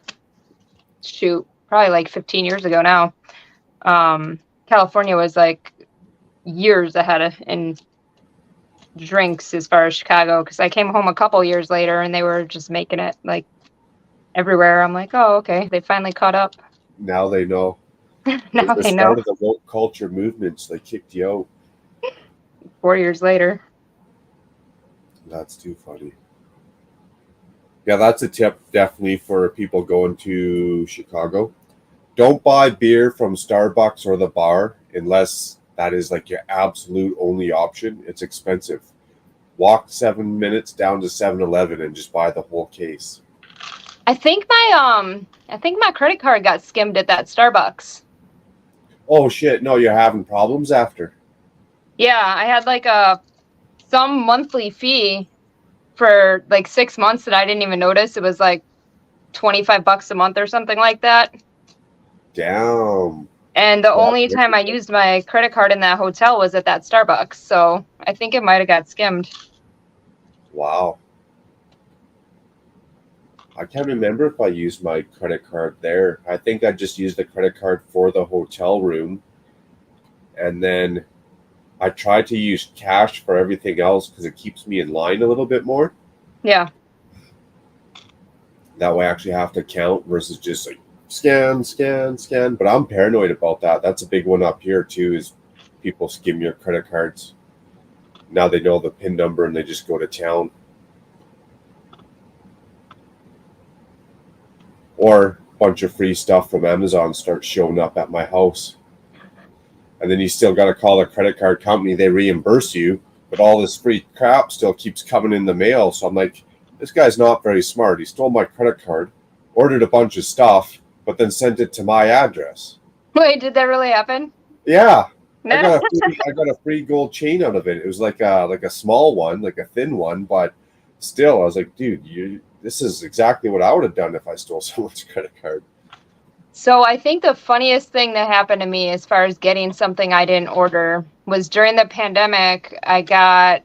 shoot, probably like 15 years ago now. California was like years ahead in drinks as far as Chicago, because I came home a couple years later and they were just making it like everywhere. I'm like, oh, okay, they finally caught up. Now they know. Now the they start know. of the woke culture movements, they kicked you out. 4 years later. That's too funny. Yeah, that's a tip definitely for people going to Chicago. Don't buy beer from Starbucks or the bar unless that is like your absolute only option. It's expensive. Walk 7 minutes down to 7-Eleven and just buy the whole case. I think my credit card got skimmed at that Starbucks. Oh shit, no, you're having problems after. Yeah, I had like some monthly fee for like 6 months that I didn't even notice. It was like $25 a month or something like that. Damn. And the only time I used my credit card in that hotel was at that Starbucks. So I think it might have got skimmed. Wow. I can't remember if I used my credit card there. I think I just used the credit card for the hotel room. And then I try to use cash for everything else because it keeps me in line a little bit more. Yeah. That way I actually have to count versus just like scan. But I'm paranoid about that. That's a big one up here too, is people skim your credit cards. Now they know the PIN number and they just go to town. Or a bunch of free stuff from Amazon starts showing up at my house. And then you still got to call a credit card company. They reimburse you, but all this free crap still keeps coming in the mail. So I'm like, this guy's not very smart. He stole my credit card, ordered a bunch of stuff, but then sent it to my address. Wait, did that really happen? Yeah. I got a free gold chain out of it. It was like a small one, like a thin one, but still, I was like, dude, this is exactly what I would have done if I stole someone's credit card. So I think the funniest thing that happened to me as far as getting something I didn't order was during the pandemic. I got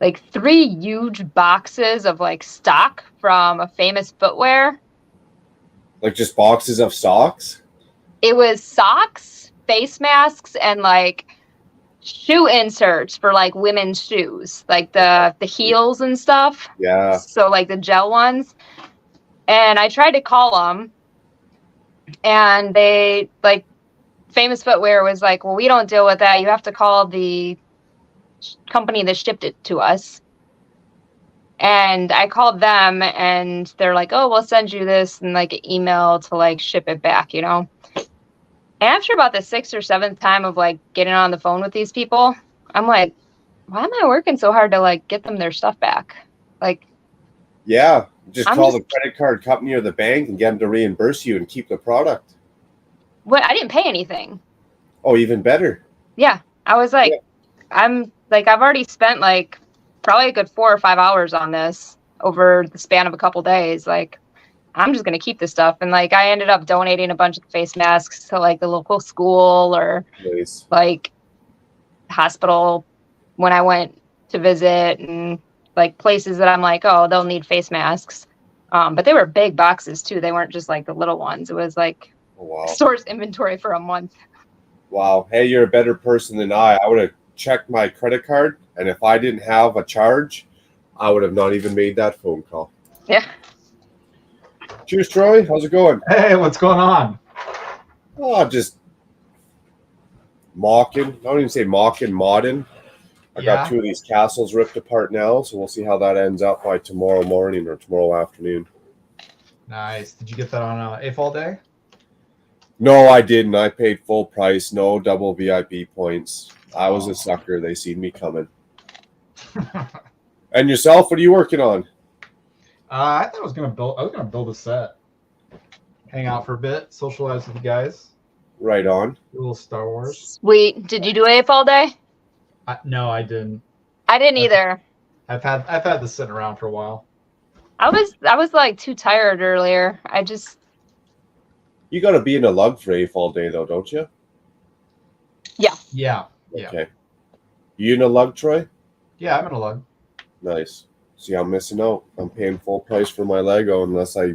like 3 huge boxes of like stock from a famous footwear. Like just boxes of socks? It was socks, face masks, and like shoe inserts for like women's shoes, like the heels and stuff. Yeah. So like the gel ones. And I tried to call them, and they, like, Famous Footwear was like, well, we don't deal with that. You have to call the company that shipped it to us. And I called them, and they're like, oh, we'll send you this and like an email to like ship it back, you know? And after about the 6th or 7th time of like getting on the phone with these people, I'm like, why am I working so hard to like get them their stuff back? Like, yeah. Just call the credit card company or the bank and get them to reimburse you and keep the product. What? I didn't pay anything. Oh, even better. Yeah. I was like, I've already spent like probably a good 4 or 5 hours on this over the span of a couple days. Like, I'm just going to keep this stuff. And like, I ended up donating a bunch of face masks to like the local school or like hospital when I went to visit, and like places that I'm like, oh, they'll need face masks. But they were big boxes too. They weren't just like the little ones. It was like source inventory for a month. Wow. Hey, you're a better person than I would have checked my credit card, and if I didn't have a charge, I would have not even made that phone call. Yeah. Cheers, Troy. How's it going? Hey, what's going on? Oh, just mocking. I don't even say mocking, modding. I got 2 of these castles ripped apart now, so we'll see how that ends up by tomorrow morning or tomorrow afternoon. Nice. Did you get that on AFOL day? No, I didn't. I paid full price. No double VIP points. I was a sucker. They seen me coming. And yourself? What are you working on? I thought I was gonna build a set. Hang out for a bit, socialize with you guys. Right on. Do a little Star Wars. Sweet. Did you do AF all day? No, I didn't. I didn't either. I've had this sitting around for a while. I was like too tired earlier. You got to be in a lug for all day, though, don't you? Yeah. Okay. You in a lug, Troy? Yeah, I'm in a lug. Nice. See, I'm missing out. I'm paying full price for my Lego unless I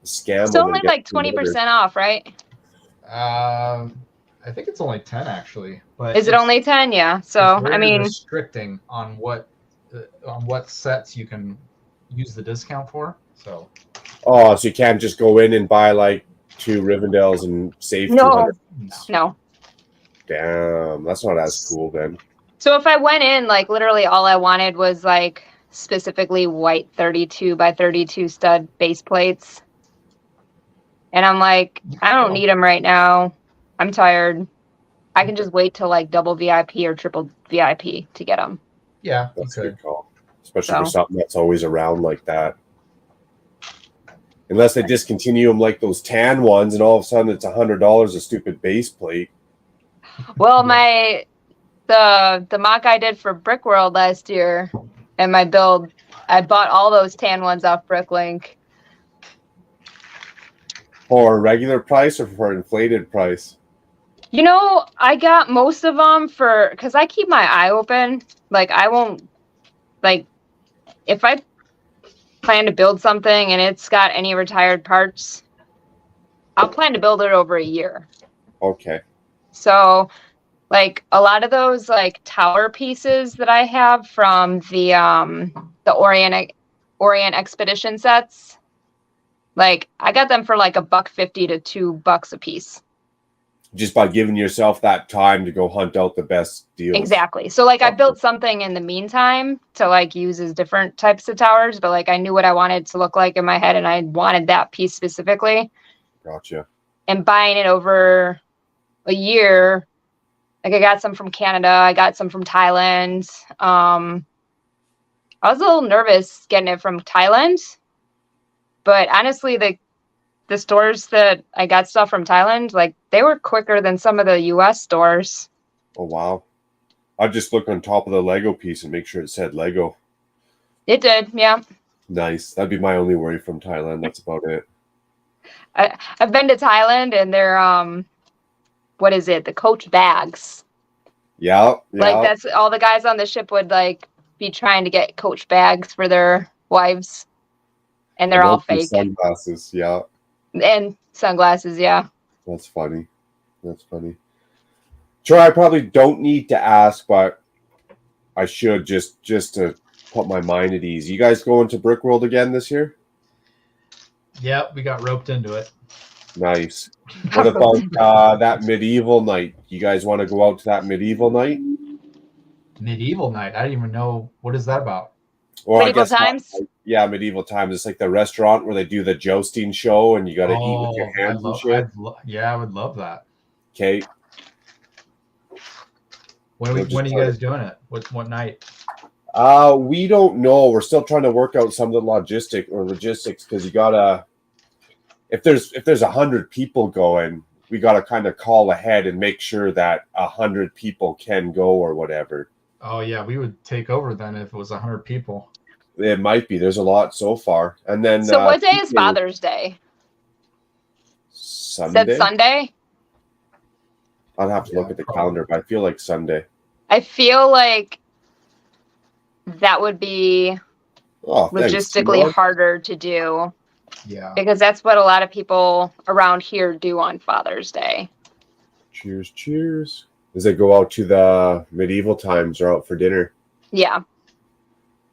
scam It's them. only like 20% off, right? I think it's only 10 actually. But Is it only 10? Yeah. So it's very I mean, restricting on what sets you can use the discount for. So. Oh, so you can't just go in and buy like 2 Rivendell's and save no, 200? no. Damn, that's not as cool then. So if I went in, like literally all I wanted was like specifically white 32 by 32 stud base plates. And I'm like, I don't need them right now. I'm tired. I can just wait till like double VIP or triple VIP to get them. Yeah, That's a okay. good call. Especially for something that's always around like that. Unless they discontinue them like those tan ones and all of a sudden it's $100 a stupid base plate. Well, the mock I did for Brick World last year and my build, I bought all those tan ones off Bricklink. For a regular price or for inflated price? You know, I got most of them because I keep my eye open. Like, I won't, like, if I plan to build something and it's got any retired parts, I'll plan to build it over a year. Okay. So, like, a lot of those, like, tower pieces that I have from the Orient Expedition sets, like, I got them for, like, $1.50 to $2 a piece. Just by giving yourself that time to go hunt out the best deals. Exactly. So like I built something in the meantime to like use as different types of towers, but like I knew what I wanted to look like in my head and I wanted that piece specifically. Gotcha. And buying it over a year, like I got some from Canada, I got some from Thailand. I was a little nervous getting it from Thailand, but honestly the stores that I got stuff from Thailand, like they were quicker than some of the US stores. Oh, wow. I'd just look on top of the Lego piece and make sure it said Lego. It did, yeah. Nice. That'd be my only worry from Thailand. That's about it. I've been to Thailand and they're, what is it? The Coach bags. Yeah. Like that's all the guys on the ship would like be trying to get Coach bags for their wives. And they're all fake. Sunglasses, yeah. And sunglasses, yeah. That's funny. That's funny. Troy, I probably don't need to ask, but I should just to put my mind at ease. You guys going to Brick World again this year? Yeah, we got roped into it. Nice. What about that medieval night? You guys want to go out to that medieval night? Medieval night? I don't even know. What is that about? Well, Medieval Times? Yeah, Medieval Times. It's like the restaurant where they do the jousting show and you got to eat with your hands and shit. I would love that. Okay. When are you guys doing it? What night? We don't know. We're still trying to work out some of the logistics because you gotta. If there's 100 people going, we gotta kind of call ahead and make sure that 100 people can go or whatever. Oh yeah, we would take over then if it was 100 people. It might be. There's a lot so far, and then. So what day is Father's Day? Sunday. Is that Sunday? I'd have to look at the calendar, but I feel like Sunday. I feel like that would be logistically harder to do. Yeah. Because that's what a lot of people around here do on Father's Day. Cheers, cheers. Does it go out to the Medieval Times or out for dinner? Yeah.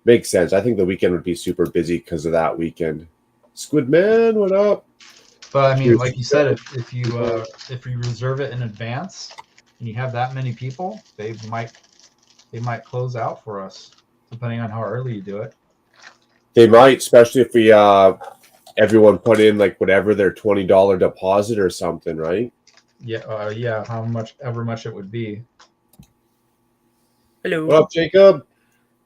Makes sense. I think the weekend would be super busy because of that weekend. Squid Man, what up? But I mean, like you said, if you reserve it in advance and you have that many people, they might close out for us, depending on how early you do it. They might, especially if we everyone put in like whatever their $20 deposit or something, right? Yeah, yeah. However much it would be. Hello. What up, Jacob?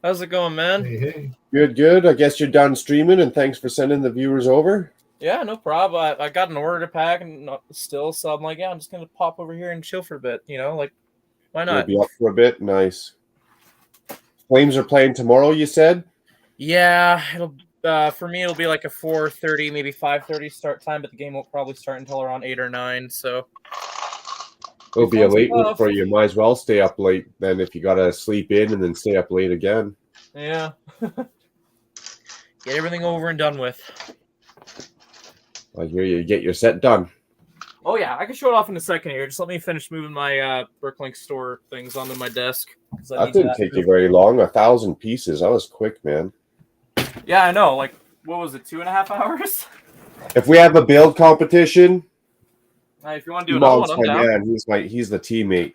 How's it going, man? Hey. Good. I guess you're done streaming, and thanks for sending the viewers over. Yeah, no problem. I got an order to pack and still, so I'm like, yeah, I'm just gonna pop over here and chill for a bit. You know, like, why not? You'll be up for a bit. Nice. Flames are playing tomorrow, you said? Yeah, it'll for me it'll be like a 4:30, maybe 5:30 start time, but the game won't probably start until around 8 or 9. So It'll be a fun late one stuff. for you. Might as well stay up late then if you got to sleep in and then stay up late again. Yeah. Get everything over and done with. I hear you. Get your set done. Oh yeah, I can show it off in a second here. Just let me finish moving my Bricklink store things onto my desk. That didn't take you very long. 1,000 pieces. That was quick, man. Yeah, I know. Like, what was it, 2.5 hours? If we have a build competition, If you want to do another one, I'm my down. man. He's the teammate.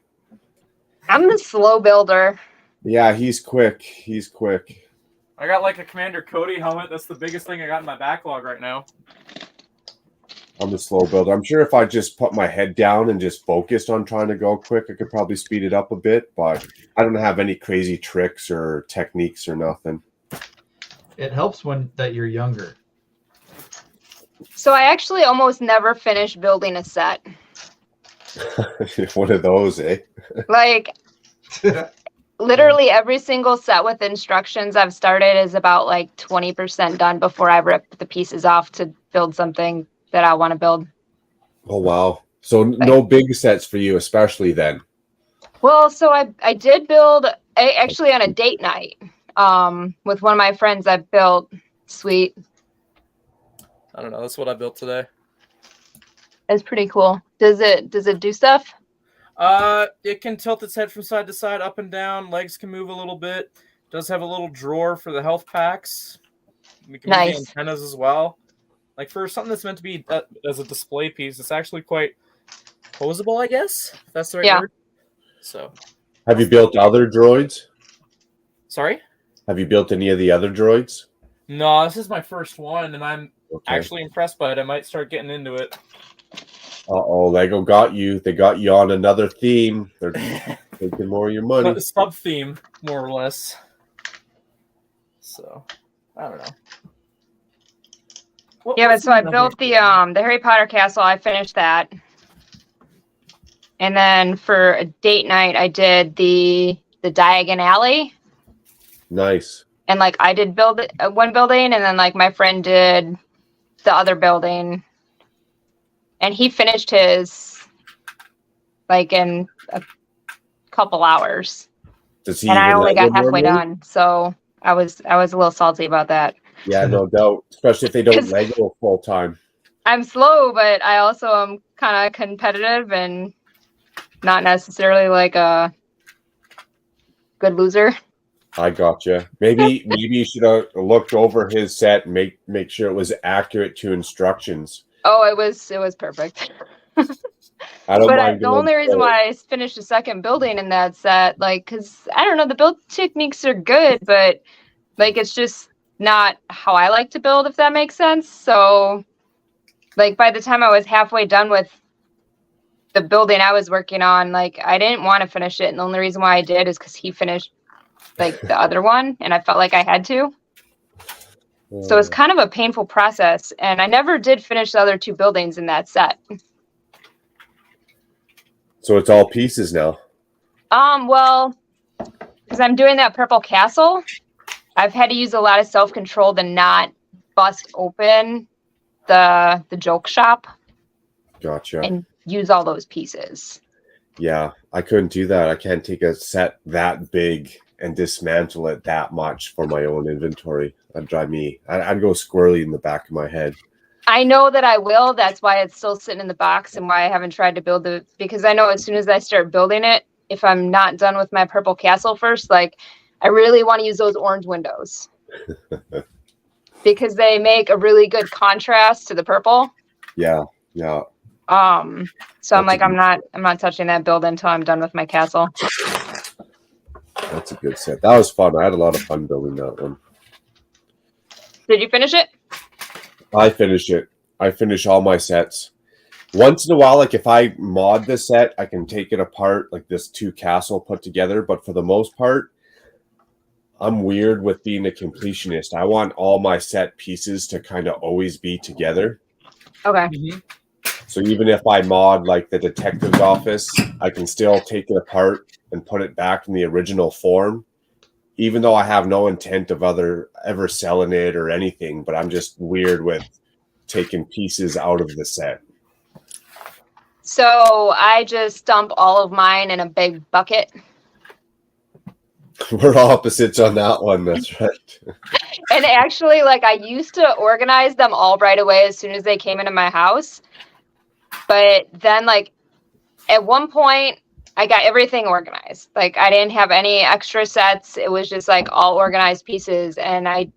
I'm the slow builder. Yeah, he's quick. He's quick. I got like a Commander Cody helmet. That's the biggest thing I got in my backlog right now. I'm the slow builder. I'm sure if I just put my head down and just focused on trying to go quick, I could probably speed it up a bit, but I don't have any crazy tricks or techniques or nothing. It helps that you're younger. So I actually almost never finish building a set. One of those, eh? Like, literally every single set with instructions I've started is about like 20% done before I rip the pieces off to build something that I want to build. Oh, wow. So no big sets for you, especially then. Well, so I did build actually on a date night with one of my friends. I built Sweet. I don't know. That's what I built today. It's pretty cool. Does it do stuff? It can tilt its head from side to side, up and down. Legs can move a little bit. Does have a little drawer for the health packs. We can move the antennas as well. Like for something that's meant to be as a display piece, it's actually quite posable, I guess. If that's the right word. So, have you built other droids? Sorry? Have you built any of the other droids? No, this is my first one, and I'm actually impressed by it. I might start getting into it. Uh-oh, Lego got you. They got you on another theme. They're taking more of your money. But sub-theme, more or less. So, I don't know. But so I built the Harry Potter castle. I finished that. And then for a date night, I did the Diagon Alley. Nice. And like I did build one building, and then like my friend did the other building. And he finished his like in a couple hours. And I only got halfway done. So I was a little salty about that. Yeah, no doubt. Especially if they don't Lego full time. I'm slow, but I also am kind of competitive and not necessarily like a good loser. I gotcha. Maybe you should have looked over his set and make sure it was accurate to instructions. Oh, it was perfect. I don't but mind the only reason why I finished the second building in that set, like, because I don't know, the build techniques are good, but like it's just not how I like to build, if that makes sense. So, like, by the time I was halfway done with the building I was working on, like, I didn't want to finish it, and the only reason why I did is because he finished like the other one, and I felt like I had to. So it's kind of a painful process, and I never did finish the other two buildings in that set. So it's all pieces now. Well, because I'm doing that purple castle, I've had to use a lot of self-control to not bust open the joke shop. Gotcha. And use all those pieces. Yeah, I couldn't do that. I can't take a set that big and dismantle it that much for my own inventory. That'd drive me. I'd go squirrely in the back of my head. I know that I will. That's why it's still sitting in the box and why I haven't tried to build it. Because I know as soon as I start building it, if I'm not done with my purple castle first, like I really want to use those orange windows. Because they make a really good contrast to the purple. Yeah. So I'm like, I'm not touching that build until I'm done with my castle. That's a good set. That was fun. I had a lot of fun building that one. Did you finish it? I finish it. I finish all my sets. Once in a while, like if I mod the set, I can take it apart, like this 2 castle put together. But for the most part, I'm weird with being a completionist. I want all my set pieces to kind of always be together. Okay. Mm-hmm. So even if I mod like the detective's office, I can still take it apart and put it back in the original form, even though I have no intent of ever selling it or anything, but I'm just weird with taking pieces out of the set. So I just dump all of mine in a big bucket. We're opposites on that one. That's right. And actually, like, I used to organize them all right away as soon as they came into my house. But then, like, at one point, I got everything organized. Like, I didn't have any extra sets. It was just, like, all organized pieces. And I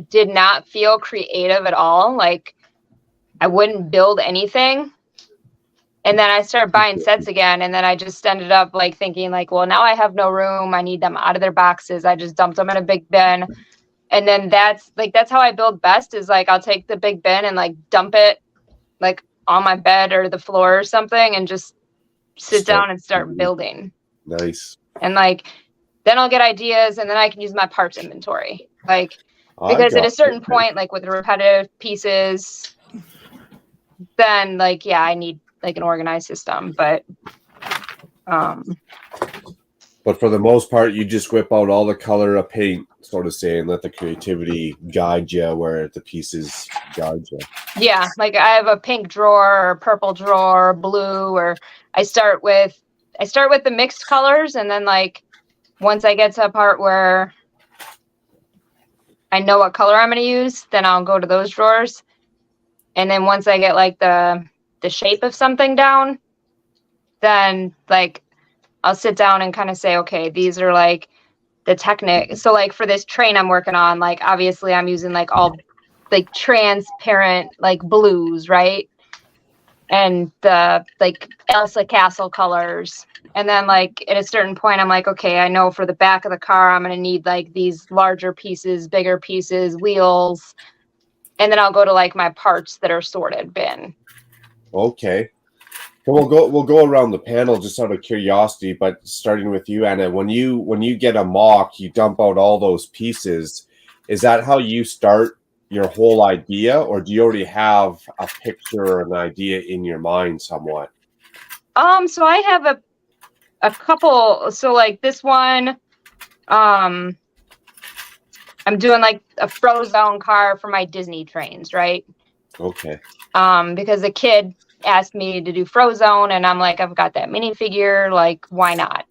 did not feel creative at all. Like, I wouldn't build anything. And then I started buying sets again, and then I just ended up like thinking like, well, now I have no room. I need them out of their boxes. I just dumped them in a big bin. And then that's how I build best is like I'll take the big bin and like dump it like on my bed or the floor or something and just sit down and start building. Nice. And like then I'll get ideas and then I can use my parts inventory. Like because at a certain point, like with the repetitive pieces, then like yeah, I need like an organized system, but for the most part, you just whip out all the color of paint, so to say, and let the creativity guide you where the pieces guide you. Yeah, like I have a pink drawer, or purple drawer, blue, or I start with the mixed colors, and then like once I get to a part where I know what color I'm going to use, then I'll go to those drawers, and then once I get like the shape of something down, then like I'll sit down and kind of say, okay, these are like the technique. So like for this train I'm working on, like obviously I'm using like all like transparent like blues, right? And the like Elsa Castle colors. And then like at a certain point I'm like, okay, I know for the back of the car I'm going to need like these larger pieces, bigger pieces, wheels. And then I'll go to like my parts that are sorted bin. Okay. Well, we'll go around the panel just out of curiosity, but starting with you, Anna, when you get a mock, you dump out all those pieces. Is that how you start your whole idea, or do you already have a picture or an idea in your mind somewhat? So I have a couple. So like this one, I'm doing like a Frozone car for my Disney trains, right? Okay. Because a kid asked me to do Frozone, and I'm like, I've got that minifigure, like, why not?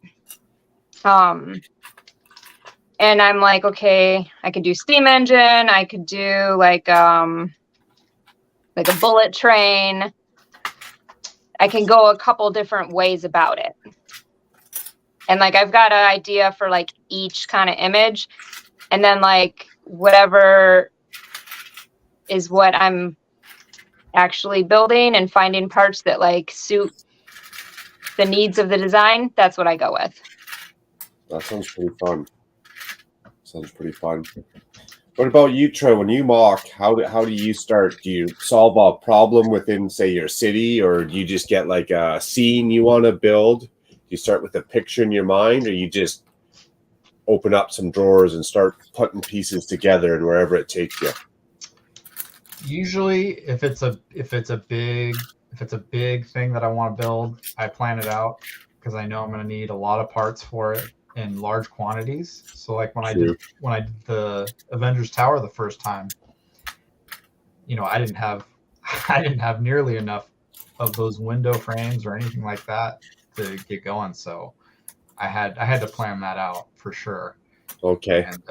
And I'm like, okay, I could do steam engine, I could do like a bullet train. I can go a couple different ways about it. And like I've got an idea for like each kind of image, and then like whatever is what I'm actually building and finding parts that like suit the needs of the design, that's what I go with. That sounds pretty fun. What about you, Troy? When you mock, how do you start? Do you solve a problem within, say, your city, or do you just get like a scene you want to build? Do you start with a picture in your mind, or you just open up some drawers and start putting pieces together and wherever it takes you? Usually, if it's a big thing that I want to build, I plan it out because I know I'm going to need a lot of parts for it in large quantities. So like when I did the Avengers Tower the first time, you know, I didn't have nearly enough of those window frames or anything like that to get going. So I had to plan that out for sure. Okay. And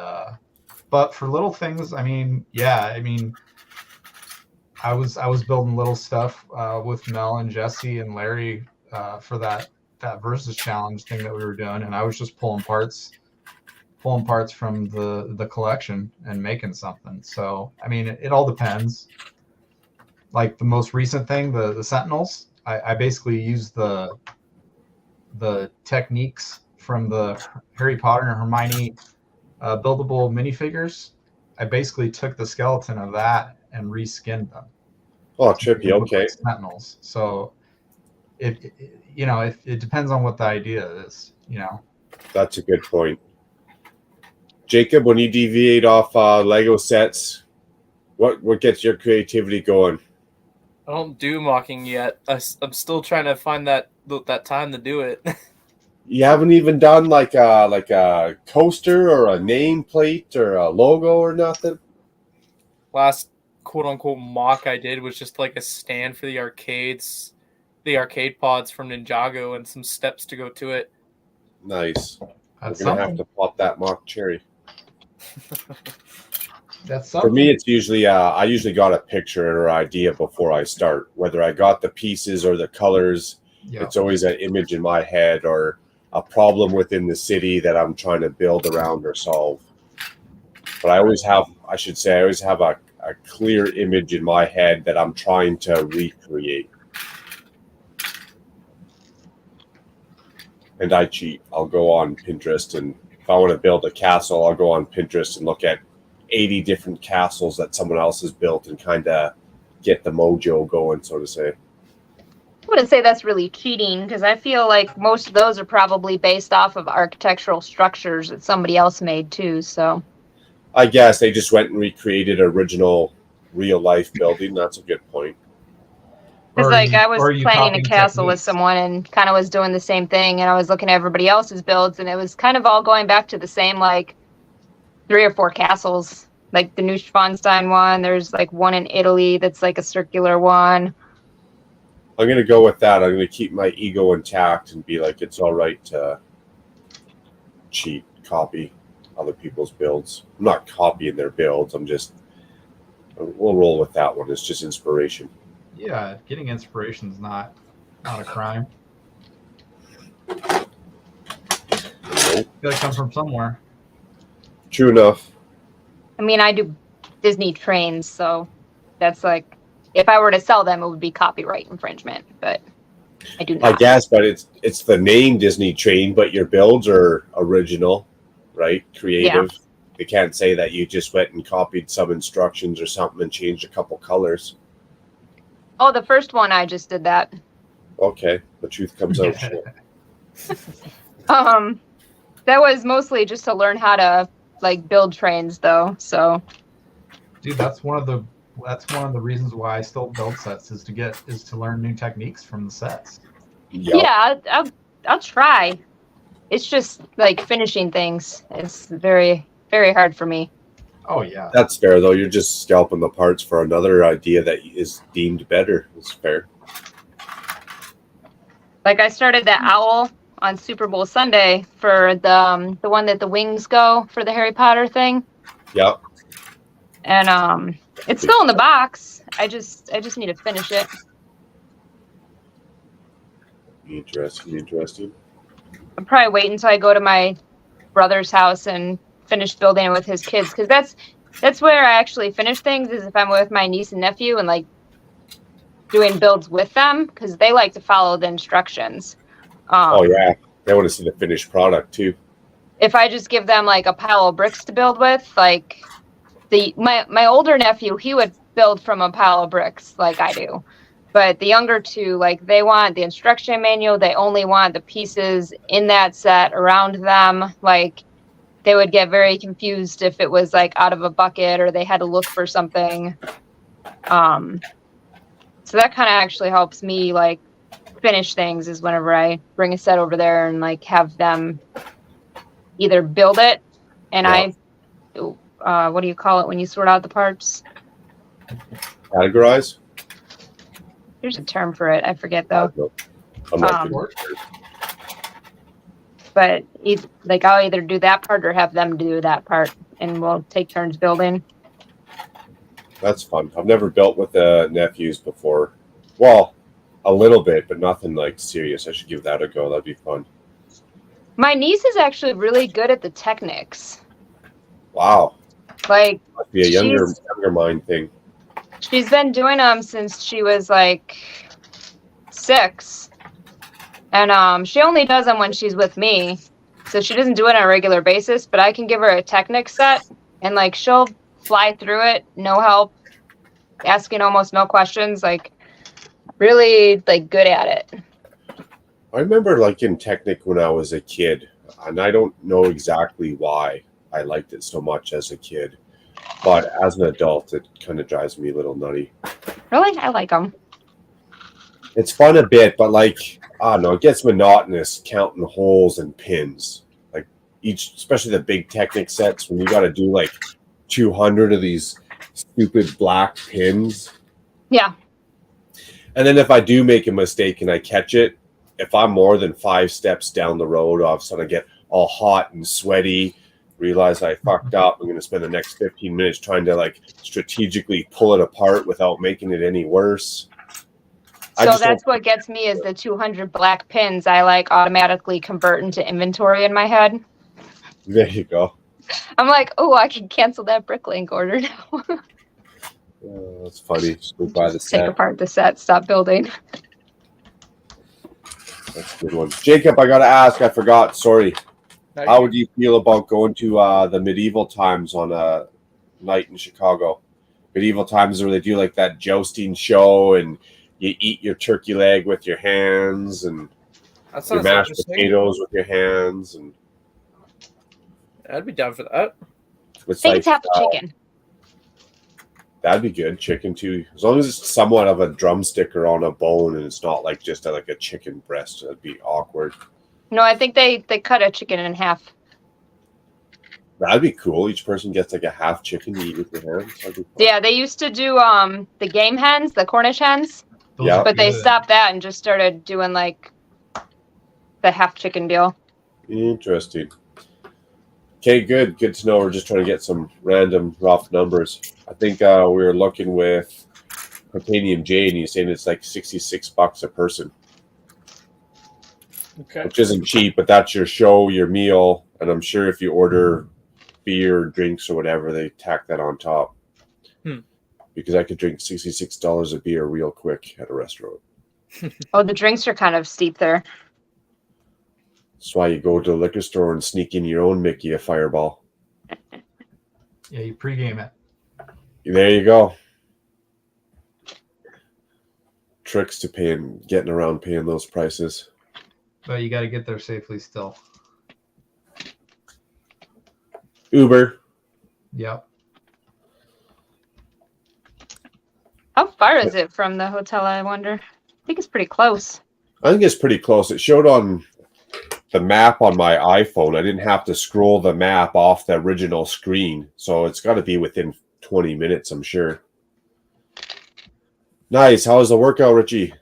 but for little things, I mean, I was building little stuff with Mel and Jesse and Larry for that versus challenge thing that we were doing, and I was just pulling parts from the collection and making something. So I mean, it all depends. Like the most recent thing, the Sentinels, I basically used the techniques from the Harry Potter and Hermione buildable minifigures. I basically took the skeleton of that and reskinned them. Oh, trippy. Okay. Like Sentinels. So it depends on what the idea is, you know. That's a good point. Jacob, when you deviate off Lego sets, what gets your creativity going? I don't do mocking yet. I'm still trying to find that time to do it. You haven't even done like a coaster or a nameplate or a logo or nothing? Last quote unquote mock I did was just like a stand for the arcades, the arcade pods from Ninjago, and some steps to go to it. Nice. That's We're going to have something. to pop that mock cherry. That's For something. me, it's usually I usually got a picture or idea before I start. Whether I got the pieces or the colors, Yeah. it's always an image in my head or a problem within the city that I'm trying to build around or solve. But I always have a clear image in my head that I'm trying to recreate. And I cheat. I'll go on Pinterest, and if I want to build a castle, I'll go on Pinterest and look at 80 different castles that someone else has built and kind of get the mojo going, so to say. I wouldn't say that's really cheating because I feel like most of those are probably based off of architectural structures that somebody else made too. So I guess they just went and recreated original real life building. That's a good point. it's Or like you- I was or you planning a copying castle with techniques. someone and kind of was doing the same thing, and I was looking at everybody else's builds, and it was kind of all going back to the same like 3 or 4 castles, like the Neuschwanstein one. There's like one in Italy that's like a circular one. I'm going to go with that. I'm going to keep my ego intact and be like, it's all right to cheat, copy other people's builds. I'm not copying their builds. We'll roll with that one. It's just inspiration. Yeah, getting inspiration is not a crime. Nope. It's got to come from somewhere. True enough. I mean, I do Disney trains, so that's like, if I were to sell them, it would be copyright infringement, but I do I not. guess, but it's the name Disney Train, but your builds are original, right? Creative. Yeah. They can't say that you just went and copied some instructions or something and changed a couple colors. Oh, the first one, I just did that. Okay, the truth comes out. That was mostly just to learn how to like build trains, though. So, Dude, that's one of the reasons why I still build sets is to learn new techniques from the sets. Yep. yeah, I'll try. It's just like finishing things. It's very, very hard for me. Oh yeah. That's fair, though. You're just scalping the parts for another idea that is deemed better. It's fair. Like I started that owl on Super Bowl Sunday for the one that the wings go for the Harry Potter thing. Yep. And it's still in the box. I just need to finish it. Interesting. I'll probably wait until I go to my brother's house and finish building it with his kids, because that's where I actually finish things, is if I'm with my niece and nephew and like doing builds with them, because they like to follow the instructions. Oh yeah, they want to see the finished product too. If I just give them like a pile of bricks to build with, like my older nephew, he would build from a pile of bricks like I do. But the younger two, like, they want the instruction manual. They only want the pieces in that set around them. Like, they would get very confused if it was like out of a bucket or they had to look for something. So that kind of actually helps me like finish things, is whenever I bring a set over there and like have them either build it, and what do you call it when you sort out the parts? Categorize? There's a term for it. I forget though. I'm not sure. But like I'll either do that part or have them do that part, and we'll take turns building. That's fun. I've never built with the nephews before. Well, a little bit, but nothing like serious. I should give that a go. That'd be fun. My niece is actually really good at the techniques. Wow. Like, Must be a younger mind thing. she's been doing them since she was like 6. And she only does them when she's with me. So she doesn't do it on a regular basis, but I can give her a Technic set and like she'll fly through it, no help, asking almost no questions, like really like good at it. I remember liking Technic when I was a kid, and I don't know exactly why I liked it so much as a kid. But as an adult, it kind of drives me a little nutty. Really? I like them. It's fun a bit, but like, I don't know, it gets monotonous counting holes and pins. Like each, especially the big Technic sets, when you got to do like 200 of these stupid black pins. Yeah. And then if I do make a mistake and I catch it, if I'm more than 5 steps down the road, all of a sudden I get all hot and sweaty, realize I fucked up. I'm going to spend the next 15 minutes trying to like strategically pull it apart without making it any worse. So that's what gets me is the 200 black pins. I like automatically convert into inventory in my head. There you go. I'm like, oh, I can cancel that Bricklink order now. That's funny. Just go buy the set. Take apart the set. Stop building. That's a good one. Jacob, I got to ask. I forgot. Sorry. How would you feel about going to the Medieval Times on a night in Chicago? Medieval Times where they do like that jousting show and you eat your turkey leg with your hands and you mash potatoes with your hands. And I'd be down for that. It's like half chicken. That'd be good. Chicken too, as long as it's somewhat of a drumstick or on a bone and it's not like just like a chicken breast. That'd be awkward. No, I think they cut a chicken in half. That'd be cool. Each person gets like a half chicken to eat with their hands. Yeah, they used to do the game hens, the Cornish hens. Yeah, but they stopped that and just started doing like the half chicken deal. Interesting. Okay, good. Good to know. We're just trying to get some random rough numbers. I think we were looking with Titanium J, and he's saying it's like $66 a person. Okay. Which isn't cheap, but that's your show, your meal, and I'm sure if you order beer, drinks, or whatever, they tack that on top. Because I could drink $66 of beer real quick at a restaurant. Oh, the drinks are kind of steep there. That's why you go to the liquor store and sneak in your own Mickey a Fireball. Yeah, you pregame it. There you go. Tricks to getting around paying those prices. But you got to get there safely still. Uber. Yep. How far is it from the hotel, I wonder? I think it's pretty close. I think it's pretty close. It showed on the map on my iPhone. I didn't have to scroll the map off the original screen. So it's got to be within 20 minutes, I'm sure. Nice. How was the workout, Richie?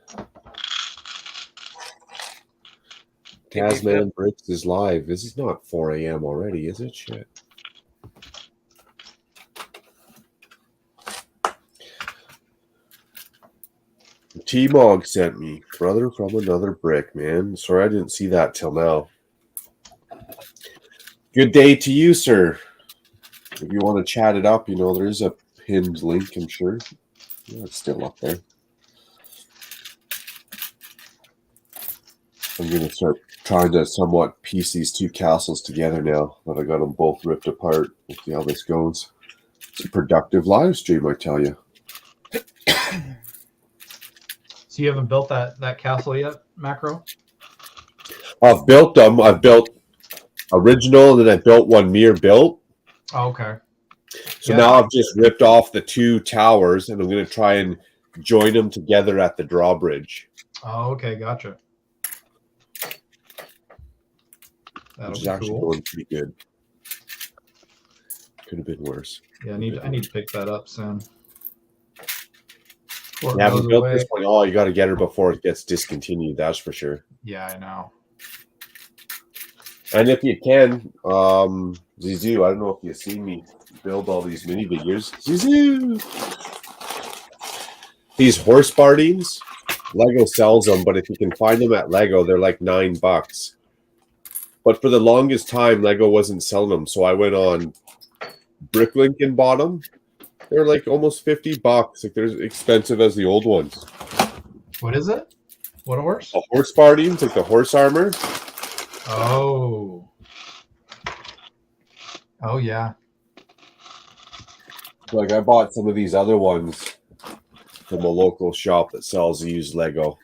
Tasman Bricks is live. This is not 4 a.m. already, is it? Shit. T-Mog sent me. Brother from another brick, man. Sorry I didn't see that till now. Good day to you, sir. If you want to chat it up, there is a pinned link, I'm sure. Yeah, it's still up there. I'm going to start trying to somewhat piece these two castles together now that I got them both ripped apart. We'll see how this goes. It's a productive live stream, I tell you. So you haven't built that castle yet, Macro? I've built them. I've built original, and then I built one mirror built. Oh, okay. So now I've just ripped off the two towers, and I'm going to try and join them together at the drawbridge. Oh, okay. Gotcha. Which is actually going pretty good. Could have been worse. Yeah, I need to pick that up soon. You haven't built this one. Oh, you got to get her before it gets discontinued. That's for sure. Yeah, I know. And if you can, Zizu, I don't know if you've seen me build all these mini figures. Zizu! These horse bardines, Lego sells them, but if you can find them at Lego, they're like $9. But for the longest time, Lego wasn't selling them. So I went on Bricklink and bought them. They're like almost $50. Like they're as expensive as the old ones. What is it? What horse? A horse bardines, like the horse armor. Oh. Oh yeah. Like I bought some of these other ones from a local shop that sells used Lego,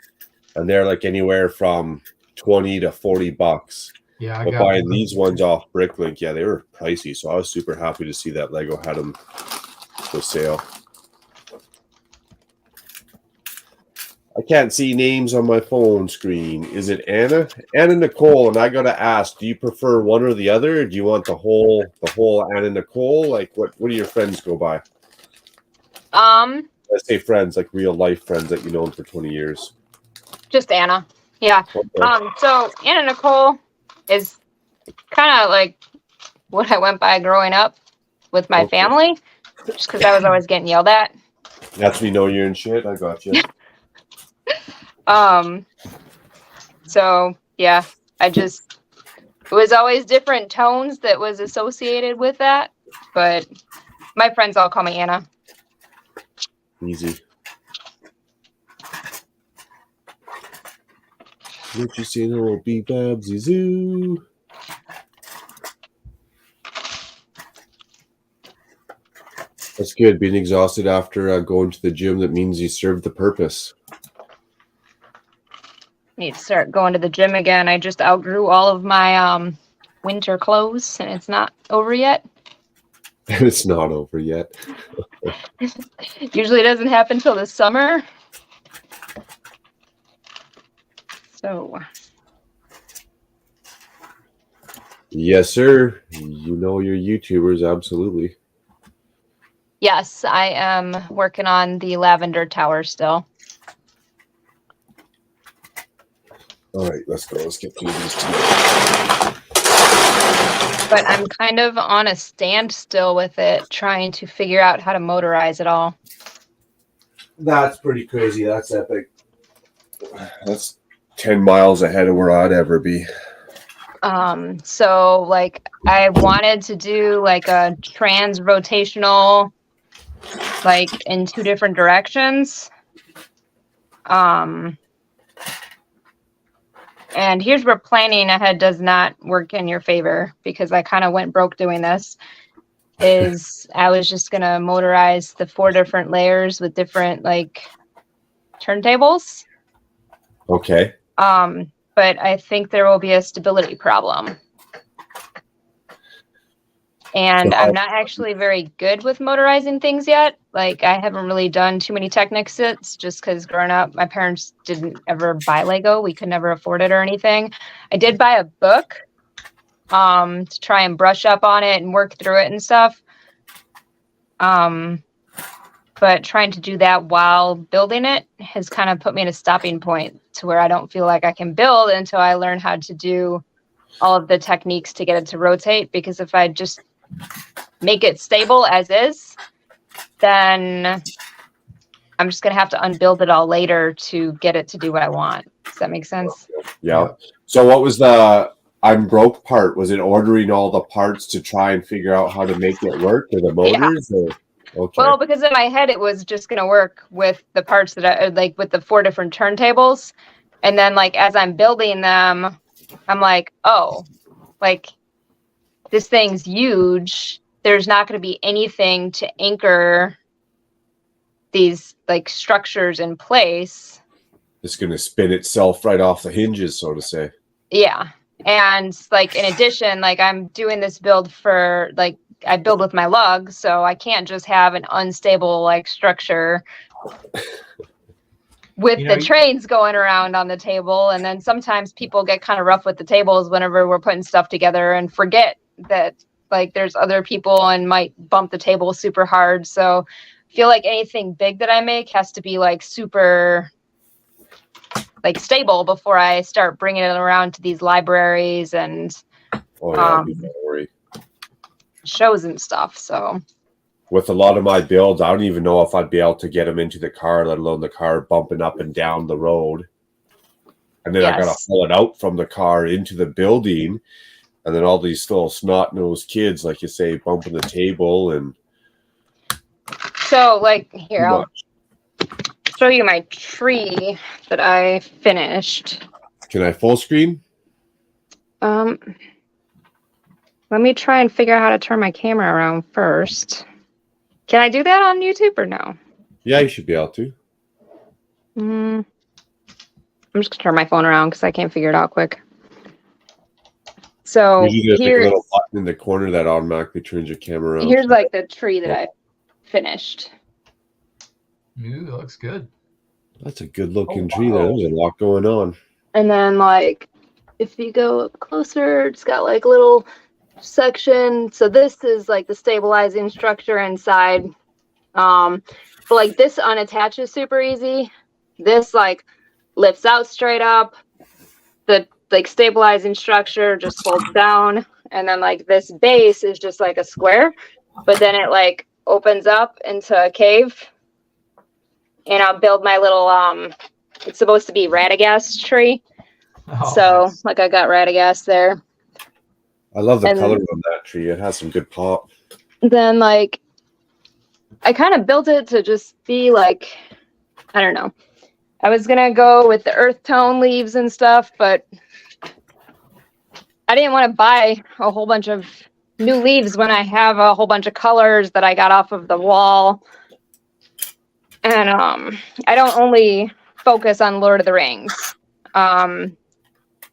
and they're like anywhere from $20 to $40. Yeah, but buying these ones off Bricklink, yeah, they were pricey. So I was super happy to see that Lego had them for sale. I can't see names on my phone screen. Is it Anna? Anna Nicole, and I gotta ask, do you prefer one or the other? Or do you want the whole Anna Nicole? Like what do your friends go by? Let's say friends, like real life friends that you known for 20 years. Just Anna. Yeah. Okay. So Anna Nicole is kind of like what I went by growing up with my family, just because I was always getting yelled at. That's me know you're in shit. I got you. So yeah, it was always different tones that was associated with that, but my friends all call me Anna. Easy. What you seen, little bee babsy zoo? That's good. Being exhausted after going to the gym, that means you served the purpose. Need to start going to the gym again. I just outgrew all of my winter clothes, and it's not over yet. It's not over yet. Usually it doesn't happen till the summer. So. Yes, sir. You know your YouTubers, absolutely. Yes, I am working on the lavender tower still. All right, let's go. Let's get through these two. But I'm kind of on a standstill with it, trying to figure out how to motorize it all. That's pretty crazy. That's epic. That's 10 miles ahead of where I'd ever be. So like I wanted to do like a trans-rotational, like in two different directions. And here's where planning ahead does not work in your favor, because I kind of went broke doing this. Is I was just gonna motorize the 4 different layers with different like turntables. Okay. But I think there will be a stability problem. And I'm not actually very good with motorizing things yet. Like I haven't really done too many Technic sits just because growing up, my parents didn't ever buy Lego. We could never afford it or anything. I did buy a book to try and brush up on it and work through it and stuff. But trying to do that while building it has kind of put me in a stopping point to where I don't feel like I can build until I learn how to do all of the techniques to get it to rotate. Because if I just make it stable as is, then I'm just going to have to unbuild it all later to get it to do what I want. Does that make sense? Yeah. So what was the I'm broke part? Was it ordering all the parts to try and figure out how to make it work, or the motors? Yeah. Okay. Well, because in my head it was just going to work with the parts that I like with the 4 different turntables. And then like as I'm building them, I'm like, oh, like this thing's huge. There's not going to be anything to anchor these like structures in place. It's going to spin itself right off the hinges, so to say. Yeah. And like in addition, like I'm doing this build for like I build with my lug, so I can't just have an unstable like structure with the trains going around on the table. And then sometimes people get kind of rough with the tables whenever we're putting stuff together and forget that like there's other people and might bump the table super hard. So I feel like anything big that I make has to be like super like stable before I start bringing it around to these libraries and don't worry. Shows and stuff. So with a lot of my builds, I don't even know if I'd be able to get them into the car, let alone the car bumping up and down the road. And then I got to pull it out from the car into the building. And then all these little snot-nosed kids, like you say, bumping the table. And so like here, I'll show you my tree that I finished. Can I full screen? Let me try and figure out how to turn my camera around first. Can I do that on YouTube or no? Yeah, you should be able to. I'm just gonna turn my phone around because I can't figure it out quick. So here's like a little button in the corner that automatically turns your camera around. Here's like the tree that I finished. Ooh, that looks good. That's a good looking tree there. There's a lot going on. And then like if you go up closer, it's got like a little section. So this is like the stabilizing structure inside. But like this unattaches super easy. This like lifts out straight up. The like stabilizing structure just folds down, and then like this base is just like a square, but then it like opens up into a cave. And I'll build my little it's supposed to be radagast tree. Oh, So nice. like I got radagast there. I love the And- color on that tree. It has some good pop. Then like I kind of built it to just be like, I don't know. I was gonna go with the earth tone leaves and stuff, but I didn't want to buy a whole bunch of new leaves when I have a whole bunch of colors that I got off of the wall. And I don't only focus on Lord of the Rings. And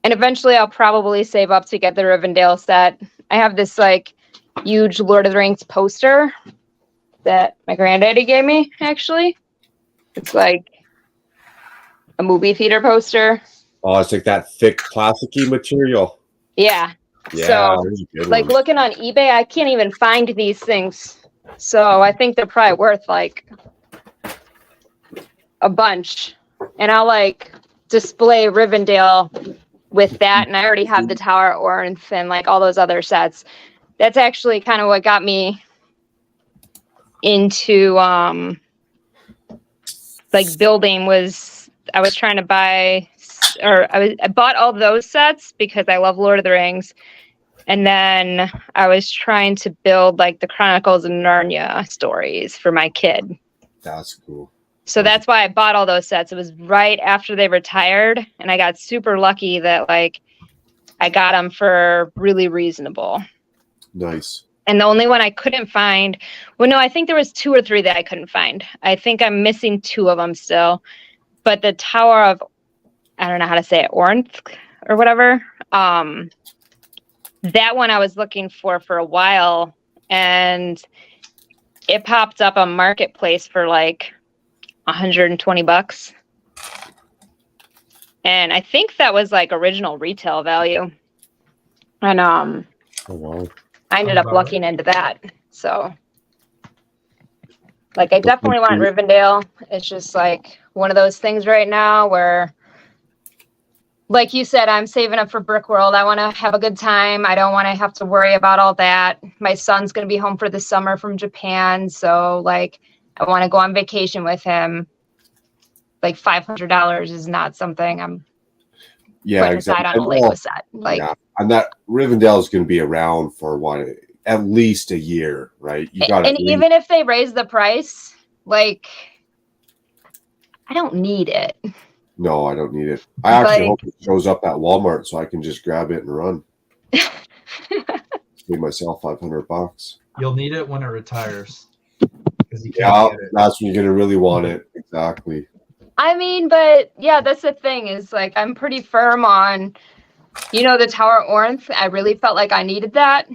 eventually I'll probably save up to get the Rivendell set. I have this like huge Lord of the Rings poster that my granddaddy gave me, actually. It's like a movie theater poster. Oh, it's like that thick plasticky material. Yeah. Yeah, So, those are good like ones. looking on eBay, I can't even find these things. So I think they're probably worth like a bunch. And I'll like display Rivendell with that. And I already have the Tower of Ornth and like all those other sets. That's actually kind of what got me into like building. Was I was trying to buy, or I bought all those sets because I love Lord of the Rings. And then I was trying to build like the Chronicles of Narnia stories for my kid. That's cool. So that's why I bought all those sets. It was right after they retired, and I got super lucky that like I got them for really reasonable. Nice. And the only one I couldn't find, well, no, I think there was 2 or 3 that I couldn't find. I think I'm missing 2 of them still. But the Tower of, I don't know how to say it, Ornth or whatever. That one I was looking for a while, and it popped up on Marketplace for like $120. And I think that was like original retail value. And Oh, wow. I ended up looking into that. So like I definitely want Rivendell. It's just like one of those things right now where, like you said, I'm saving up for Brick World. I want to have a good time. I don't want to have to worry about all that. My son's going to be home for the summer from Japan. So like I want to go on vacation with him. Like $500 is not something I'm putting aside on a Lego set. Like, yeah, and that Rivendell is going to be around for what, at least a year, right? You got. And even if they raise the price, like, I don't need it. No, I don't need it. I actually hope it shows up at Walmart so I can just grab it and run. Save myself $500. You'll need it when it retires. Yeah, that's when you're gonna really want it. Exactly. I mean, but yeah, that's the thing is like I'm pretty firm on, you know, the Tower of Ornth. I really felt like I needed that,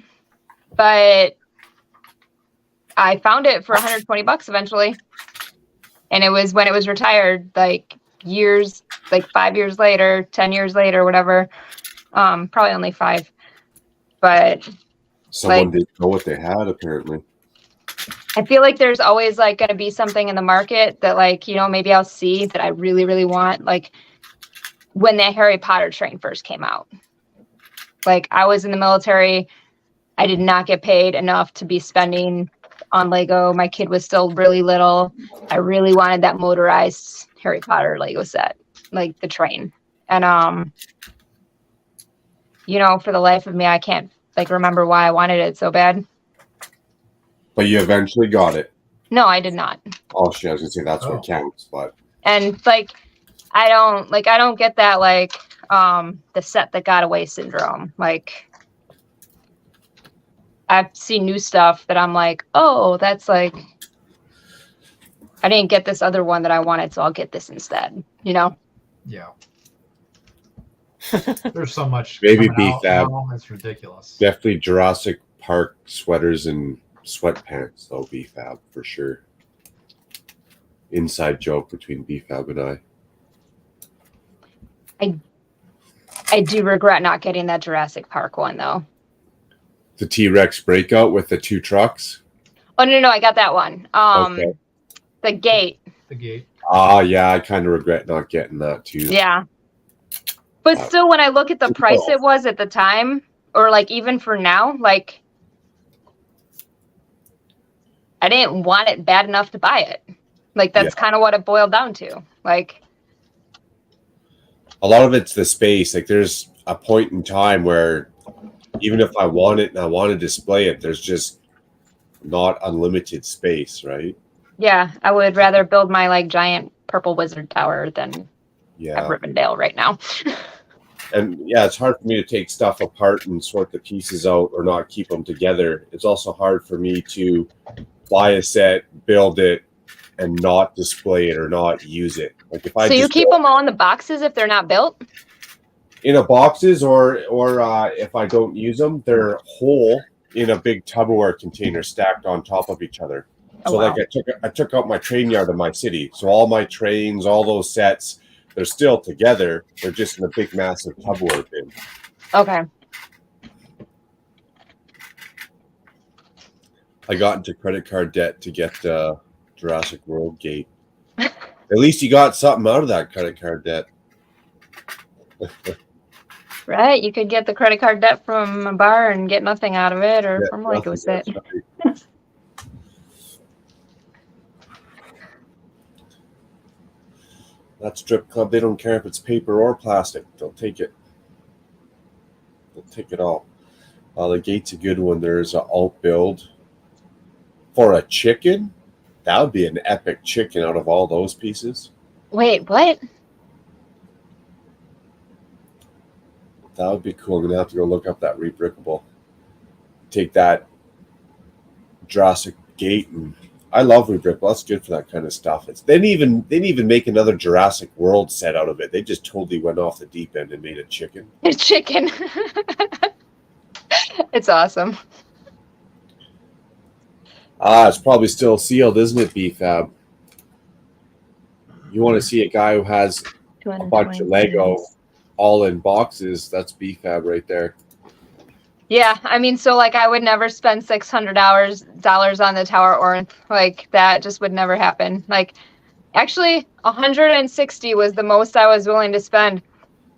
but I found it for $120 eventually, and it was when it was retired, like years, like 5 years later, 10 years later, whatever. Probably only 5, but someone didn't know what they had apparently. I feel like there's always like going to be something in the market that like, you know, maybe I'll see that I really, really want. Like when that Harry Potter train first came out, like I was in the military. I did not get paid enough to be spending on Lego. My kid was still really little. I really wanted that motorized Harry Potter Lego set, like the train. And, you know, for the life of me, I can't like remember why I wanted it so bad. But you eventually got it. No, I did not. Oh shit, I was gonna say that's what counts, but and like I don't get that like the set that got away syndrome. Like I've seen new stuff that I'm like, oh, that's like I didn't get this other one that I wanted, so I'll get this instead, you know? Yeah. There's so much. Baby B-Fab. It's ridiculous. Definitely Jurassic Park sweaters and sweatpants though, B-Fab for sure. inside joke between BFAB and I. I do regret not getting that Jurassic Park one though. The T-Rex breakout with the 2 trucks. Oh no, I got that one. Okay. The gate. The gate. Yeah, I kind of regret not getting that too. Yeah. But still, when I look at the price it was at the time, or like even for now, like I didn't want it bad enough to buy it. Like that's kind of what it boiled down to. Like a lot of it's the space. Like there's a point in time where even if I want it and I want to display it, there's just not unlimited space, right? Yeah, I would rather build my like giant purple wizard tower than at Rivendell right now. And yeah, it's hard for me to take stuff apart and sort the pieces out or not keep them together. It's also hard for me to buy a set, build it, and not display it or not use it. Like if I so you keep them all in the boxes if they're not built? In a boxes, or if I don't use them, they're whole in a big Tupperware container stacked on top of each other. So like I took out my train yard in my city. So all my trains, all those sets, they're still together. They're just in a big massive Tupperware bin. Okay. I got into credit card debt to get Jurassic World gate. At least you got something out of that credit card debt. Right, you could get the credit card debt from a bar and get nothing out of it, or from Lego set. Right. That strip club, they don't care if it's paper or plastic. They'll take it. They'll take it all. The gate's a good one. There's an alt build for a chicken. That would be an epic chicken out of all those pieces. Wait, what? That would be cool. I'm gonna have to go look up that rebrickable. Take that Jurassic gate, and I love rebrickable. That's good for that kind of stuff. They didn't even make another Jurassic World set out of it. They just totally went off the deep end and made a chicken. A chicken. It's awesome. It's probably still sealed, isn't it, BFAB? You want to see a guy who has a bunch of Lego all in boxes? That's BFAB right there. Yeah, I mean, so like I would never spend $600 on the tower, or like that just would never happen. Like actually 160 was the most I was willing to spend.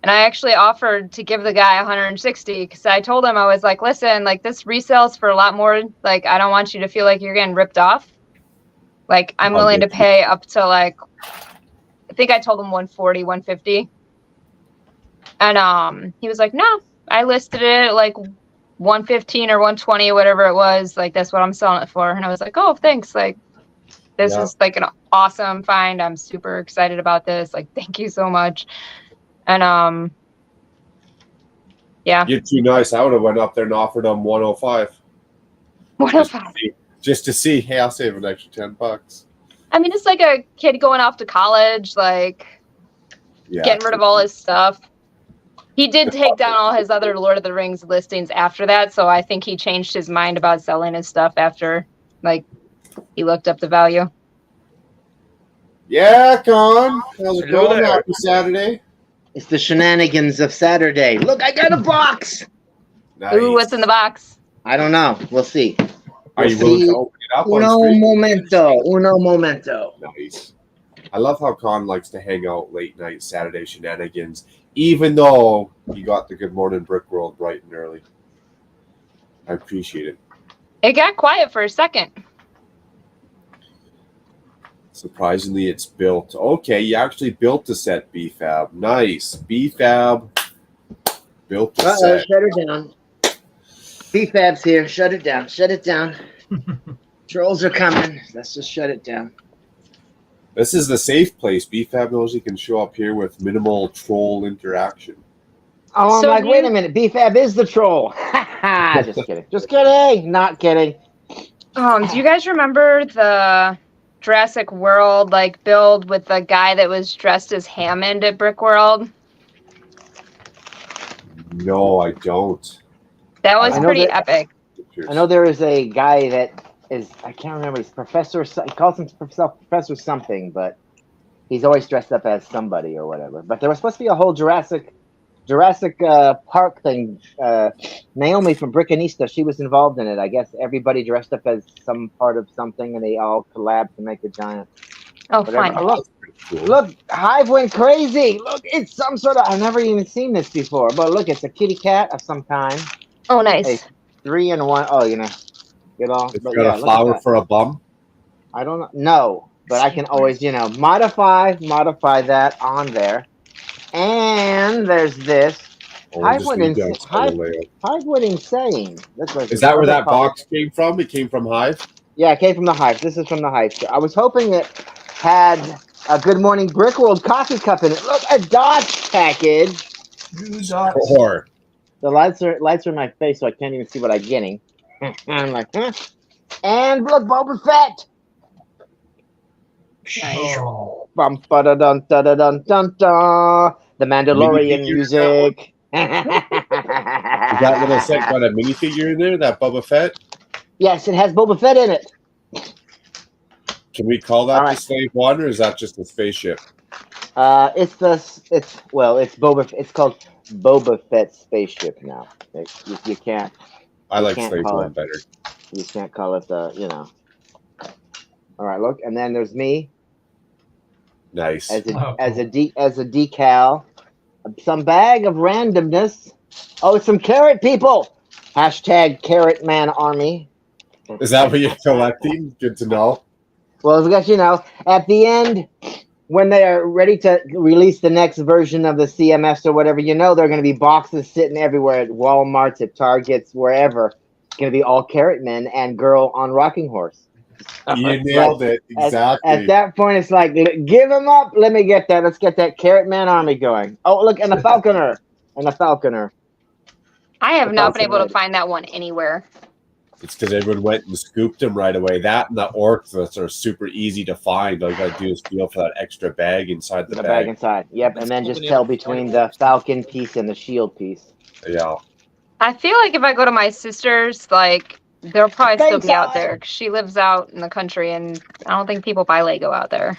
And I actually offered to give the guy 160 because I told him, I was like, listen, like this resells for a lot more. Like, I don't want you to feel like you're getting ripped off. Like I'm willing to pay up to like, I think I told him 140, 150. And he was like, no, I listed it at like 115 or 120 or whatever it was. Like, that's what I'm selling it for. And I was like, oh, thanks. Like, this is like an awesome find. I'm super excited about this. Like, thank you so much. And yeah. You're too nice. I would have went up there and offered them 105. 105. Just to see, hey, I'll save an extra $10. I mean, it's like a kid going off to college, like getting rid of all his stuff. He did take down all his other Lord of the Rings listings after that, so I think he changed his mind about selling his stuff after, like, he looked up the value. Yeah, Con. How's it going? Happy Saturday. It's the shenanigans of Saturday. Look, I got a box. Nice. Ooh, what's in the box? I don't know. We'll see. Are you willing to open it up? Uno momento. Nice. I love how Con likes to hang out late night Saturday shenanigans, even though he got the Good Morning Brick World bright and early. I appreciate it. It got quiet for a second. Surprisingly, it's built. Okay, you actually built the set, BFAB. Nice. BFAB built the set. Shut her down. BFAB's here. Shut it down. Shut it down. Trolls are coming. Let's just shut it down. This is the safe place. BFAB knows he can show up here with minimal troll interaction. Oh, I'm like, wait a minute. BFAB is the troll. Just kidding. Just kidding. Not kidding. Do you guys remember the Jurassic World like build with the guy that was dressed as Hammond at Brick World? No, I don't. That was pretty epic. I know there is a guy that is I can't remember. He's Professor. He calls himself Professor something, but he's always dressed up as somebody or whatever. But there was supposed to be a whole Jurassic Park thing. Naomi from Brickanista, she was involved in it. I guess everybody dressed up as some part of something, and they all collabed to make a giant. Oh, whatever. fun. Oh, look, look, Hive went crazy. Look, it's some sort of. I've never even seen this before. But look, it's a kitty cat of some kind. Oh, nice. A 3-in-1. Oh, you know, get all. It's But got yeah, a look at flower that. for a bum. I don't know. No, but I can always, modify that on there. And there's this. Hive went insane. Hive went insane. Is that where that box came from? It came from Hive? Yeah, it came from the Hive. This is from the Hive. I was hoping it had a Good Morning Brickworld coffee cup in it. Look, a Dots package. Or the lights are in my face, so I can't even see what I'm getting. I'm like, huh? And look, Boba Fett. Oh. Bum, ba-da-dun, da-da-dun, dun, dun. The Mandalorian music. Is that little set got a minifigure in there? That Boba Fett? Yes, it has Boba Fett in it. Can we call that the Slave One, or is that just a spaceship? It's Boba. It's called Boba Fett spaceship now. You can't. I like Slave One better. You can't call it the. All right, look, and then there's me. Nice. As a decal, some bag of randomness. Oh, some carrot people. Hashtag Carrot Man Army. Is that what you're collecting? Good to know. Well, because at the end, when they are ready to release the next version of the CMS or whatever, there are going to be boxes sitting everywhere at Walmarts, at Targets, wherever. It's going to be all Carrot Men and Girl on Rocking Horse. You nailed it. Exactly. At that point, it's like, give them up. Let me get that. Let's get that Carrot Man Army going. Oh, look, and a Falconer. I have not been able to find that one anywhere. It's because everyone went and scooped them right away. That and the orcs that are super easy to find. All you got to do is feel for that extra bag inside the bag. Inside. Yep, and then just tell between the Falcon piece and the shield piece. Yeah. I feel like if I go to my sister's, they'll probably still be out there. 'Cause she lives out in the country, and I don't think people buy Lego out there.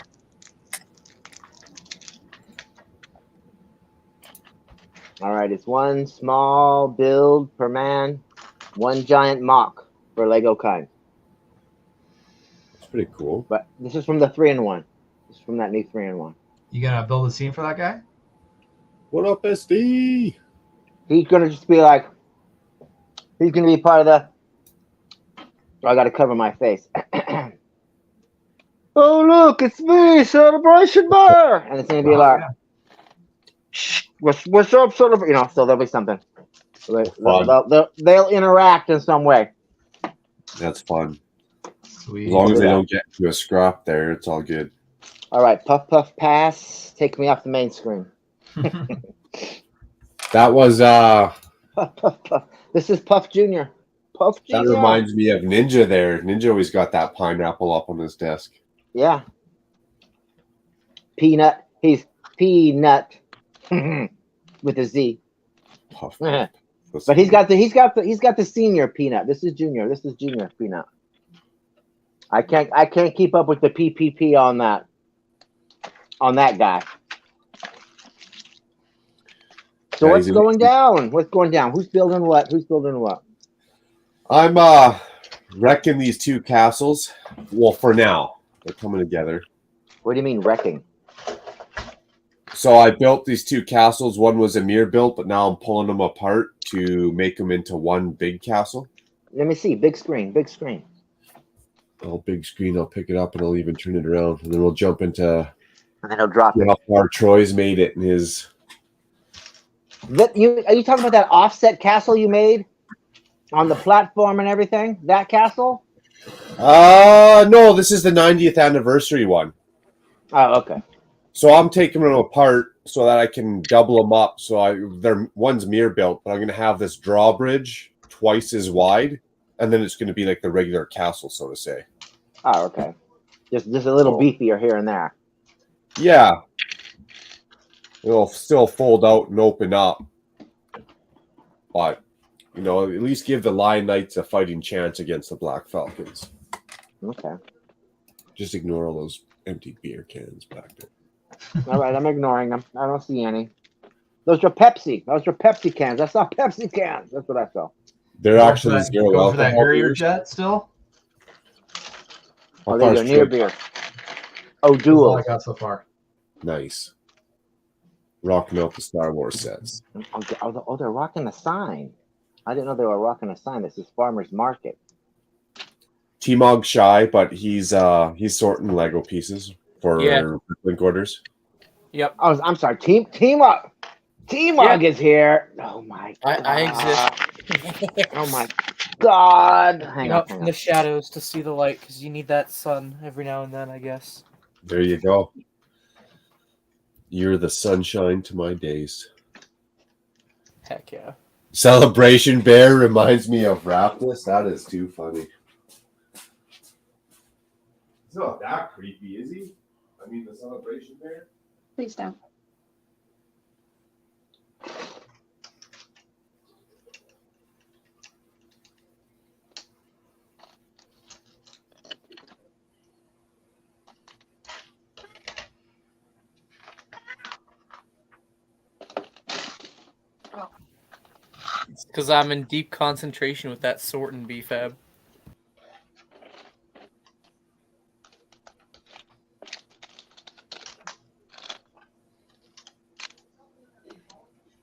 All right, it's one small build per man, one giant mock for Lego kind. It's pretty cool. But this is from the 3-in-1. This is from that new 3-in-1. You gonna build a scene for that guy? What up, SD? He's gonna just be like, he's gonna be part of the. I gotta cover my face. Oh look, it's me, Celebration Bar, and it's gonna be like, shh, what's up, Celebration? So there'll be something. They'll interact in some way. That's fun. Sweet. As long as they don't get to a scrap there, it's all good. All right, puff puff pass. Take me off the main screen. That was Puff puff puff. This is Puff Junior. Puff Junior. That reminds me of Ninja there. Ninja always got that pineapple up on his desk. Yeah. Peanut. He's Peanut with a Z. Puff. But he's got the senior Peanut. This is junior. This is junior Peanut. I can't keep up with the PPP on that guy. So what's going down? What's going down? Who's building what? I'm wrecking these two castles. Well, for now, they're coming together. What do you mean wrecking? So I built these two castles. One was a mirror built, but now I'm pulling them apart to make them into one big castle. Let me see. Big screen. Oh, big screen. I'll pick it up and I'll even turn it around, and then we'll jump into. And then he'll drop it. How far Troy's made it in his. Are you talking about that offset castle you made on the platform and everything? That castle? No. This is the 90th anniversary one. Oh, okay. So I'm taking them apart so that I can double them up. So one's mirror built, but I'm going to have this drawbridge twice as wide, and then it's going to be like the regular castle, so to say. Oh, okay. Just a little beefier here and there. Yeah. It'll still fold out and open up, but at least give the Lion Knights a fighting chance against the Black Falcons. Okay. Just ignore all those empty beer cans back there. All right, I'm ignoring them. I don't see any. Those are Pepsi. Those are Pepsi cans. I saw Pepsi cans. That's what I saw. They're actually zero Go for that alcohol Harrier beers. Jet still. How Oh, there you far's go. Near Trip? beer. Oh, That's all I dual. got so far. Nice. Rocking out the Star Wars sets. Oh, they're rocking a sign. I didn't know they were rocking a sign. This is Farmer's Market. T-Mog shy, but he's sorting Lego pieces for link orders. Yep. Oh, I'm sorry. T-Mog is here. Oh my god. I exist. Oh my god. Hang Out on. in the shadows to see the light because you need that sun every now and then, I guess. There you go. You're the sunshine to my days. Heck yeah. Celebration Bear reminds me of Raptus. That is too funny. He's not that creepy, is he? I mean, the Celebration Bear? Please don't. Because I'm in deep concentration with that sorting BFAB.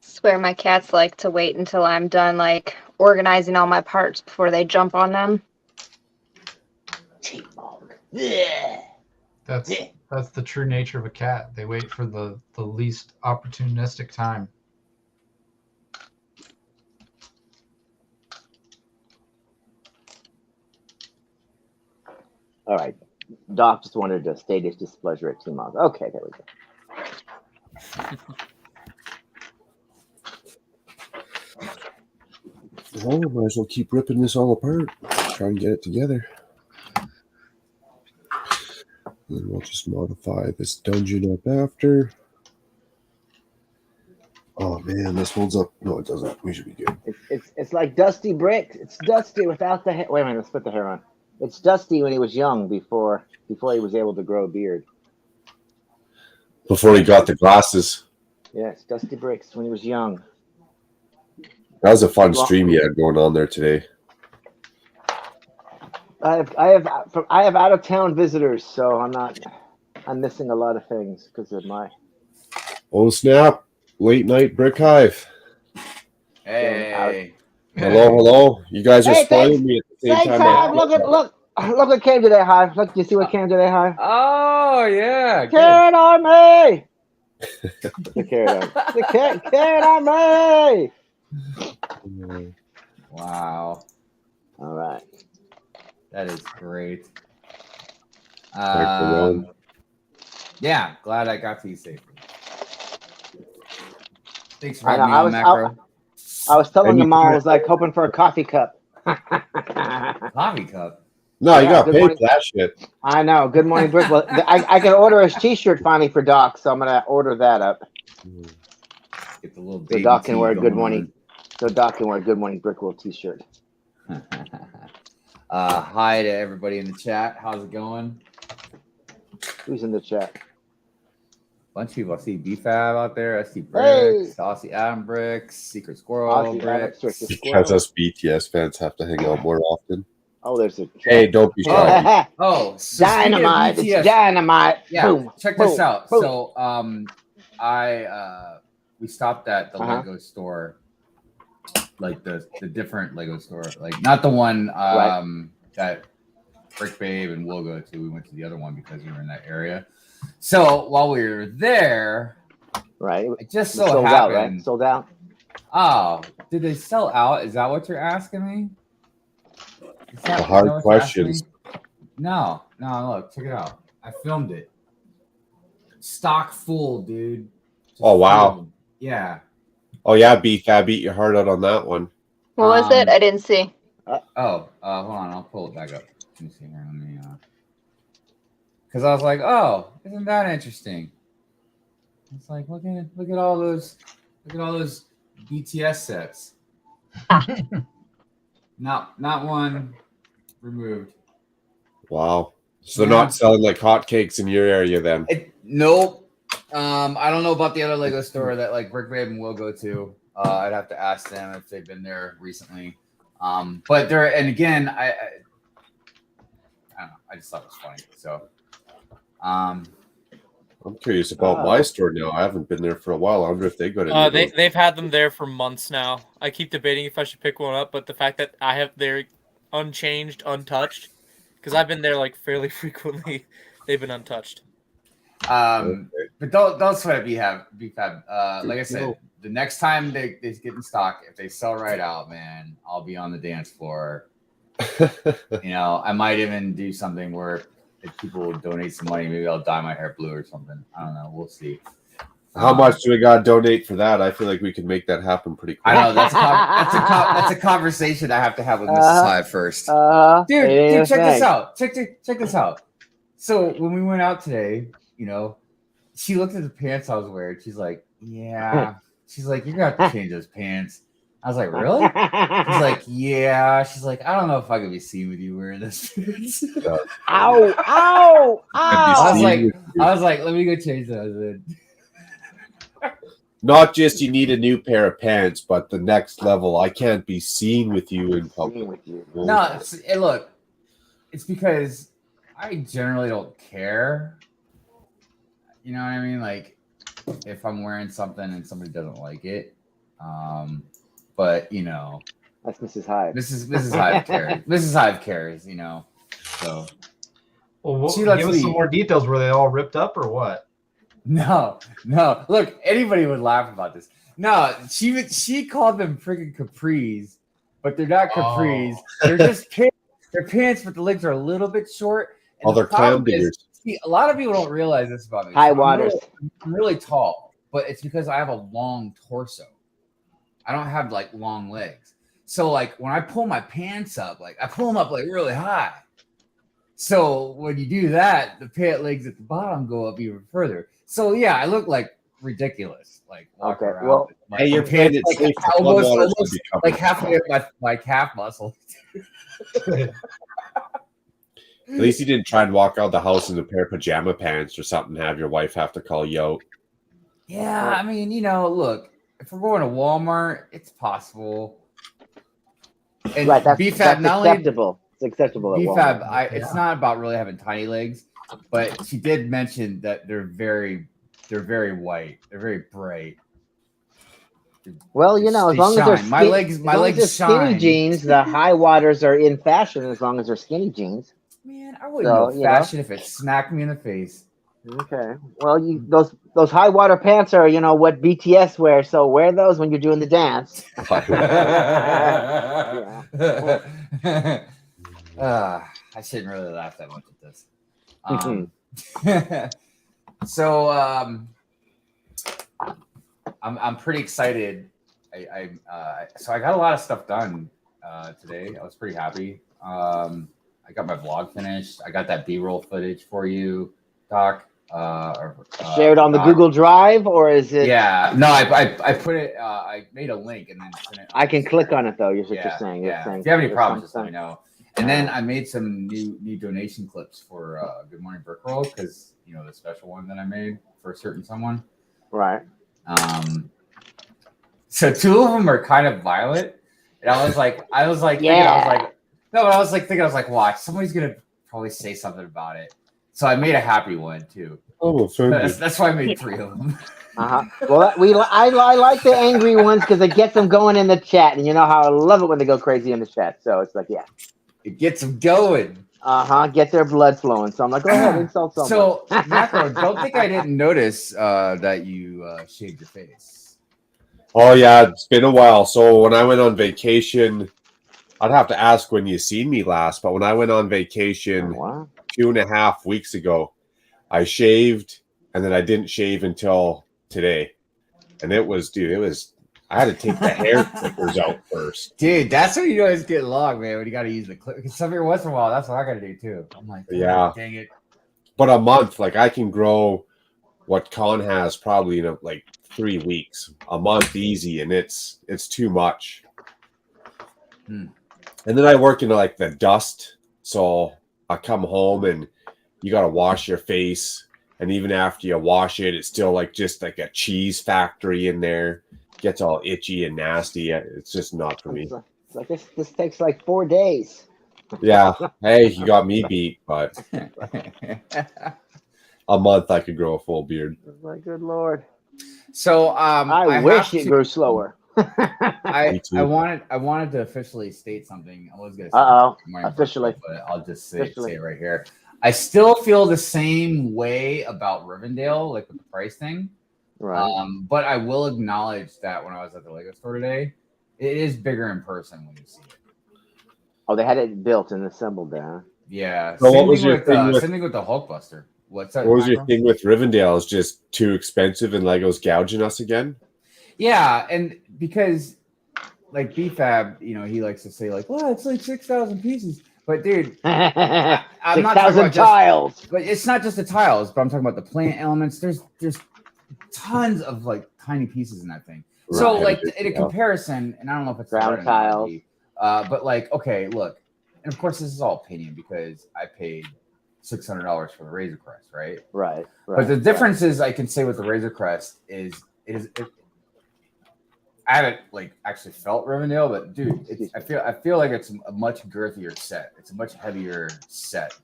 Swear my cats like to wait until I'm done, like, organizing all my parts before they jump on them. That's the true nature of a cat. They wait for the least opportunistic time. All right. Doc just wanted to state his displeasure at T-Mog. Okay, there we go. Well, might as well keep ripping this all apart. Try and get it together. And we'll just modify this dungeon up after. Oh man, this holds up. No, it doesn't. We should be good. It's like Dusty Brick. It's Dusty without the hair. Wait a minute, let's put the hair on. It's Dusty when he was young before he was able to grow a beard. Before he got the glasses. Yeah, it's Dusty Bricks when he was young. That was a fun stream you had going on there today. I have out of town visitors, so I'm missing a lot of things because of my. Oh snap! Late night Brick Hive. Hey. Hello. You guys are spoiling me at the same Thanks, time. Hive. Look what came today, Hive. Look, you see what came today, Hive? Oh yeah. Carrot on me. The carrot on me. Wow. All right. That is great. Everyone. Yeah, glad I got to you safely. Thanks for I having me know, on, Macro. I was telling them all, I was like hoping for a coffee cup. Coffee cup. No, you got good paid morning. for that shit. I know. Good morning, Brick. Well, I can order his T-shirt finally for Doc, so I'm gonna order that up. Get the little So baby Doc can tea wear a going good morning. So Doc can wear a good morning Brickwill T-shirt. Hi to everybody in the chat. How's it going? Who's in the chat? Bunch of people. I see BFAB out there. I see Bricks. Aussie Adam Bricks. Secret Squirrel Bricks. Because us BTS fans have to hang out more often. Oh, there's a. Hey, don't be shy. Oh, so dynamite! BTS, It's dynamite! Yeah, Boom! check boom, this out. boom. So, we stopped at the Lego store, like the different Lego store, like not the one that Brick Babe and we'll go to. We went to the other one because we were in that area. So while we were there, right, it just sold so out, happened. right? Sold out. Oh, did they sell out? Is that what you're asking me? The hard questions. No, look, check it out. I filmed it. Stock full, dude. Just Oh, wow. filmed. Yeah. Oh, yeah, BFAB, beat your heart out on that one. What was it? I didn't see. Hold on. I'll pull it back up. Let me see here. Let me, because I was like, oh, isn't that interesting? It's like, look at all those BTS sets. Not one removed. Wow. So they're not selling like hotcakes in your area then? Nope. I don't know about the other Lego store that like Brick Raven will go to. I'd have to ask them if they've been there recently. But there, and again, I don't know. I just thought it was funny. So, I'm curious about my store now. I haven't been there for a while. I wonder if they go to. They've had them there for months now. I keep debating if I should pick one up, but the fact that I have they're unchanged, untouched, because I've been there like fairly frequently, they've been untouched. But don't sweat it, BFAB. Like I said, the next time they get in stock, if they sell right out, man, I'll be on the dance floor. I might even do something where if people donate some money, maybe I'll dye my hair blue or something. I don't know. We'll see. How much do we got to donate for that? I feel like we can make that happen pretty quick. I know that's a conversation I have to have with Mrs. Hive first. Dude, check this out. Check this out. So when we went out today, she looked at the pants I was wearing. She's like, "Yeah." She's like, "You're gonna have to change those pants." I was like, "Really?" She's like, "Yeah." She's like, "I don't know if I could be seen with you wearing this." Ow! Ow! Ow! I was like, "Let me go change those." Not just you need a new pair of pants, but the next level. I can't be seen with you in public. No, look, it's because I generally don't care. You know what I mean? Like, if I'm wearing something and somebody doesn't like it, but that's Mrs. Hive. Mrs. Hive cares. Mrs. Hive cares. So. Well, give us some more details. Were they all ripped up or what? No. Look, anybody would laugh about this. No, she called them freaking capris, but they're not capris. They're just pants. They're pants, but the legs are a little bit short. And they're clown diggers. See, a lot of people don't realize this about me. High waters. I'm really tall, but it's because I have a long torso. I don't have like long legs. So like when I pull my pants up, like I pull them up like really high. So when you do that, the pant legs at the bottom go up even further. So yeah, I look like ridiculous. Like walking around. Well, hey, your pants like almost like halfway up my calf muscle. At least you didn't try and walk out the house in a pair of pajama pants or something. Have your wife have to call you out. Yeah, I mean, look, if we're going to Walmart, it's possible. And right, that's BFAB, acceptable. It's acceptable. BFAB, it's not about really having tiny legs, but she did mention that they're very white. They're very bright. Well, as long as they're my legs skinny shine. jeans, the high waters are in fashion as long as they're skinny jeans. Man, I wouldn't know fashion if it smacked me in the face. Okay. Well, those high water pants are, what BTS wears, so wear those when you're doing the dance. I shouldn't really laugh that much at this. So I'm pretty excited. So I got a lot of stuff done today. I was pretty happy. I got my vlog finished. I got that B-roll footage for you, Doc. Shared on the Google Drive, or is it? Yeah, no, I put it. I made a link and then sent it. I can click on it though. You're saying. Yeah. If you have any problems, just let me know. And then I made some new donation clips for Good Morning Brickroll because the special one that I made for a certain someone. Right. So two of them are kind of violent, and I was like, watch, somebody's gonna probably say something about it. So I made a happy one too. Oh, that's why I made 3 of them. Well, I like the angry ones because it gets them going in the chat, and you know how I love it when they go crazy in the chat. So it's like, yeah, it gets them going. Get their blood flowing. So I'm like, go ahead, insult someone. So Macro, don't think I didn't notice that you shaved your face. Oh yeah, it's been a while. So when I went on vacation, I'd have to ask when you seen me last, but when I went on vacation 2.5 weeks ago, I shaved and then I didn't shave until today. And it was I had to take the hair clippers out first. Dude, that's when you know it's getting long, man, when you gotta use the clip. Because every once in a while, that's what I gotta do too. I'm like, dang it. But a month, like I can grow what Con has probably in like 3 weeks. A month easy, and it's too much. And then I work in like the dust, so I come home and you got to wash your face. And even after you wash it, it's still like just like a cheese factory in there. Gets all itchy and nasty. It's just not for me. It's like this takes like 4 days. Yeah. Hey, you got me beat, but a month I could grow a full beard. My good Lord. So I wish it grew slower. I wanted to officially state something. I was gonna say officially, but I'll just say it right here. I still feel the same way about Rivendell, like with the price thing. Right. But I will acknowledge that when I was at the Lego store today, it is bigger in person when you see it. Oh, they had it built and assembled there. Yeah. So what was your thing with same thing with the Hulkbuster? What's that? What was your thing with Rivendell? Is just too expensive and Lego's gouging us again? Yeah, and because like BFAB, he likes to say like, well, it's like 6,000 pieces. But dude, I'm not talking about tiles. But it's not just the tiles, but I'm talking about the plant elements. There's tons of like tiny pieces in that thing. Right. So like in a comparison, and I don't know if it's ground tiles, but like, okay, look, and of course this is all opinion because I paid $600 for the Razor Crest, right? Right. But the difference is I can say with the Razor Crest is I haven't like actually felt Rivendell, but dude, I feel like it's a much girthier set. It's a much heavier set.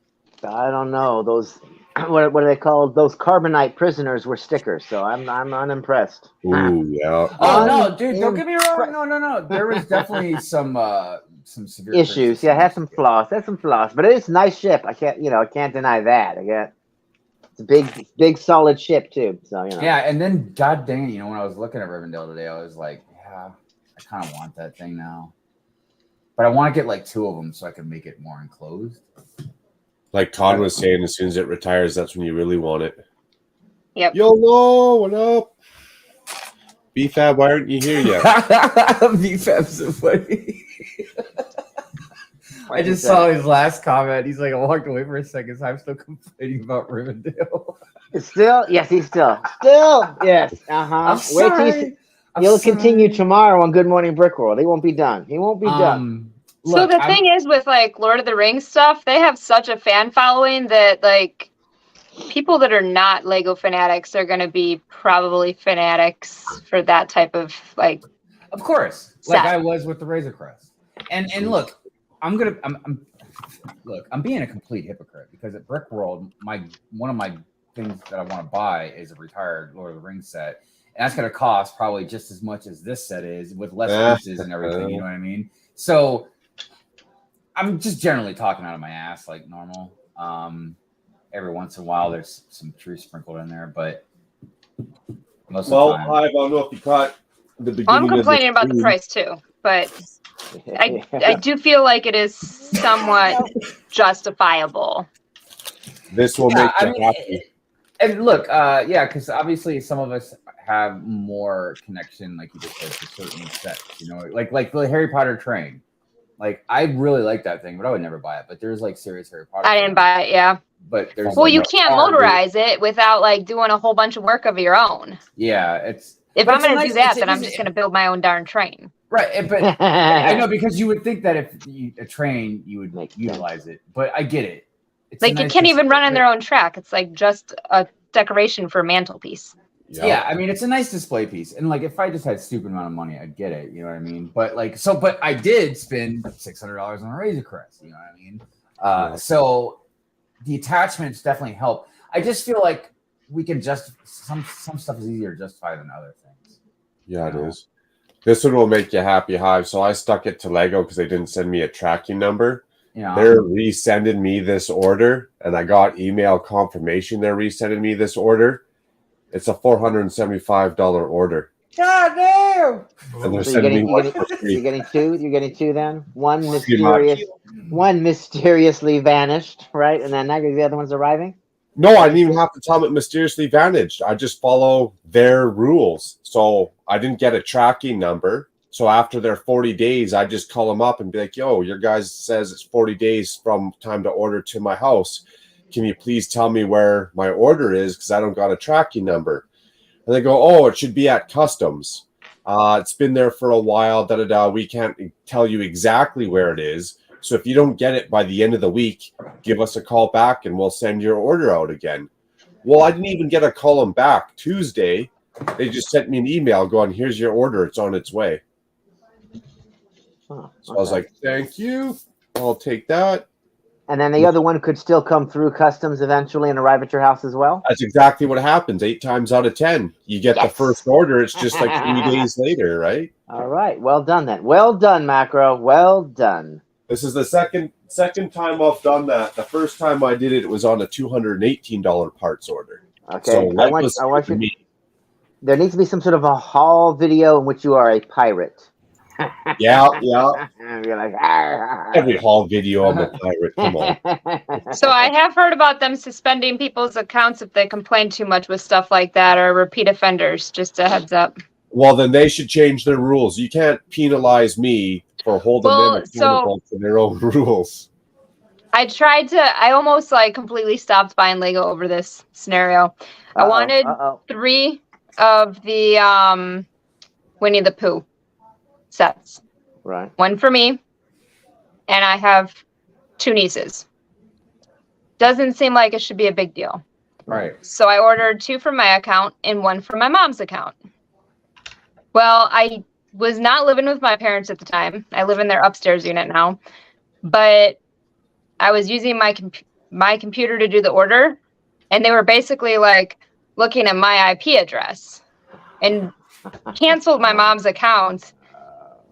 I don't know. Those what are they called? Those carbonite prisoners were stickers, so I'm unimpressed. Ooh, yeah. Oh no, dude, don't get me wrong. No. There was definitely some severe issues. Yeah, it had some flaws. But it is a nice ship. I can't deny that. It's a big solid ship too. So Yeah, and then god dang it, when I was looking at Rivendell today, I was like, yeah, I kind of want that thing now. But I want to get like 2 of them so I can make it more enclosed. Like Todd was saying, as soon as it retires, that's when you really want it. Yep. YOLO, what up? BFAB, why aren't you here yet? BFAB's so funny. I just saw his last comment. He's like, I walked away for a second, so I'm still complaining about Rivendell. Still? Yes, he's still, yes. Wait till he'll continue tomorrow on Good Morning Brick World. He won't be done. Done. Look, so the thing is with like Lord of the Rings stuff, they have such a fan following that like people that are not Lego fanatics are going to be probably fanatics for that type of like. Of course, like I was with the Razor Crest, and look, I'm being a complete hypocrite because at Brick World, one of my things that I want to buy is a retired Lord of the Rings set, and that's going to cost probably just as much as this set is with less pieces and everything. You know what I mean? So. I'm just generally talking out of my ass like normal. Every once in a while, there's some truth sprinkled in there, but most of the time. I don't know if you caught the beginning. I'm complaining about the price too, but I do feel like it is somewhat justifiable. This will make you happy. And look, because obviously some of us have more connection, like you just said, to certain sets. Like the Harry Potter train. Like I really like that thing, but I would never buy it. But there's like serious Harry Potter. I didn't buy it, yeah. But there's you can't motorize it without like doing a whole bunch of work of your own. Yeah, if I'm gonna do that, then I'm just gonna build my own darn train. Right, but I know because you would think that if a train you would utilize it, but I get it. It's like it can't even run on their own track. It's like just a decoration for a mantelpiece. Yeah, I mean it's a nice display piece, and like if I just had a stupid amount of money, I'd get it. You know what I mean? But but I did spend $600 on a Razor Crest. You know what I mean? So the attachments definitely help. I just feel like we can some stuff is easier to justify than other things. Yeah, it is. This one will make you happy, Hive. So I stuck it to Lego because they didn't send me a tracking number. Yeah, they're resending me this order, and I got email confirmation they're resending me this order. It's a $475 order. God damn! And they're sending me one for free. You're getting two. You're getting 2 then. One mysteriously vanished, right? And then now the other one's arriving. No, I didn't even have to tell them it mysteriously vanished. I just follow their rules. So I didn't get a tracking number. So after their 40 days, I just call them up and be like, "Yo, your guys says it's 40 days from time to order to my house. Can you please tell me where my order is? Because I don't got a tracking number." And they go, "Oh, it should be at customs. It's been there for a while. We can't tell you exactly where it is, So if you don't get it by the end of the week, give us a call back and we'll send your order out again. Well, I didn't even get a call them back. Tuesday, they just sent me an email going, here's your order. It's on its way. So I was like, thank you. I'll take that. And then the other one could still come through customs eventually and arrive at your house as well? That's exactly what happens. 8 times out of 10. You get the first order. It's just like 3 days later, right? All right. Well done then. Well done, Macro. Well done. This is the second time I've done that. The first time I did it, it was on a $218 parts order. Okay. So I want you. There needs to be some sort of a haul video in which you are a pirate. Yeah. You're like, every haul video I'm a pirate. Come on. So I have heard about them suspending people's accounts if they complain too much with stuff like that or repeat offenders. Just a heads up. Well, then they should change their rules. You can't penalize me for holding them accountable to their own rules. I almost like completely stopped buying Lego over this scenario. I wanted 3 of the Winnie the Pooh sets. Right. 1 for me, and I have 2 nieces. Doesn't seem like it should be a big deal. Right. So I ordered 2 from my account and 1 from my mom's account. Well, I was not living with my parents at the time. I live in their upstairs unit now. But I was using my computer to do the order, and they were basically like looking at my IP address and canceled my mom's account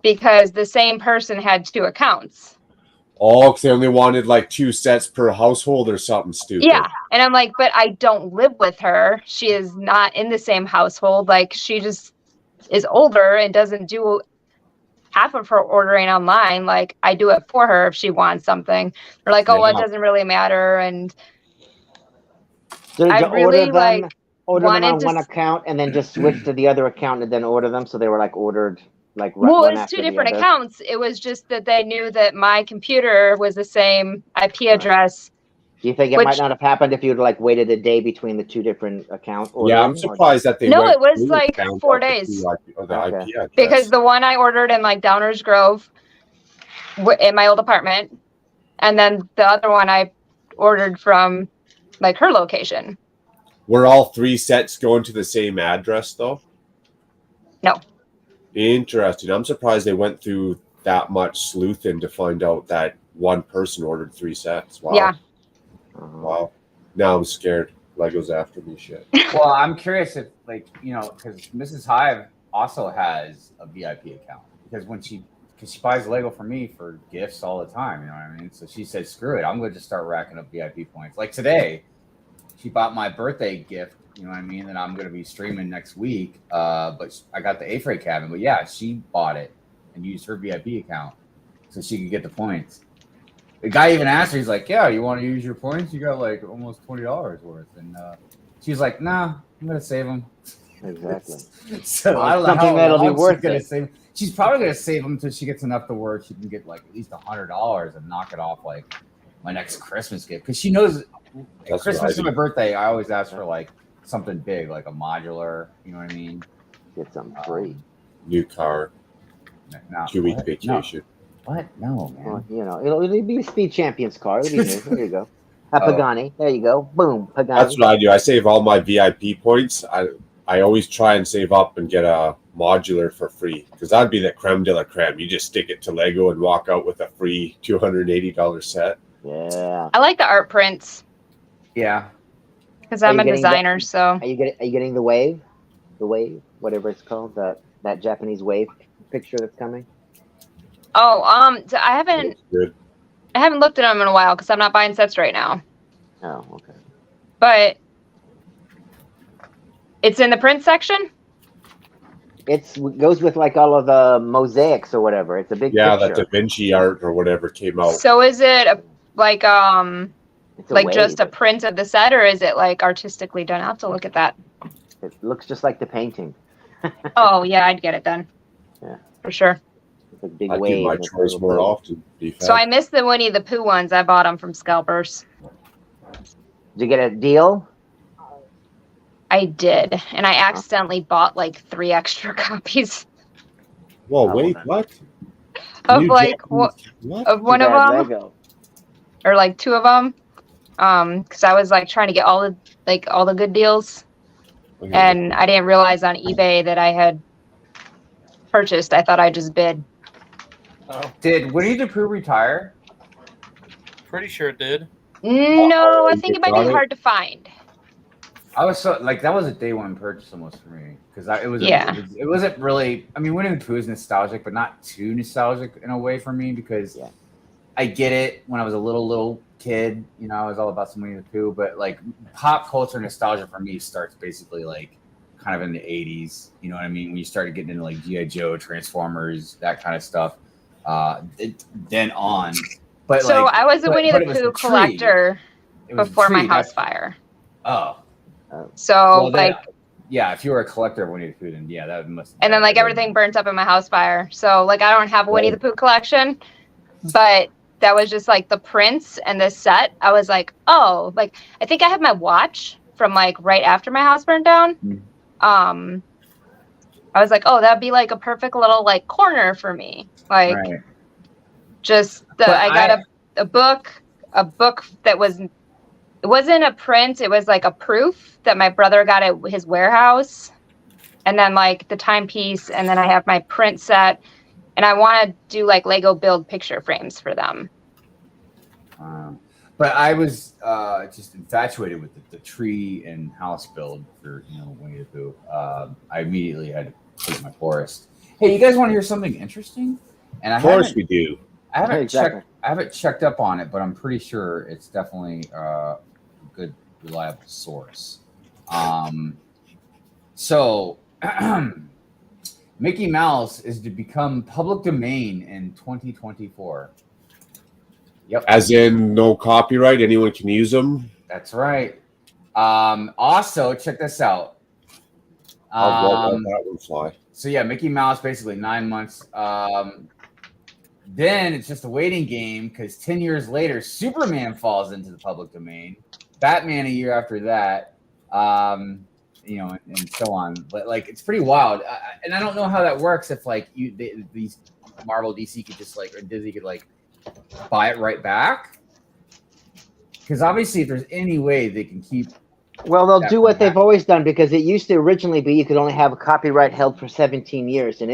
because the same person had 2 accounts. Oh, because they only wanted like 2 sets per household or something stupid. Yeah. And I'm like, but I don't live with her. She is not in the same household. Like, she just is older and doesn't do half of her ordering online. Like, I do it for her if she wants something. They're like, oh, well, it doesn't really matter. And So I really order them on one account and then just switch to the other account and then order them. So they were like ordered like well, it's 2 different accounts. It was just that they knew that my computer was the same IP address. Do you think it might not have happened if you'd like waited a day between the 2 different accounts? Yeah, I'm surprised that they. No, it was like 4 days. Because the one I ordered in like Downers Grove, in my old apartment, and then the other one I ordered from like her location. Were all 3 sets going to the same address though? No. Interesting. I'm surprised they went through that much sleuthing to find out that one person ordered 3 sets. Wow. Yeah. Wow. Now I'm scared. Lego's after me shit. Well, I'm curious if, like, you know, because Mrs. Hive also has a VIP account because because she buys Lego for me for gifts all the time. You know what I mean? So she said, screw it. I'm going to just start racking up VIP points. Like today, she bought my birthday gift. You know what I mean? And I'm going to be streaming next week. But I got the A-Freight cabin. But yeah, she bought it and used her VIP account so she could get the points. The guy even asked her, he's like, yeah, you want to use your points? You got like almost $20 worth. And she's like, nah, I'm going to save them. Exactly. So I don't know something that'll be worth gonna it. save. She's probably going to save them until she gets enough to work. She can get like at least $100 and knock it off like my next Christmas gift. Because she knows at Christmas and my birthday, I always ask for like something big, like a modular. You know what I mean? Get something free. New car. 2-week vacation. What? No, man. Well, you know, it'll be a Speed Champions car. It'll be new. There you go. A Pagani. There you go. Boom. Pagani. That's what I do. I save all my VIP points. I always try and save up and get a modular for free because that'd be the creme de la creme. You just stick it to Lego and walk out with a free $280 set. Yeah. I like the art prints. Yeah. Because I'm a designer, so. Are you getting the wave? The wave, whatever it's called, that Japanese wave picture that's coming? Oh, so I haven't looked at them in a while because I'm not buying sets right now. Oh, okay. But it's in the print section? It goes with like all of the mosaics or whatever. It's a big picture. That Da Vinci art or whatever came out. So is it just a print of the set, or is it like artistically done? I'll have to look at that. It looks just like the painting. Oh yeah, I'd get it done. Yeah, for sure. It's a big I wave. do my chores more often. So I missed the Winnie the Pooh ones. I bought them from Scalpers. Did you get a deal? I did, and I accidentally bought like 3 extra copies. Whoa, wait, what? of New like Japanese- what? of one of Bad them, Lego. or like two of them. Because I was like trying to get all the good deals, Okay. and I didn't realize on eBay that I had purchased. I thought I just bid. Oh, Did Winnie the Pooh retire? pretty sure it did. No, I you think it might got be it? hard to find. I was so like that was a day one purchase almost for me because Yeah. it wasn't really. I mean, Winnie the Pooh is nostalgic, but not too nostalgic in a way for me because I get it. When I was a little kid, you know, I was all about some Winnie the Pooh, but like pop culture nostalgia for me starts basically like kind of in the 80s. You know what I mean? When you started getting into like G.I. Joe, Transformers, that kind of stuff. Then on. But So like, I was a Winnie but the it was Pooh tree. collector It was before my tree, house that's- fire. Oh. So Well, then, like, yeah, if you were a collector of Winnie the Pooh, then yeah, that must. and then like everything burnt up in my house fire. So like I don't have a Winnie the Pooh collection, but that was just like the prints and the set. I was like, oh, like I think I have my watch from like right after my house burned down. I was like, oh, that'd be like a perfect little like corner for me. Like Right. just I got a book that was, it wasn't a print, it was like a proof that my brother got at his warehouse. And then like the timepiece, and then I have my print set, and I want to do like Lego build picture frames for them. But I was just infatuated with the tree and house build for Winnie the Pooh. I immediately had to put my forest. Hey, you guys want to hear something interesting? And Of course we do. I haven't Exactly. I haven't checked up on it, but I'm pretty sure it's definitely a good, reliable source. So Mickey Mouse is to become public domain in 2024. Yep. As in no copyright, anyone can use them. That's right. Also, check this out. I'll let that one fly. So yeah, Mickey Mouse basically 9 months. Then it's just a waiting game because 10 years later, Superman falls into the public domain. Batman a year after that, and so on. But like, it's pretty wild. And I don't know how that works. If like these Marvel, DC could just like, or Disney could like buy it right back. Because obviously, if there's any way they can keep. Well, they'll do what they've always done because it used to originally be you could only have a copyright held for 17 years, and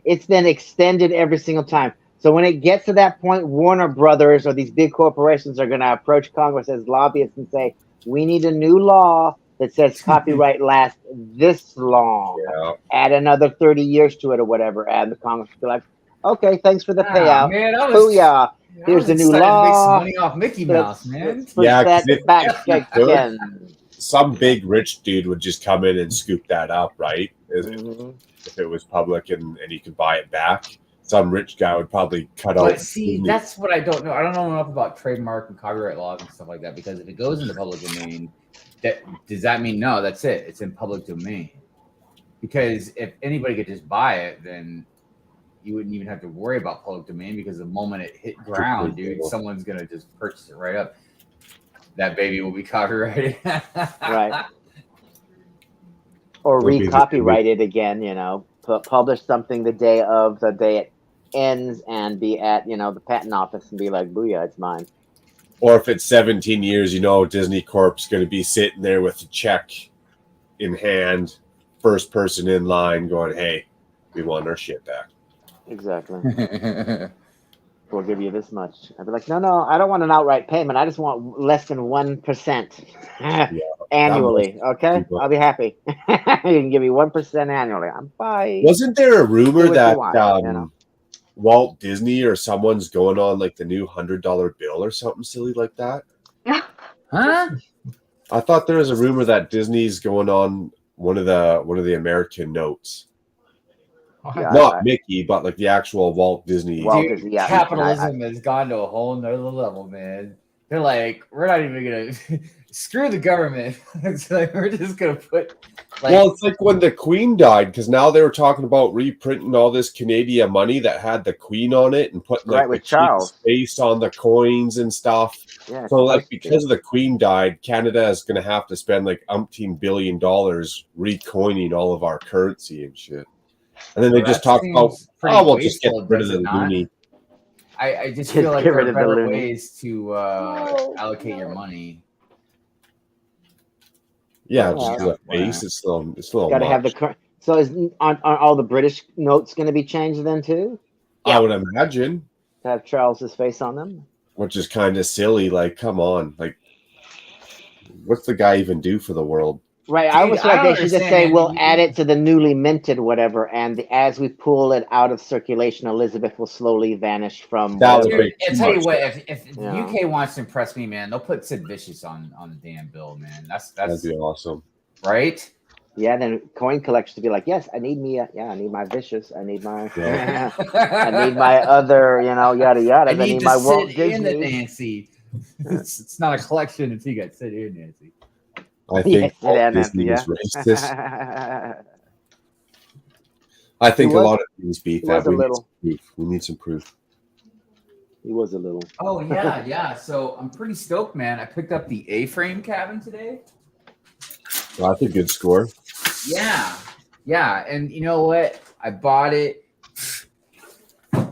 it's been extended every single time. So when it gets to that point, Warner Brothers or these big corporations are going to approach Congress as lobbyists and say, we need a new law that says copyright lasts this long. Yeah. Add another 30 years to it or whatever. And the Congress will be like, okay, thanks for the payout. Man, Booyah. Here's the new excited to make some law. money off Mickey Mouse, man. Yeah, That 'cause back again. some big rich dude would just come in and scoop that up, right? Mhm. If it was public and you could buy it back. Some rich guy would probably cut But out. see, that's what I don't know. I don't know enough about trademark and copyright laws and stuff like that because if it goes into public domain, does that mean no? That's it. It's in public domain. Because if anybody could just buy it, then you wouldn't even have to worry about public domain because the moment it hit ground, dude, someone's gonna just purchase it right up. That baby will be copyrighted. Right. Or Would be re-copyright it again, publish something the day it ends and be at, the patent office and be like, booyah, it's mine. Or if it's 17 years, Disney Corp's going to be sitting there with a check in hand, first person in line going, hey, we want our shit back. Exactly. We'll give you this much. I'd be like, no, I don't want an outright payment. I just want less than 1% annually. Okay, I'll be happy. You can give me 1% annually. I'm fine. Wasn't there a rumor that want, Walt Disney or someone's going on like the new $100 bill or something silly like that? Huh? I thought there was a rumor that Disney's going on one of the American notes. Yeah, Not Mickey, but like the actual Walt Disney. Dude, capitalism has gone to a whole nother level, man. They're like, we're not even gonna screw the government. It's like we're just gonna put. Well, it's like when the Queen died, because now they were talking about reprinting all this Canadian money that had the Queen on it and putting like with the Charles face on the coins and stuff. Yeah, so like because the Queen died, Canada is going to have to spend like $umpteen billion recoining all of our currency and shit. And then they just talk about, oh, we'll just get rid of the loony. I just feel like there are better ways to allocate your money. Yeah, just a base. It's still got to have the current. So aren't all the British notes going to be changed then too? I would imagine. To have Charles's face on them. Which is kind of silly. Like, come on. Like, what's the guy even do for the world? Right. Dude, I always feel like they should just say, we'll add it to the newly minted whatever, and as we pull it out of circulation, Elizabeth will slowly vanish from... I'll tell you what, if the UK wants to impress me, man, they'll put Sid Vicious on the damn bill, man. That'd be awesome. Right? Yeah, then coin collectors to be like, yes, I need my Vicious, I need my I need my other, yada yada. I need my Walt Disney. Nancy. It's not a collection until you got Sid and Nancy. I think Walt Disney is racist. I think a lot of things beef that we need some proof. He was a little. Oh yeah. So I'm pretty stoked, man. I picked up the A-frame cabin today. Well, that's a good score. Yeah, and you know what? I bought it.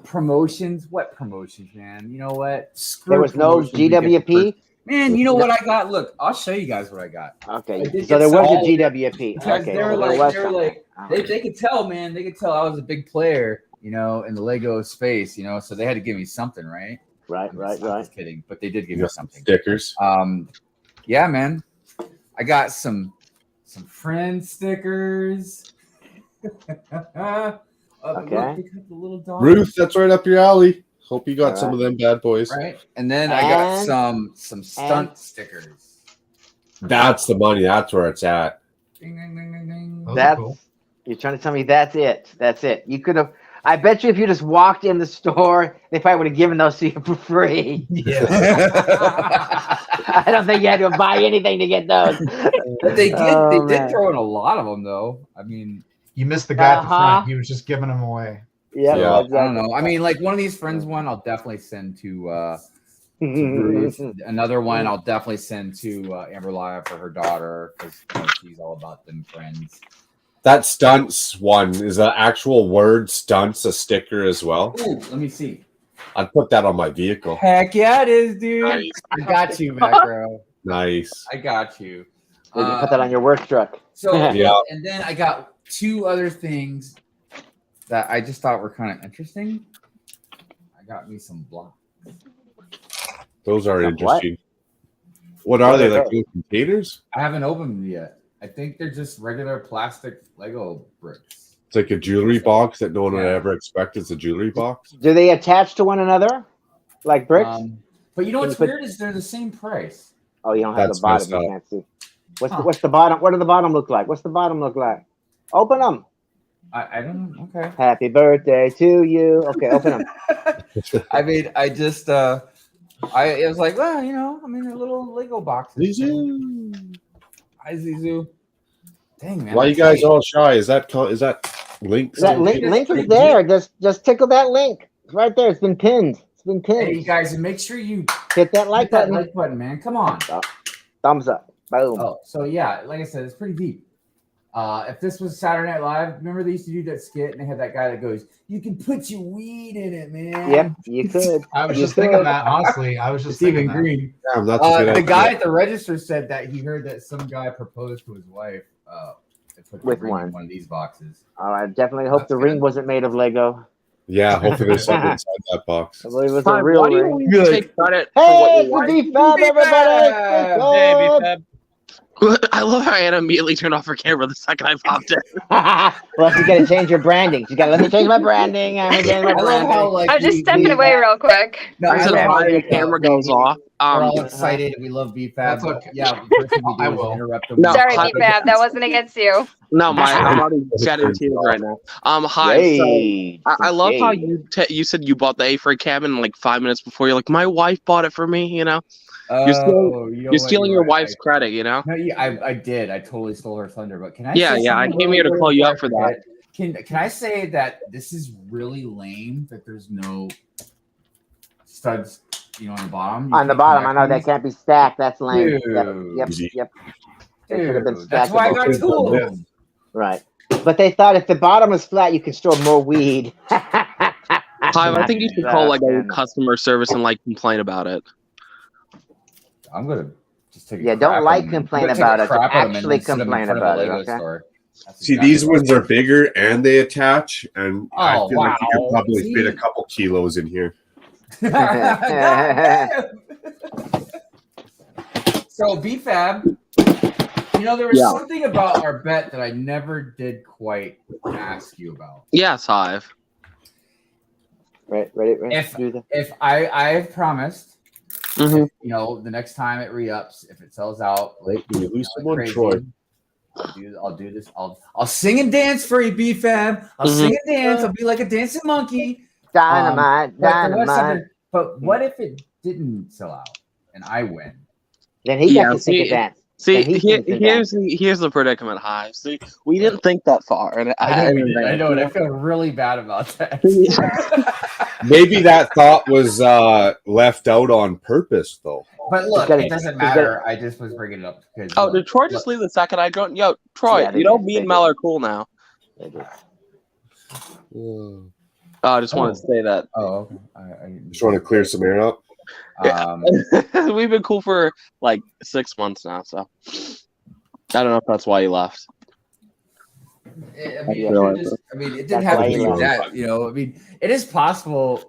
Promotions? What promotions, man? You know what? There was no GWP. Man, you know what I got? Look, I'll show you guys what I got. Okay, so there was a GWP. Okay, they were like, they could tell, man. They could tell I was a big player, in the Lego space, so they had to give me something, right? Right. Just kidding, but they did give me something. Stickers. Yeah, man. I got some friend stickers. Okay. Look, Ruth, that's right up your alley. Hope you got some of them bad boys. Right. And then I got some stunt stickers. That's the money. That's where it's at. Ding, ding, ding, ding, ding. That's cool. You're trying to tell me that's it. That's it. You could have. I bet you if you just walked in the store, they probably would have given those to you for free. Yeah. I don't think you had to buy anything to get those. But they did throw in a lot of them, though. I mean, you missed the guy at the front. He was just giving them away. Yeah, exactly. I don't know. I mean, like one of these friends one, I'll definitely send to Bruce. Another one, I'll definitely send to Amber Lyle for her daughter because she's all about them friends. That stunts one is an actual word stunts a sticker as well. Ooh, let me see. I'd put that on my vehicle. Heck yeah, it is, dude. Nice. I got you, Macro. Nice. I got you. You put that on your work truck. So yeah, and then I got two other things that I just thought were kind of interesting. I got me some blocks. Those are interesting. What are they, like little containers? I haven't opened them yet. I think they're just regular plastic Lego bricks. It's like a jewelry box that no one would ever expect is a jewelry box. Do they attach to one another, like bricks? But you know what's weird is they're the same price. Oh, you don't have the bottom. You can't see. What's the bottom? What do the bottom look like? What's the bottom look like? Open them. I don't know. Okay. Happy birthday to you. Okay, open them. I mean, I just it was like, well, they're little Lego boxes. Zizou. Hi, Zizou. Dang, man. Why are you guys all shy? Is that link? That link is there. Just tickle that link. It's right there. It's been pinned. Hey, you guys, make sure you hit that like button. Like button, man. Come on. Thumbs up. Boom. Oh, so yeah, like I said, it's pretty deep. If this was Saturday Night Live, remember they used to do that skit and they had that guy that goes, "You can put your weed in it, man." Yep, you could. I was just thinking that, honestly. I was just thinking Green. Damn, that's a good the idea. guy at the register said that he heard that some guy proposed to his wife with in one of these boxes. I definitely hope the ring wasn't made of Lego. Yeah, hopefully there's something inside that box. I believe it was a real ring. Take credit hey, it's the B-Fab, everybody! Hey, B-Fab. I love how Anna immediately turned off her camera the second I popped in. Well, you got to change your branding. You got to let me change my branding. I'm just stepping away real quick. No, the camera goes off. We're all excited. We love B-Fab. Okay. Yeah, I will interrupt them. No, sorry, B-Fab. That wasn't against you. No, I'm already shedding tears right now. Hi. So I love how you said you bought the A-frame cabin like 5 minutes before. You're like, my wife bought it for me. You're stealing your wife's credit. No, I did. I totally stole her thunder. But can I? Yeah. I came here to call you out for that. Can I say that this is really lame that there's no studs, on the bottom? On the bottom, I know that can't be stacked. That's lame. Dude. Yep. Dude, that's why I got two of them. Right. But they thought if the bottom is flat, you can store more weed. I think you should call like a customer service and like complain about it. I'm gonna just take. Don't like complain about it. Actually complain about it. Okay. See, these ones are bigger and they attach, and I feel like you could probably fit a couple kilos in here. So BFAB, there was something about our bet that I never did quite ask you about. Yes, Hive. Right. If I've promised, the next time it re-ups, if it sells out, you lose someone, crazy, Troy. I'll do this. I'll sing and dance for you, BFAB. I'll sing and dance. I'll be like a dancing monkey. Dynamite. But what if it didn't sell out and I win? Then he got to sing and dance. See, here's the predicament, Hive. See, we didn't think that far, and I know, and I feel really bad about that. Maybe that thought was left out on purpose, though. But look, it doesn't matter. I just was bringing it up because. Oh, did Troy just leave the second I joined? Yo, Troy, me and Mel are cool now. I just wanted to say that. Oh, okay. I just want to clear some air up. We've been cool for like 6 months now, so I don't know if that's why you left. It didn't have to be that. It is possible.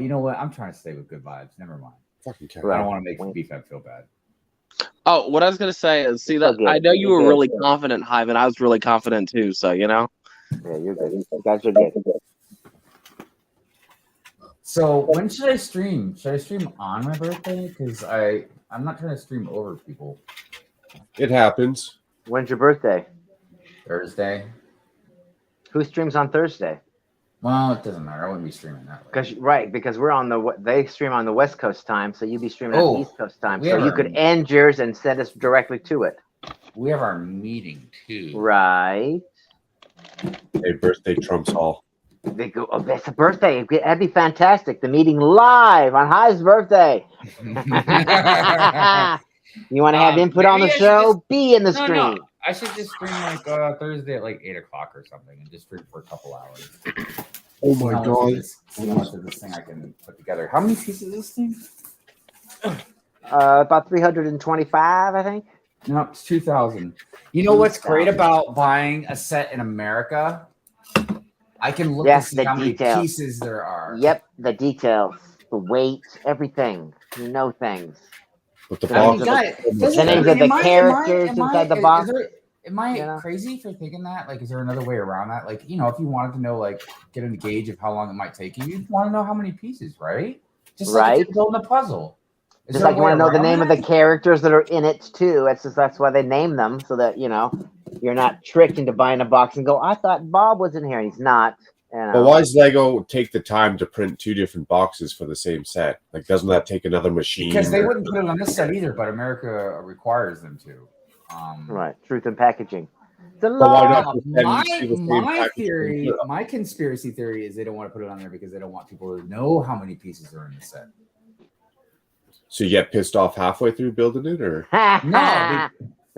You know what? I'm trying to stay with good vibes. Never mind. Fucking I don't want to make BFAB feel bad. Oh, what I was gonna say is, see that I know you were really confident, Hive, and I was really confident too. So Yeah, you're good. You guys are good. So when should I stream? Should I stream on my birthday? Because I'm not trying to stream over people. It happens. When's your birthday? Thursday. Who streams on Thursday? Well, it doesn't matter. I wouldn't be streaming that way. Because we're on they stream on the West Coast time, so you'd be streaming on the East Coast time. So you could end yours and send us directly to it. We have our meeting too. Right. Hey, birthday trumps all. They go, oh, that's a birthday. That'd be fantastic. The meeting live on Hive's birthday. You want to have input on the show? Be in the stream. No. I should just stream like Thursday at like 8 o'clock or something and just stream for a couple hours. Oh my god. How much of this thing I can put together. How many pieces is this thing? About 325, I think. No, it's 2,000. You know what's great about buying a set in America? I can look and see how many pieces there are. Yep, the details, the weight, everything. You know things. But the names of the characters inside the box. Am I crazy for thinking that? Like, is there another way around that? Like, if you wanted to know, like, get a gauge of how long it might take you, you'd want to know how many pieces, right? Just like if you're building a puzzle. Just like you want to know the name of the characters that are in it too. That's why they name them, so that you're not tricked into buying a box and go, I thought Bob was in here, and he's not. But why does Lego take the time to print 2 different boxes for the same set? Like, doesn't that take another machine? Because they wouldn't put it on this set either, but America requires them to. Right, truth in packaging. My theory, my conspiracy theory is they don't want to put it on there because they don't want people to know how many pieces are in the set. So you get pissed off halfway through building it, or no?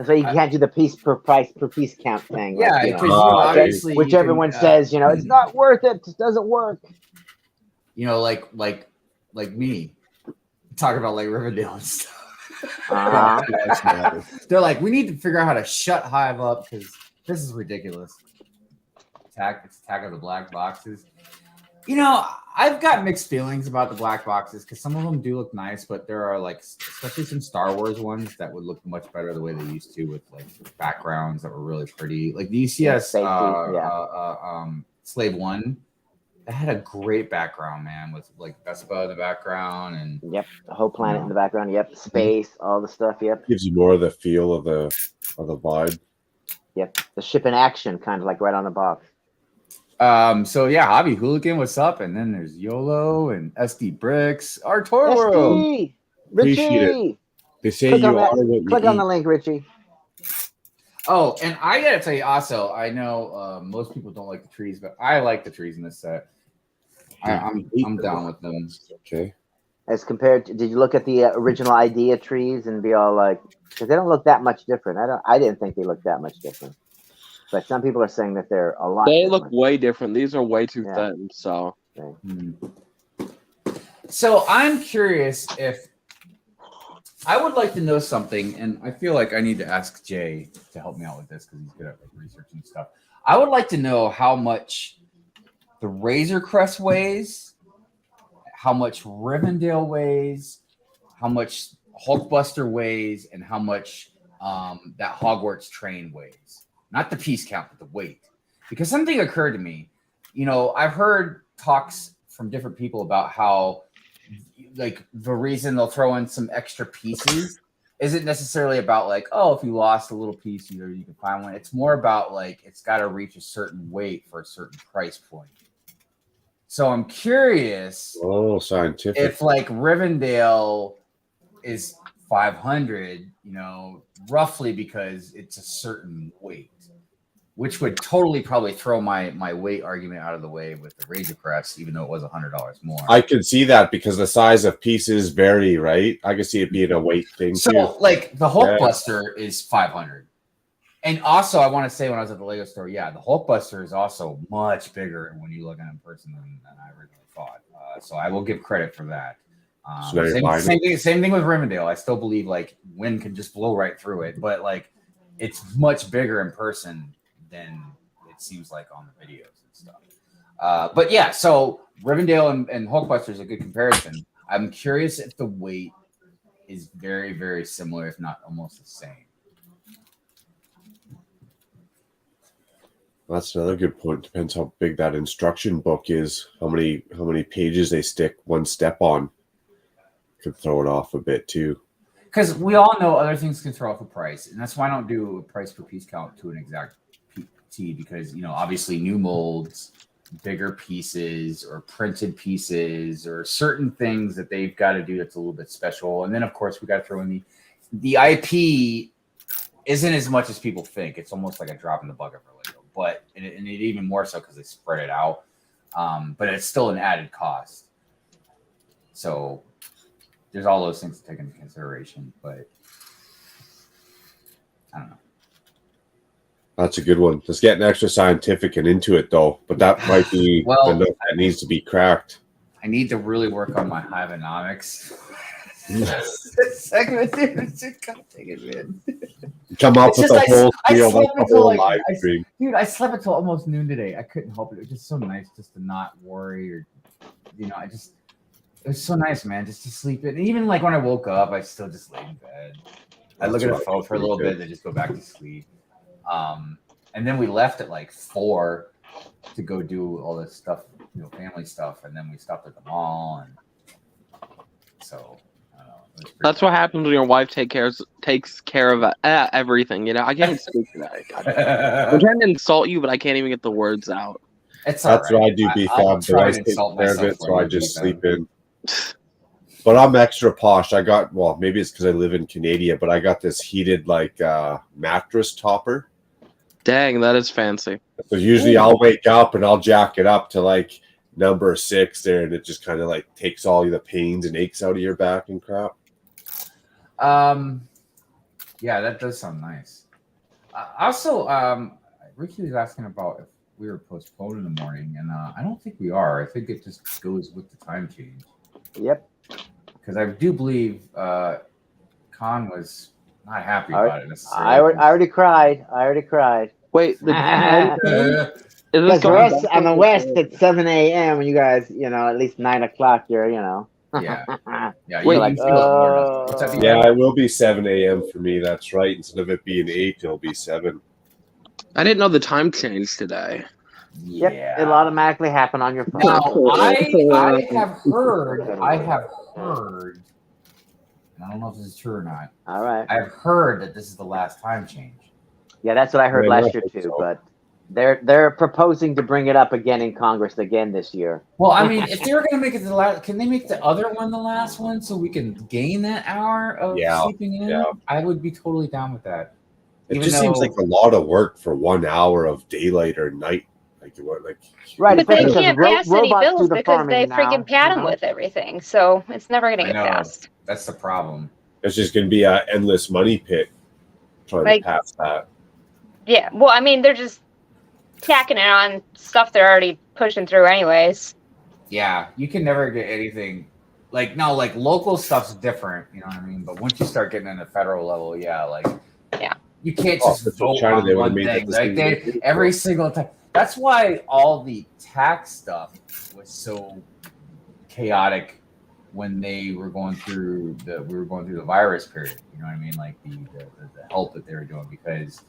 So you can't do the piece per piece count thing. Yeah, because obviously, which everyone says, it's not worth it. It doesn't work. Like me talking about like Riverdale and stuff. They're like, we need to figure out how to shut Hive up because this is ridiculous. Attack of the black boxes. I've got mixed feelings about the black boxes because some of them do look nice, but there are like, especially some Star Wars ones that would look much better the way they used to with like backgrounds that were really pretty. Like the ECS Slave One, that had a great background, man, with like Vespa in the background and the whole planet in the background. Yep, space, all the stuff. Yep, gives you more of the feel of the vibe. Yep, the ship in action, kind of like right on the box. So yeah, Hobby Hooligan, what's up? And then there's YOLO and SD Bricks, Arturo. Richie. They say you are what you click on the link, Richie. Oh, and I gotta tell you also, I know most people don't like the trees, but I like the trees in this set. I'm down with them. Okay. As compared to, did you look at the original idea trees and be all like, because they don't look that much different. I didn't think they looked that much different. But some people are saying that they're a lot. They different. look way different. These are way too thin. So. So I'm curious if I would like to know something, and I feel like I need to ask Jay to help me out with this because he's good at like researching stuff. I would like to know how much the Razor Crest weighs, how much Rivendell weighs, how much Hulkbuster weighs, and how much that Hogwarts train weighs. Not the piece count, but the weight. Because something occurred to me. You know, I've heard talks from different people about how, like, the reason they'll throw in some extra pieces isn't necessarily about like, oh, if you lost a little piece, you can find one. It's more about like it's got to reach a certain weight for a certain price point. So I'm curious. Oh, scientific. If like Rivendell is 500, you know, roughly because it's a certain weight, which would totally probably throw my weight argument out of the way with the Razor Crest, even though it was $100 more. I could see that because the size of pieces vary, right? I could see it being a weight thing so, too. like the Hulkbuster is 500, and also I want to say when I was at the Lego store, yeah, the Hulkbuster is also much bigger when you look at it in person than I originally thought. So I will give credit for that. Same thing with Rivendell. I still believe like wind can just blow right through it, but like it's much bigger in person than it seems like on the videos and stuff. But yeah, so Rivendell and Hulkbuster is a good comparison. I'm curious if the weight is very, very similar, if not almost the same. That's another good point. Depends how big that instruction book is, how many pages they stick one step on. Could throw it off a bit too. Because we all know other things can throw off a price, and that's why I don't do a price per piece count to an exact PT, because, you know, obviously new molds, bigger pieces or printed pieces or certain things that they've got to do that's a little bit special. And then of course we got to throw in the IP isn't as much as people think. It's almost like a drop in the bucket for Lego, but and it even more so because they spread it out. But it's still an added cost. So there's all those things to take into consideration, but I don't know. That's a good one. Let's get an extra scientific and into it though, but that might be the note that needs to be cracked. I need to really work on my Hivenomics. Segment, dude. God dang it, man. Come up with a whole deal, like a whole live stream. Dude, I slept until almost noon today. I couldn't help it. It was just so nice just to not worry or, you know, it was so nice, man, just to sleep in. And even like when I woke up, I still just lay in bed. I look at the phone for a little bit and then just go back to sleep. And then we left at like 4 to go do all this stuff, you know, family stuff, and then we stopped at the mall, and so that's what happens when your wife takes care of everything. You know, I can't speak to that. I'm trying to insult you, but I can't even get the words out. That's what I do, B-Fab. The wife takes care of it, so I just sleep in. But I'm extra posh. I got, well, maybe it's because I live in Canada, but I got this heated like mattress topper. Dang, that is fancy. So usually I'll wake up and I'll jack it up to like number 6 there, and it just kind of like takes all the pains and aches out of your back and crap. Yeah, that does sound nice. Also, Ricky was asking about if we were postponed in the morning, and I don't think we are. I think it just goes with the time change. Yep. Because I do believe Khan was not happy about it necessarily. I already cried. Wait, because on the West it's 7 a.m. and you guys, you know, at least 9 o'clock. You're, you know. Yeah. Wait, like, yeah, it will be 7 a.m. for me. That's right. Instead of it being 8, it'll be 7. I didn't know the time changed today. Yep, it'll automatically happen on your phone. Now, I have heard, and I don't know if this is true or not. All right. I've heard that this is the last time change. Yeah, that's what I heard last year too. So. But they're proposing to bring it up again in Congress again this year. Well, I mean, if they were going to make it the last, can they make the other one the last one so we can gain that hour of sleeping in? Yeah. I would be totally down with that. It just seems like a lot of work for 1 hour of daylight or night. Right, but they can't pass any bills because they freaking pad them with everything, so it's never going to get passed. That's the problem. It's just going to be an endless money pit trying to pass that. Yeah, well, I mean, they're just tacking it on stuff they're already pushing through anyways. Yeah, you can never get anything like local stuff's different, you know what I mean? But once you start getting in the federal level, you can't just vote China, on they one thing. Like every single time. That's why all the tax stuff was so chaotic when they were going through the virus period. You know what I mean? Like the help that they were doing, because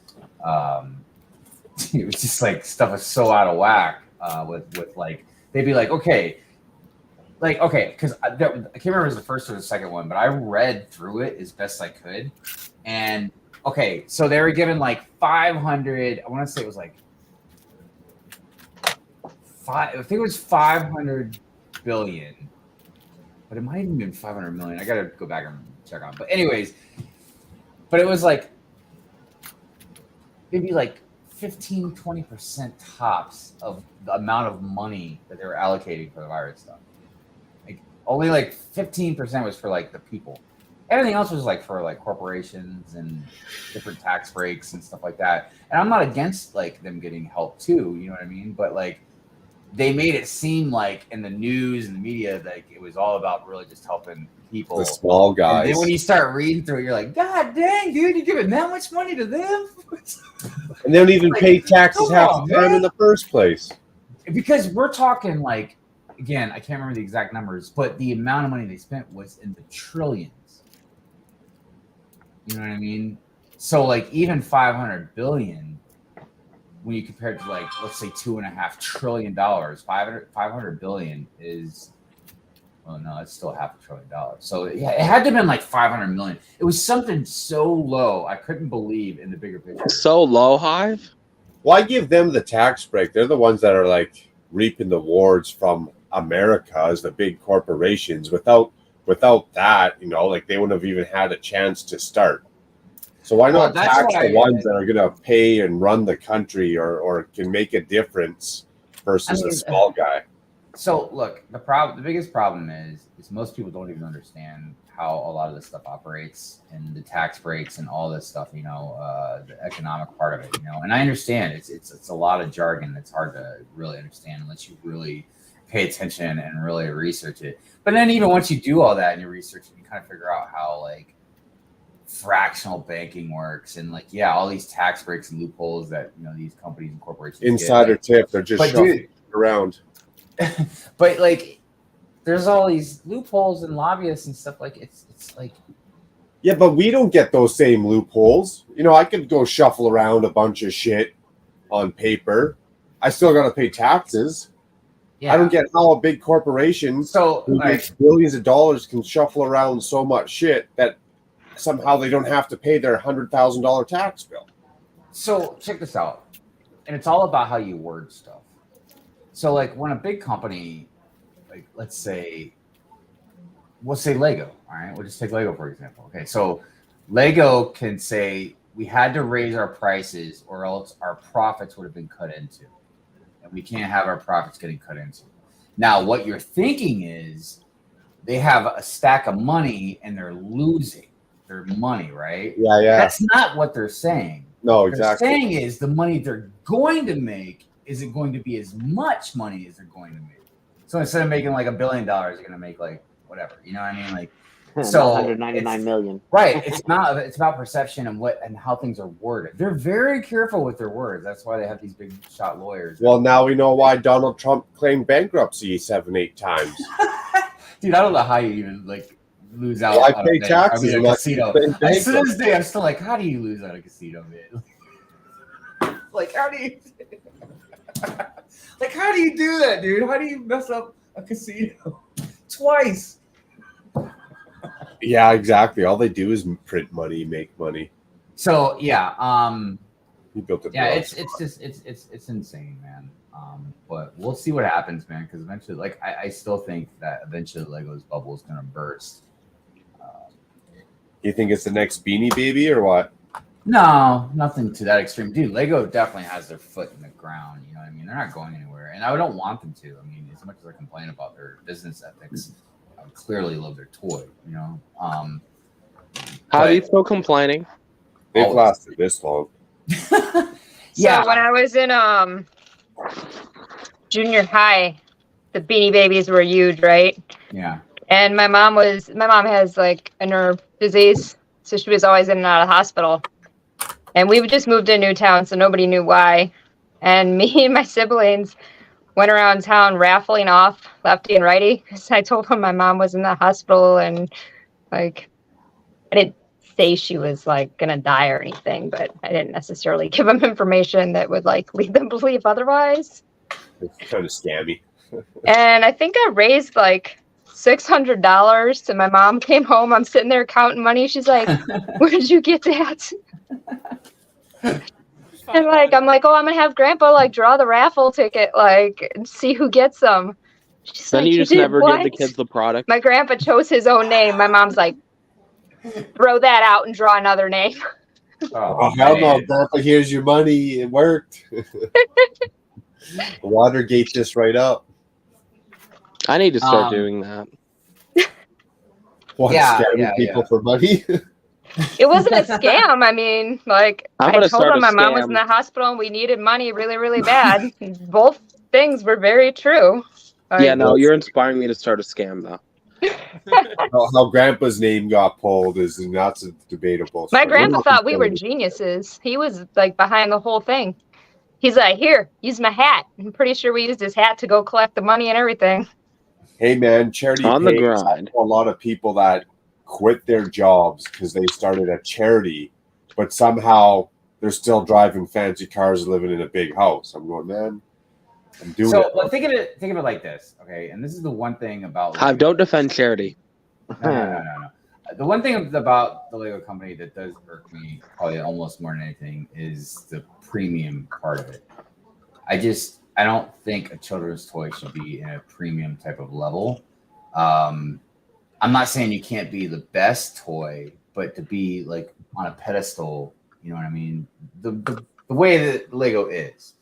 it was just like stuff was so out of whack with like they'd be like, okay, because I can't remember if it was the first or the second one, but I read through it as best I could, and okay, so they were given like 500. I want to say it was like I think it was 500 billion, but it might have even been 500 million. I gotta go back and check on. But anyways, but it was like maybe like 15-20% tops of the amount of money that they were allocating for the virus stuff. Like only like 15% was for like the people. Everything else was like for like corporations and different tax breaks and stuff like that. And I'm not against like them getting help too, you know what I mean? But like they made it seem like in the news and the media like it was all about really just helping people, the small guys. And then when you start reading through it, you're like, God dang, dude, you're giving that much money to them? And they don't even pay taxes half the time in the first place. Because we're talking like, again, I can't remember the exact numbers, but the amount of money they spent was in the trillions. You know what I mean? So like even 500 billion, when you compare it to like, let's say $2.5 trillion, 500 billion is, well, no, it's still $500 billion. So yeah, it had to have been like 500 million. It was something so low. I couldn't believe in the bigger picture. So low, Hive? Why give them the tax break? They're the ones that are like reaping the rewards from America as the big corporations. Without that, you know, like they wouldn't have even had a chance to start. So why not tax the ones that are going to pay and run the country or can make a difference versus the small guy? So look, the biggest problem is most people don't even understand how a lot of this stuff operates and the tax breaks and all this stuff, you know, the economic part of it, you know. And I understand it's a lot of jargon that's hard to really understand unless you really pay attention and really research it. But then even once you do all that and you research it, you kind of figure out how like fractional banking works and like all these tax breaks and loopholes that, you know, these companies and corporations insider tip, they're just shuffling around. But like there's all these loopholes and lobbyists and stuff, like it's like, yeah, but we don't get those same loopholes. You know, I could go shuffle around a bunch of shit on paper. I still got to pay taxes. I don't get how a big corporation who makes billions of dollars can shuffle around so much shit that somehow they don't have to pay their $100,000 tax bill. So check this out. And it's all about how you word stuff. So like when a big company, like let's say Lego, all right? We'll just take Lego for example. Okay, so Lego can say we had to raise our prices or else our profits would have been cut into. And we can't have our profits getting cut into. Now, what you're thinking is they have a stack of money and they're losing their money, right? Yeah. That's not what they're saying. No, what exactly. they're saying is the money they're going to make, is it going to be as much money as they're going to make? So instead of making like $1 billion, you're going to make like whatever, you know what I mean? Like, so 199 million. Right. It's about perception and how things are worded. They're very careful with their words. That's why they have these big shot lawyers. Well, now we know why Donald Trump claimed bankruptcy 7-8 times. Dude, I don't know how you even like lose out. Well, I pay taxes on a casino. To this day, I'm still like, how do you lose out a casino, man? Like, how do you? Like, how do you do that, dude? How do you mess up a casino twice? Yeah, exactly. All they do is print money, make money. So he built it. Yeah, it's insane, man. But we'll see what happens, man. Because eventually, like, I still think that eventually Lego's bubble is gonna burst. You think it's the next Beanie Baby or what? No, nothing to that extreme, dude. Lego definitely has their foot in the ground. You know what I mean? They're not going anywhere, and I don't want them to. I mean, as much as I complain about their business ethics, I would clearly love their toy. You know. How do you feel complaining? They've lasted this long. So when I was in junior high, the Beanie Babies were huge, right? Yeah. And my mom has like a nerve disease, so she was always in and out of the hospital. And we just moved to a new town, so nobody knew why. And me and my siblings went around town raffling off lefty and righty because I told them my mom was in the hospital, and like I didn't say she was like gonna die or anything, but I didn't necessarily give them information that would like lead them to believe otherwise. It's kind of scammy. And I think I raised like $600, and my mom came home. I'm sitting there counting money. She's like, "Where did you get that?" And like, I'm like, "Oh, I'm gonna have Grandpa like draw the raffle ticket, like, and see who gets them." She's Then like, you just did never what? give the kids the product. My grandpa chose his own name. My mom's like, "Throw that out and draw another name." Oh, hell no, Grandpa, here's your money. It worked. Watergate this right up. I need to start doing that. What, scamming people for money? It wasn't a scam. I mean, like, I'm I gonna told start them a my mom was in scam. the hospital and we needed money really, really bad. Both things were very true. Yeah, Like, no, you're inspiring me to start a scam though. How Grandpa's name got pulled is that's debatable. my So grandpa we're thought we were not- geniuses. He was like behind the whole thing. He's like, "Here, use my hat." I'm pretty sure we used his hat to go collect the money and everything. Hey man, charity On the pays. grind. I know a lot of people that quit their jobs because they started a charity, but somehow they're still driving fancy cars and living in a big house. I'm going, man, I'm doing So it. but think of it like this, okay? And this is the one thing about Hive, don't defend charity. No. The one thing about the Lego company that does irk me probably almost more than anything is the premium part of it. I don't think a children's toy should be in a premium type of level. I'm not saying you can't be the best toy, but to be like on a pedestal, you know what I mean? The way that Lego is.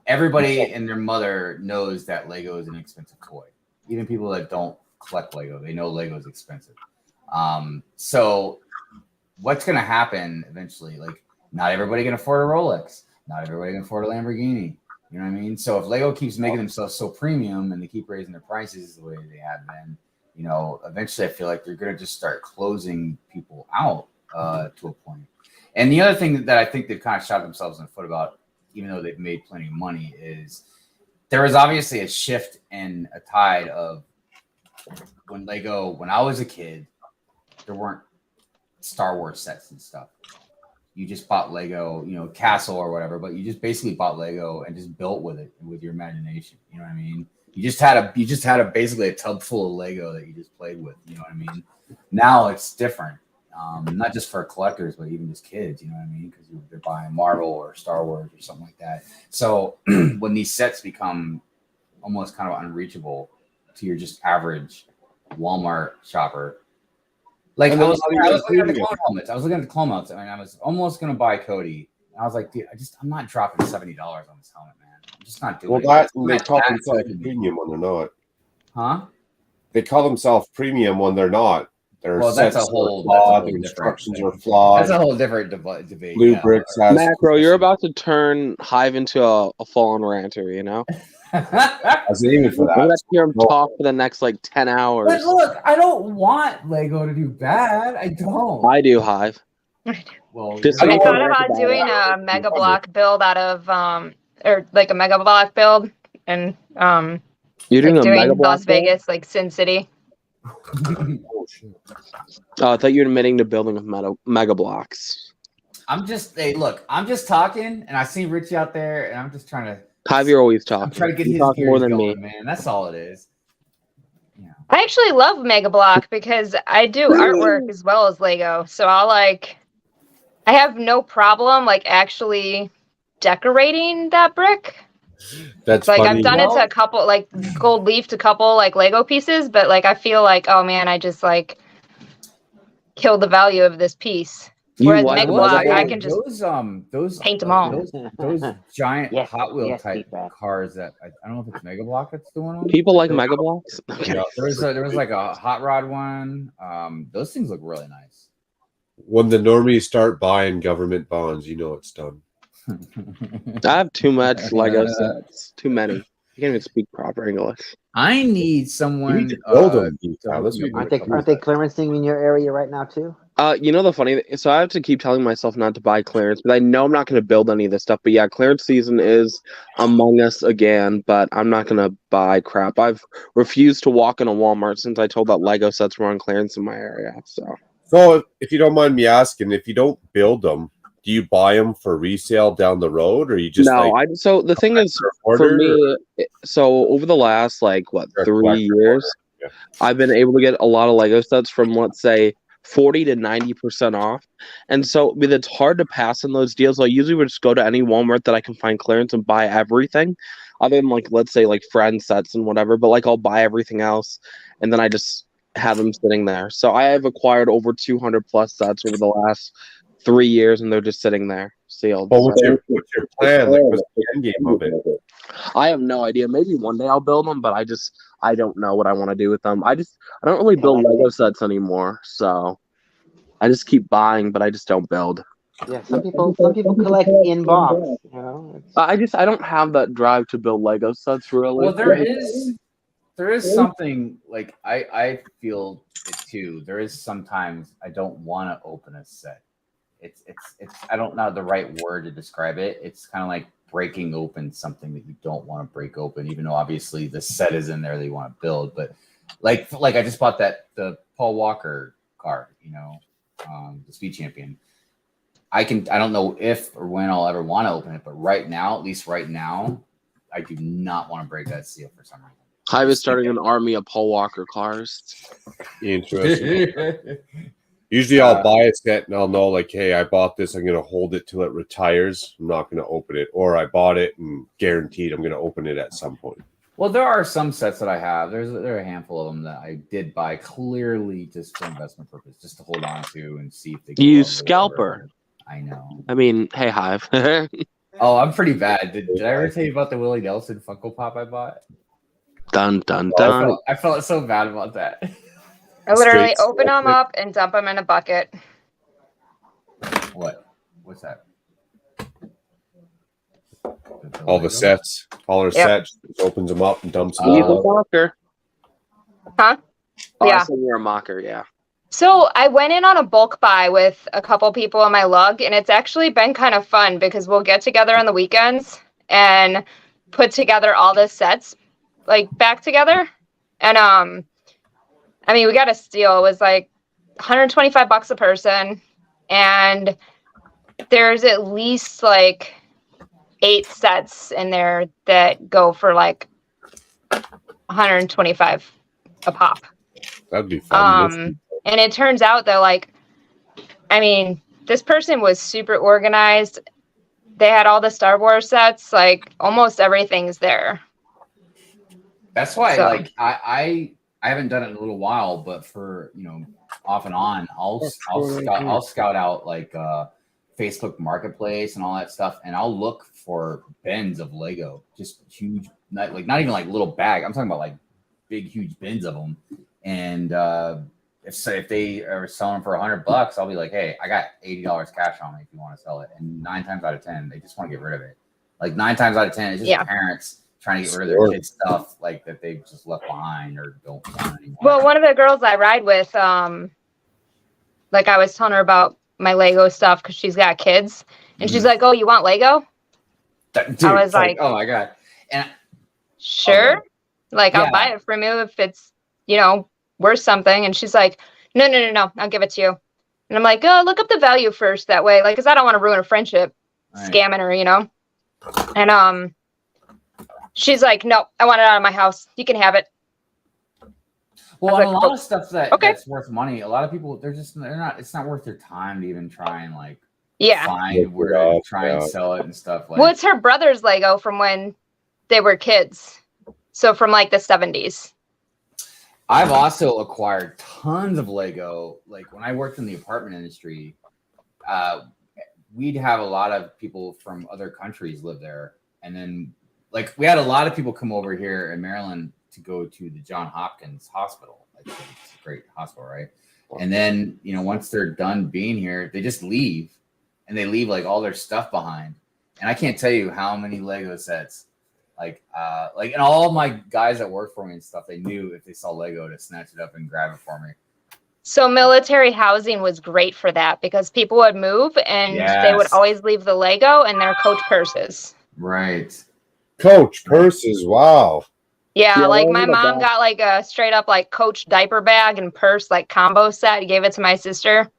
Everybody and their mother knows that Lego is an expensive toy. Even people that don't collect Lego, they know Lego is expensive. So what's going to happen eventually? Like, not everybody can afford a Rolex. Not everybody can afford a Lamborghini. You know what I mean? So if Lego keeps making themselves so premium and they keep raising their prices the way they have been, you know, eventually I feel like they're going to just start closing people out to a point. And the other thing that I think they've kind of shot themselves in the foot about, even though they've made plenty of money, is there was obviously a shift in a tide of when I was a kid, there weren't Star Wars sets and stuff. You just bought Lego, you know, Castle or whatever, but you just basically bought Lego and just built with it with your imagination. You know what I mean? You just had basically a tub full of Lego that you just played with. You know what I mean? Now it's different. Not just for collectors, but even just kids, you know what I mean? Because they're buying Marvel or Star Wars or something like that. So when these sets become almost kind of unreachable to your just average Walmart shopper, like I was looking at the clone helmets. I was looking at the clone helmets, and I was almost going to buy Cody. And I was like, dude, I'm not dropping $70 on this helmet, man. I'm just not doing it. Well, they call themselves premium when they're not. Huh? They call themselves premium when they're not. Well, that's a whole flawed. The instructions are flawed. That's a whole different debate. Blue bricks. Macro, you're about to turn Hive into a full-on ranter, you know? I was aiming for that. Let's hear him talk for the next like 10 hours. But look, I don't want Lego to do bad. I don't. I do, Hive. Well, Just I thought about doing a Mega Block build out of or like a Mega Block build, and you're doing like a Mega Block Las Vegas, like Sin City. Oh, I thought you were admitting to building with Mega Blocks. I'm just talking, and I see Richie out there, and I'm just trying to. Hive, you're always talking. I'm trying to get you his talk gears more than going, me, man. That's all it is. I actually love Mega Block because I do artwork as well as Lego, so I have no problem like actually decorating that brick. That's like funny. I've done it to a couple, like gold leaf to couple like Lego pieces, but like I feel like, oh man, I just like killed the value of this piece. Whereas Mega Block, I can just those paint them all. Those giant Hot Wheel type cars that I don't know if it's Mega Block that's doing them. People like Mega Blocks. Yeah, there was like a Hot Rod one. Those things look really nice. When the normies start buying government bonds, you know it's done. I have too much Lego sets. Too many. I can't even speak proper English. I need someone. You need to build them. Aren't they clearancing in your area right now too? You know the funny, so I have to keep telling myself not to buy clearance, but I know I'm not going to build any of this stuff. But yeah, clearance season is among us again, but I'm not going to buy crap. I've refused to walk in a Walmart since I told that Lego sets were on clearance in my area. So if you don't mind me asking, if you don't build them, do you buy them for resale down the road, or you just so the thing is, for me, so over the last 3 years, I've been able to get a lot of Lego sets from, let's say, 40 to 90% off. And so it's hard to pass on those deals. I usually would just go to any Walmart that I can find clearance and buy everything, other than let's say friend sets and whatever, but I'll buy everything else and then I just have them sitting there. So I have acquired over 200 plus sets over the last 3 years, and they're just sitting there sealed. But what's your plan? What's the end game of it? I have no idea. Maybe one day I'll build them, but I don't know what I want to do with them. I don't really build Lego sets anymore, so I just keep buying, but I just don't build. Yeah, some people collect in box. You know, I don't have that drive to build Lego sets really. Well, there is something I feel it too. There is sometimes I don't want to open a set. It's I don't know the right word to describe it. It's kind of like breaking open something that you don't want to break open, even though obviously the set is in there that you want to build. But like I just bought the Paul Walker card, the Speed Champion. I don't know if or when I'll ever want to open it, but right now, at least right now, I do not want to break that seal for some reason. I was starting an army of Paul Walker cars. Interesting. Usually I'll buy a set and I'll know hey, I bought this. I'm going to hold it till it retires. I'm not going to open it. Or I bought it and guaranteed I'm going to open it at some point. Well, there are some sets that I have. There are a handful of them that I did buy clearly just for investment purpose, just to hold on to and see if they You scalper. I know. I mean, hey, Hive. Oh, I'm pretty bad. Did I ever tell you about the Willie Nelson Funko Pop I bought? Dun, dun, dun. I felt so bad about that. I literally open them up and dump them in a bucket. What? What's that? All the sets, all our sets, opens them up and dumps them He's a out. mocker. Huh? Yeah. You're a mocker, yeah. So I went in on a bulk buy with a couple people in my lug, and it's actually been kind of fun because we'll get together on the weekends and put together all the sets back together. And I mean, we got a steal. It was $125 a person, and there's at least 8 sets in there that go for $125 a pop. That'd be fun. And it turns out that I mean, this person was super organized. They had all the Star Wars sets, almost everything's there. That's why I haven't done it in a little while, but for off and on, I'll scout out Facebook Marketplace and all that stuff, and I'll look for bins of Lego, just huge, not even little bag. I'm talking about big, huge bins of them. And if they are selling for $100, I'll be like, hey, I got $80 cash on me if you want to sell it. And 9 times out of 10, they just want to get rid of it. 9 times out of 10, it's just parents trying to get rid of their kids' stuff that they've just left behind or don't want anymore. Well, one of the girls I ride with, I was telling her about my Lego stuff because she's got kids, and she's like, "Oh, you want Lego?" Dude, I was like, "Oh my god!" And sure, I'll buy it from you if it's worth something. And she's like, "No, I'll give it to you." And I'm like, "Oh, look up the value first, that way, because I don't want to ruin a friendship, scamming her, And she's like, "No, I want it out of my house. You can have it." Well, a lot of stuff that's worth money. A lot of people, it's not worth their time to even try and find where to try and sell it and stuff. Well, it's her brother's Lego from when they were kids. So from the 70s. I've also acquired tons of Lego. When I worked in the apartment industry, we'd have a lot of people from other countries live there. And then we had a lot of people come over here in Maryland to go to the Johns Hopkins Hospital. It's a great hospital, right? And then, once they're done being here, they just leave, and they leave all their stuff behind. and I can't tell you how many Lego sets. Like, and all my guys that work for me and stuff, they knew if they saw Lego to snatch it up and grab it for me. So military housing was great for that because people would move and they would always leave the Lego and their Coach purses. Right. Coach purses. Wow. Yeah, like my mom got like a straight up like Coach diaper bag and purse like combo set. Gave it to my sister.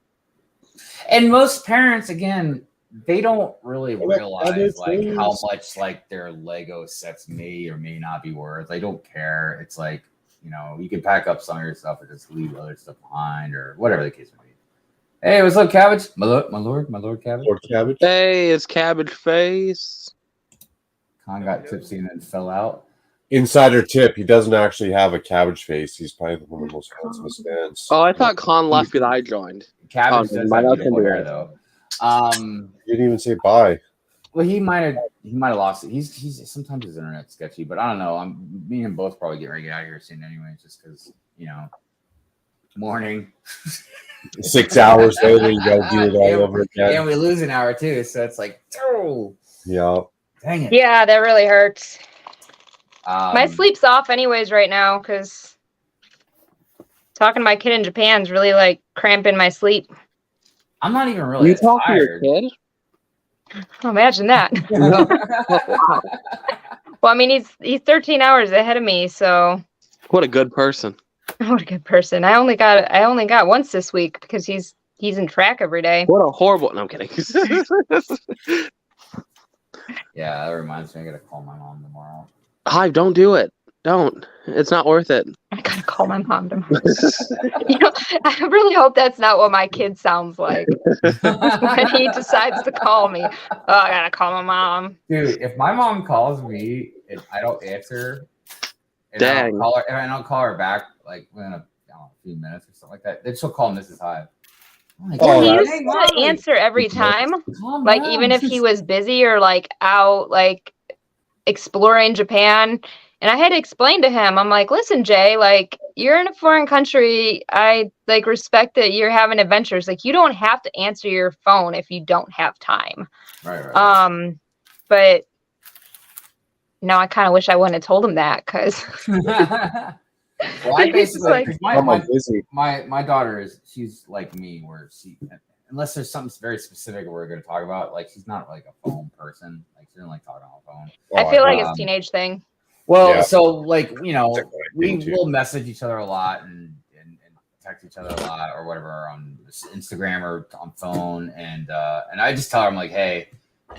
And most parents, again, they don't really realize like how much like their Lego sets may or may not be worth. They don't care. It's like, you know, you can pack up some of your stuff or just leave other stuff behind or whatever the case may be. Hey, what's up, Cabbage? My lord Cabbage. Lord Cabbage. Hey, it's Cabbage Face. Con got tipsy and then fell out. Insider tip: he doesn't actually have a cabbage face. He's probably one of the most handsomest fans. Oh, I thought Con left because I joined. Cabbage does have beautiful hair, though. You didn't even say bye. Well, he might have lost it. He's sometimes his internet's sketchy, but I don't know. Me and him both probably get ready to get out of here soon anyway, just because, you know, morning. 6 hours later, you gotta do it all over again. And we lose an hour too, so it's like, oh, yeah, dang it. Yeah, that really hurts. My sleep's off anyways right now because talking to my kid in Japan is really like cramping my sleep. I'm not even really You talk to your tired. kid? Oh, imagine that. Well, I mean, he's 13 hours ahead of me, so What a good person. what a good person. I only got once this week because he's in track every day. What a horrible. No, I'm kidding. Yeah, that reminds me. I gotta call my mom tomorrow. Hive, don't do it. Don't. It's not worth it. I gotta call my mom tomorrow. You know, I really hope that's not what my kid sounds like when he decides to call me. Oh, I gotta call my mom. Dude, if my mom calls me and I don't answer, and Dang. I don't call her back like within a few minutes or something like that, then she'll call Mrs. Hive. Well, he used to answer every time, like even if he was busy or like out like exploring Japan. And I had to explain to him, I'm like, listen, Jay, like you're in a foreign country. I like respect that you're having adventures. Like you don't have to answer your phone if you don't have time. Right. But now I kind of wish I wouldn't have told him that because Well, I basically like, my daughter she's like me where she, unless there's something very specific we're going to talk about, like she's not like a phone person. Like she doesn't like talking on the phone. I feel like it's a teenage thing. Well, Yeah. So like, you know, we too. will message each other a lot and text each other a lot or whatever on Instagram or on phone, and I just tell her, I'm like, hey,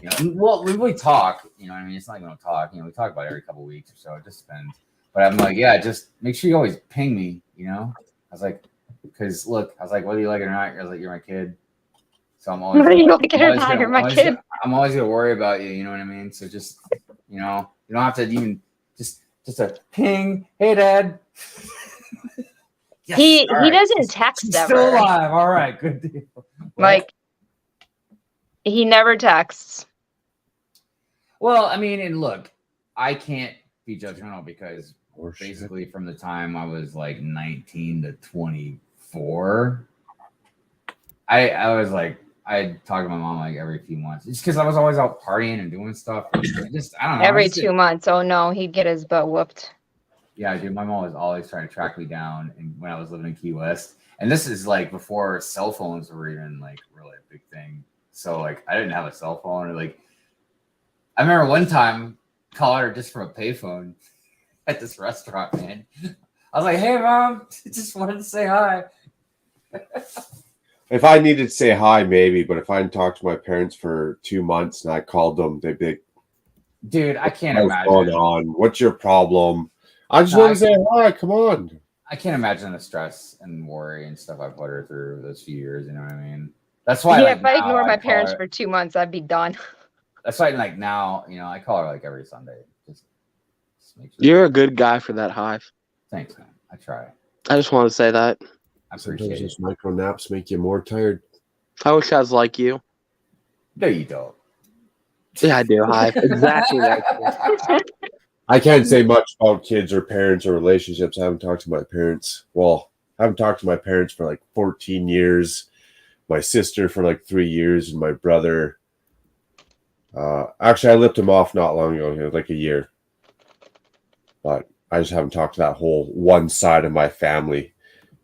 you know, well, we really talk, you know what I mean? It's not like we don't talk, you know, we talk about it every couple of weeks or so. It just depends. But I'm like, yeah, just make sure you always ping me, you know? I was like, because look, I was like, whether you like it or not, I was like, you're my kid. So I'm always, Whether you like it or not, you're my kid. I'm always gonna worry about you, you know what I mean? So just, you know, you don't have to even just a ping, hey dad. Yes, he doesn't text She's ever. Still alive. All right, good deal. Like he never texts. Well, I mean, and look, I can't be judgmental because basically from the time I was like 19 to 24, I was like, I talked to my mom like every few months. It's because I was always out partying and doing stuff. I don't know. Every 2 months. Oh no, he'd get his butt whooped. Yeah, dude, my mom was always trying to track me down, and when I was living in Key West, and this is like before cell phones were even like really a big thing. So like, I didn't have a cell phone. Or like, I remember one time calling her just from a payphone at this restaurant. Man, I was like, "Hey, mom, just wanted to say hi." If I needed to say hi, maybe, but if I hadn't talked to my parents for 2 months and I called them, they'd be like, dude, I can't what's imagine. going on? What's your problem? I just want to say hi. Come on. I can't imagine the stress and worry and stuff I put her through those few years. You know what I mean? That's why. Yeah, like, if I now ignored my call parents her- for 2 months, I'd be done. That's why, like now, you know, I call her like every Sunday. Just make sure. You're a good guy for that, Hive. Thanks, man. I try. I just want to say that. I Sometimes appreciate it. those micro naps make you more tired. I wish I was like you. No, you don't. Yeah, I do, Hive. Exactly like you. I can't say much about kids or parents or relationships. I haven't talked to my parents. Well, I haven't talked to my parents for like 14 years. My sister for like 3 years, and my brother Actually, I lipped him off not long ago here, like a year. But I just haven't talked to that whole one side of my family.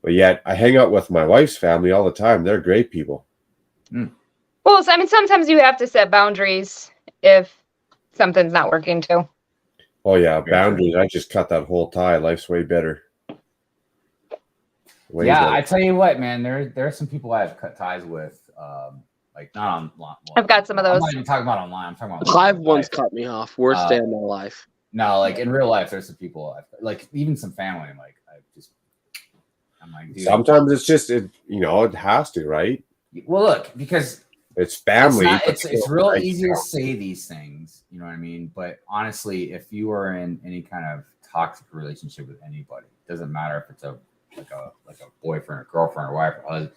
But yet, I hang out with my wife's family all the time. They're great people. Well, I mean, sometimes you have to set boundaries if something's not working too. Oh yeah, boundaries. I just cut that whole tie. Life's way better. Way better. I tell you what, man. There are some people I've cut ties with. Like not on. Well, I've got some of those. I'm not even talking about online. I'm talking about. Clive once cut me off. Worst day of my life. No, like in real life, there's some people like even some family. I'm like, I'm like, dude. Sometimes it's just it has to, right? Well, look, because it's family. It's real easy to say these things, you know what I mean? But honestly, if you are in any kind of toxic relationship with anybody, it doesn't matter if it's a boyfriend or girlfriend or wife or husband,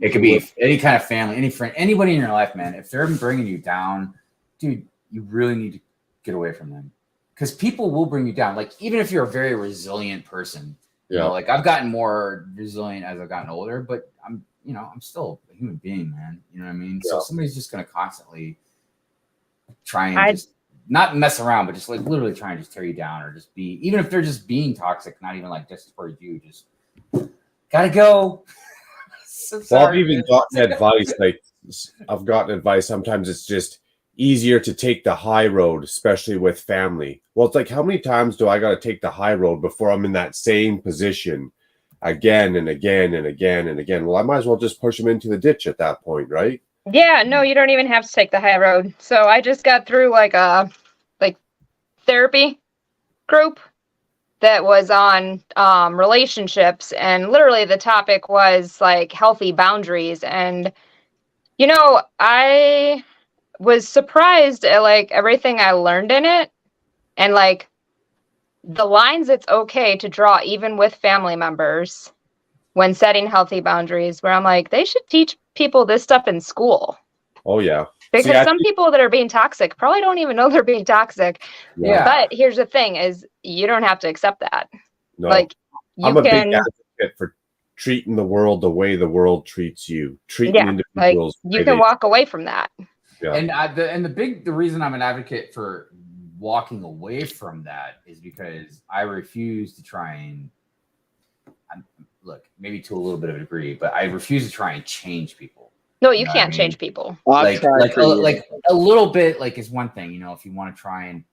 it could be any kind of family, any friend, anybody in your life, man. If they're bringing you down, dude, you really need to get away from them, because people will bring you down. Like even if you're a very resilient person, you know, like I've gotten more resilient as I've gotten older, but I'm still a human being, man. You know what I mean? So somebody's just going to constantly try and just not mess around, but just like literally try and just tear you down, or just be, even if they're just being toxic, not even like just for you, just gotta go. So sorry, I've even gotten advice. Like I've gotten advice. Sometimes it's just easier to take the high road, especially with family. Well, it's like, how many times do I got to take the high road before I'm in that same position again and again and again and again? Well, I might as well just push them into the ditch at that point, right? Yeah, no, you don't even have to take the high road. So I just got through like a therapy group that was on relationships, and literally the topic was like healthy boundaries. And I was surprised at like everything I learned in it, and like the lines it's okay to draw even with family members when setting healthy boundaries, where I'm like, they should teach people this stuff in school. Oh yeah. Because some people that are being toxic probably don't even know they're being toxic. Yeah. But here's the thing is, you don't have to accept that. No. Like I'm a big advocate for treating the world the way the world treats you. Treating individuals. Like you can walk away from that. Yeah. And the reason I'm an advocate for walking away from that is because I refuse to try and look, maybe to a little bit of a degree, but I refuse to try and change people. No, you can't change people. Like a little bit, like, is one thing, if you want to try and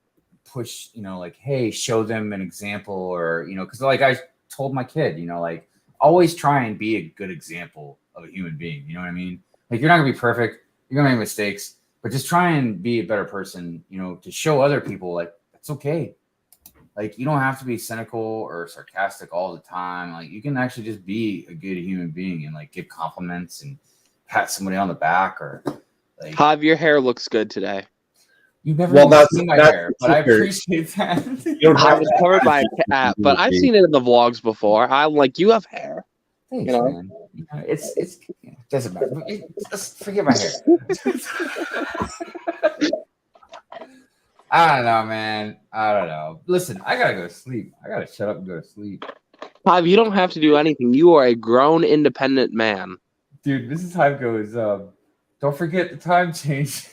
push, like, hey, show them an example, or, because like I told my kid, like, always try and be a good example of a human being. You know what I mean? Like, you're not gonna be perfect. You're gonna make mistakes, but just try and be a better person, to show other people, like, it's okay. Like, you don't have to be cynical or sarcastic all the time. Like, you can actually just be a good human being and like give compliments and pat somebody on the back, or like, Hav, your hair looks good today. You've never seen my hair, but I appreciate that. I was covered by a cat, but I've seen it in the vlogs before. I'm like, you have hair. Thanks, man. It's it doesn't matter. Just forget my hair. I don't know, man. I don't know. Listen, I gotta go to sleep. I gotta shut up and go to sleep. Hav, you don't have to do anything. You are a grown, independent man. Dude, this is how it goes. Don't forget the time change.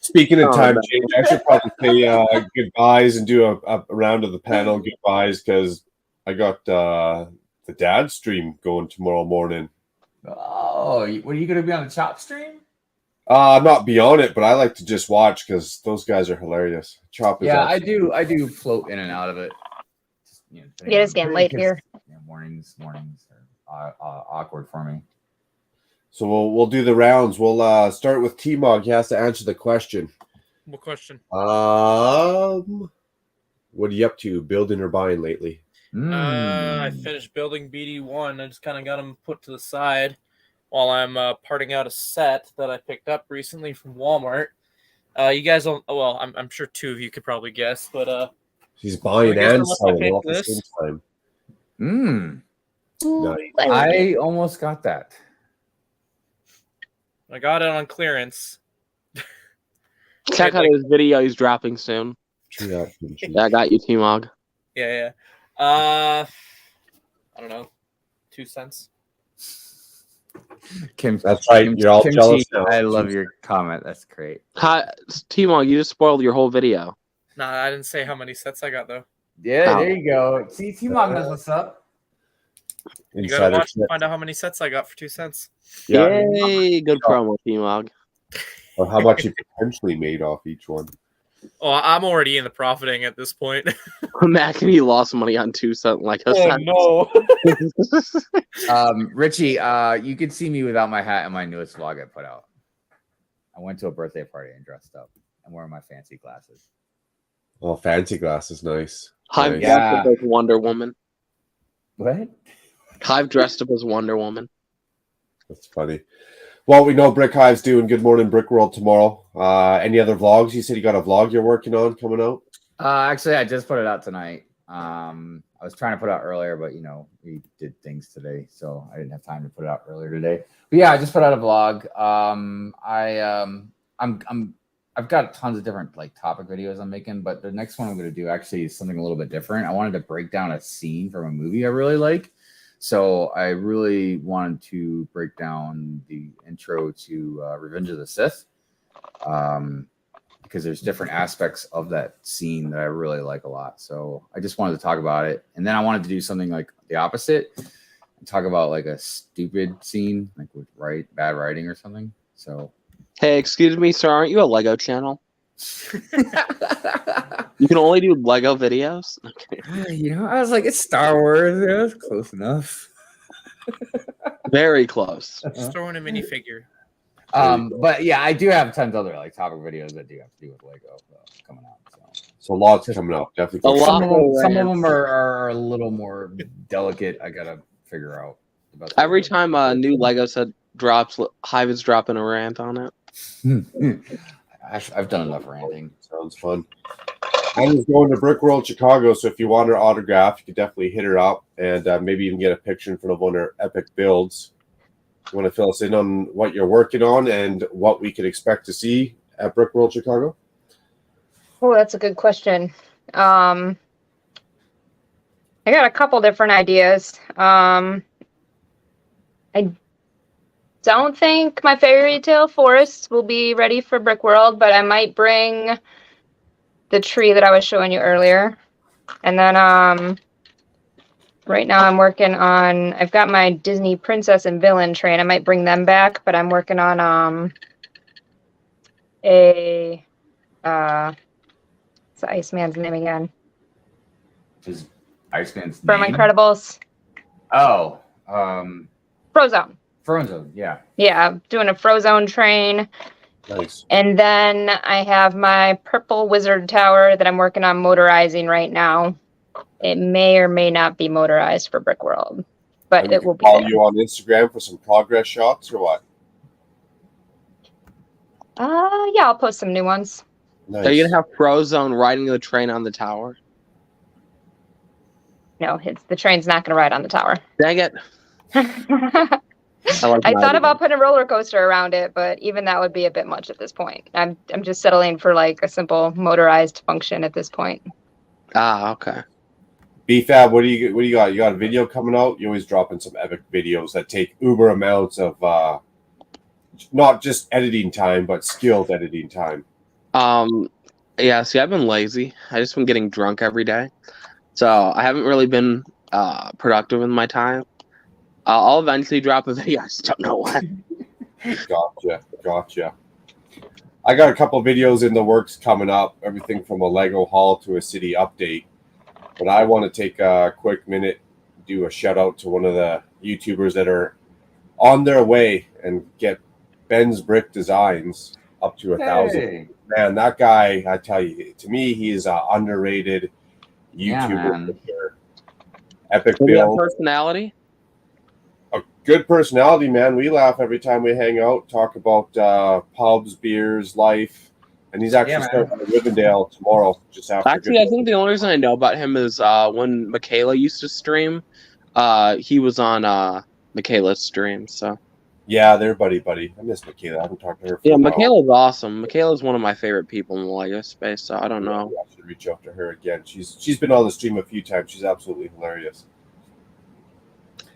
Speaking of time change, I should probably say goodbyes and do a round of the panel goodbyes, because I got the dad stream going tomorrow morning. Oh, what, are you going to be on the Chop stream? I'm not beyond it, but I like to just watch because those guys are hilarious. Chop is I do float in and out of it. It's getting late here. Mornings are awkward for me. So we'll do the rounds. We'll start with T-Mog. He has to answer the question. What question? What are you up to, building or buying lately? I finished building BD1. I just kind of got them put to the side while I'm parting out a set that I picked up recently from Walmart. You guys don't. Well, I'm sure two of you could probably guess, but he's buying and selling all at the same time. Nice. I almost got that. I got it on clearance. Check out his video he's dropping soon. Yeah, I got you, T-Mog. Yeah. I don't know. 2 cents. That's right. You're all jealous now. I love your comment. That's great. Hi, T-Mog, you just spoiled your whole video. Nah, I didn't say how many sets I got though. Yeah, there you go. See, T-Mog knows what's up. You gotta watch to find out how many sets I got for 2 cents. Yeah. Yay, good promo, T-Mog. Or how much you potentially made off each one. Oh, I'm already in the profiting at this point. Mac and he lost money on 2 cent Lego sets. No. Richie, you can see me without my hat in my newest vlog I put out. I went to a birthday party and dressed up. I'm wearing my fancy glasses. Oh, fancy glasses, nice. Hive dressed up as Wonder Woman. What? Hive dressed up as Wonder Woman. That's funny. Well, we know Brick Hive's doing Good Morning Brick World tomorrow. Any other vlogs? You said you got a vlog you're working on coming out? Actually, I just put it out tonight. I was trying to put it out earlier, but we did things today, so I didn't have time to put it out earlier today. But yeah, I just put out a vlog. I've got tons of different topic videos I'm making, but the next one I'm going to do actually is something a little bit different. I wanted to break down a scene from a movie I really like. So I really wanted to break down the intro to Revenge of the Sith, because there's different aspects of that scene that I really like a lot. So I just wanted to talk about it. And then I wanted to do something like the opposite and talk about a stupid scene, with bad writing or something. So, hey, excuse me, sir, aren't you a Lego channel? You can only do Lego videos? Okay. I was like, it's Star Wars. Yeah, it's close enough. Very close. Just throw in a minifigure. But yeah, I do have tons of other topic videos that do have to do with Lego coming out. So lots coming out. Definitely. Some of them are a little more delicate. I gotta figure out. Every time a new Lego set drops, Hive is dropping a rant on it. I've done enough ranting. Sounds fun. I was going to Brick World Chicago, so if you want her autograph, you could definitely hit her up and maybe even get a picture in front of one of her epic builds. You want to fill us in on what you're working on and what we could expect to see at Brick World Chicago? Oh, that's a good question. I got a couple different ideas. I don't think my fairy tale forests will be ready for Brick World, but I might bring the tree that I was showing you earlier. And then right now I'm working on, I've got my Disney princess and villain train. I might bring them back, but I'm working on what's the Iceman's name again? Is Iceman's From name? Incredibles. Oh, Frozone. Frozone, yeah. Yeah, I'm doing a Frozone train. Nice. And then I have my purple wizard tower that I'm working on motorizing right now. It may or may not be motorized for Brick World, but it will be Follow there. you on Instagram for some progress shots or what? Yeah, I'll post some new ones. Nice. Are you gonna have Frozone riding the train on the tower? No, the train's not going to ride on the tower. Dang it! I thought about putting a roller coaster around it, but even that would be a bit much at this point. I'm just settling for a simple motorized function at this point. Ah, okay. BFAB, what do you got? You got a video coming out? You're always dropping some epic videos that take uber amounts of not just editing time, but skilled editing time. Yeah, see, I've been lazy. I just been getting drunk every day. So I haven't really been productive in my time. I'll eventually drop a video. I just don't know when. Gotcha. I got a couple of videos in the works coming up. Everything from a Lego haul to a city update. But I want to take a quick minute, do a shout out to one of the YouTubers that are on their way and get Ben's Brick Designs up to 1,000. Hey. Man, that guy, I tell you, to me, he is an underrated YouTuber. Epic Does he have build. personality? A good personality, man. We laugh every time we hang out, talk about pubs, beers, life. And he's actually starting in Rivendell tomorrow, just after. Actually, I think the only reason I know about him is when Michaela used to stream. He was on Michaela's stream, so. Yeah, they're buddy. I miss Michaela. I haven't talked to her for a while. Michaela's awesome. Michaela's one of my favorite people in the Lego space, so I don't know. I should reach out to her again. She's been on the stream a few times. She's absolutely hilarious.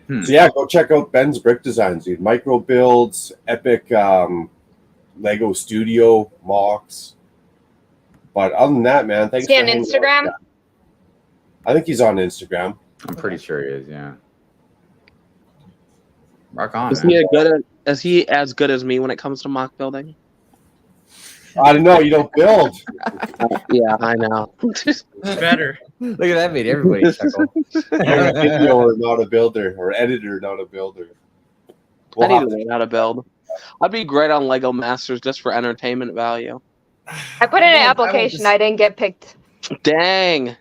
So yeah, go check out Ben's brick designs, dude. Micro builds, epic Lego Studio mocks. But other than that, man, thanks Is he for on hanging Instagram? out. I think he's on Instagram. I'm pretty sure he is. Yeah. Rock on. Is he as good as me when it comes to mock building? I don't know. You don't build. Yeah, I know. Better. Look at that, made everybody chuckle. You're a videoer, not a builder, or editor, not a builder. I need to learn how to build. I'd be great on Lego Masters just for entertainment value. I put in an application. I didn't get picked. Dang.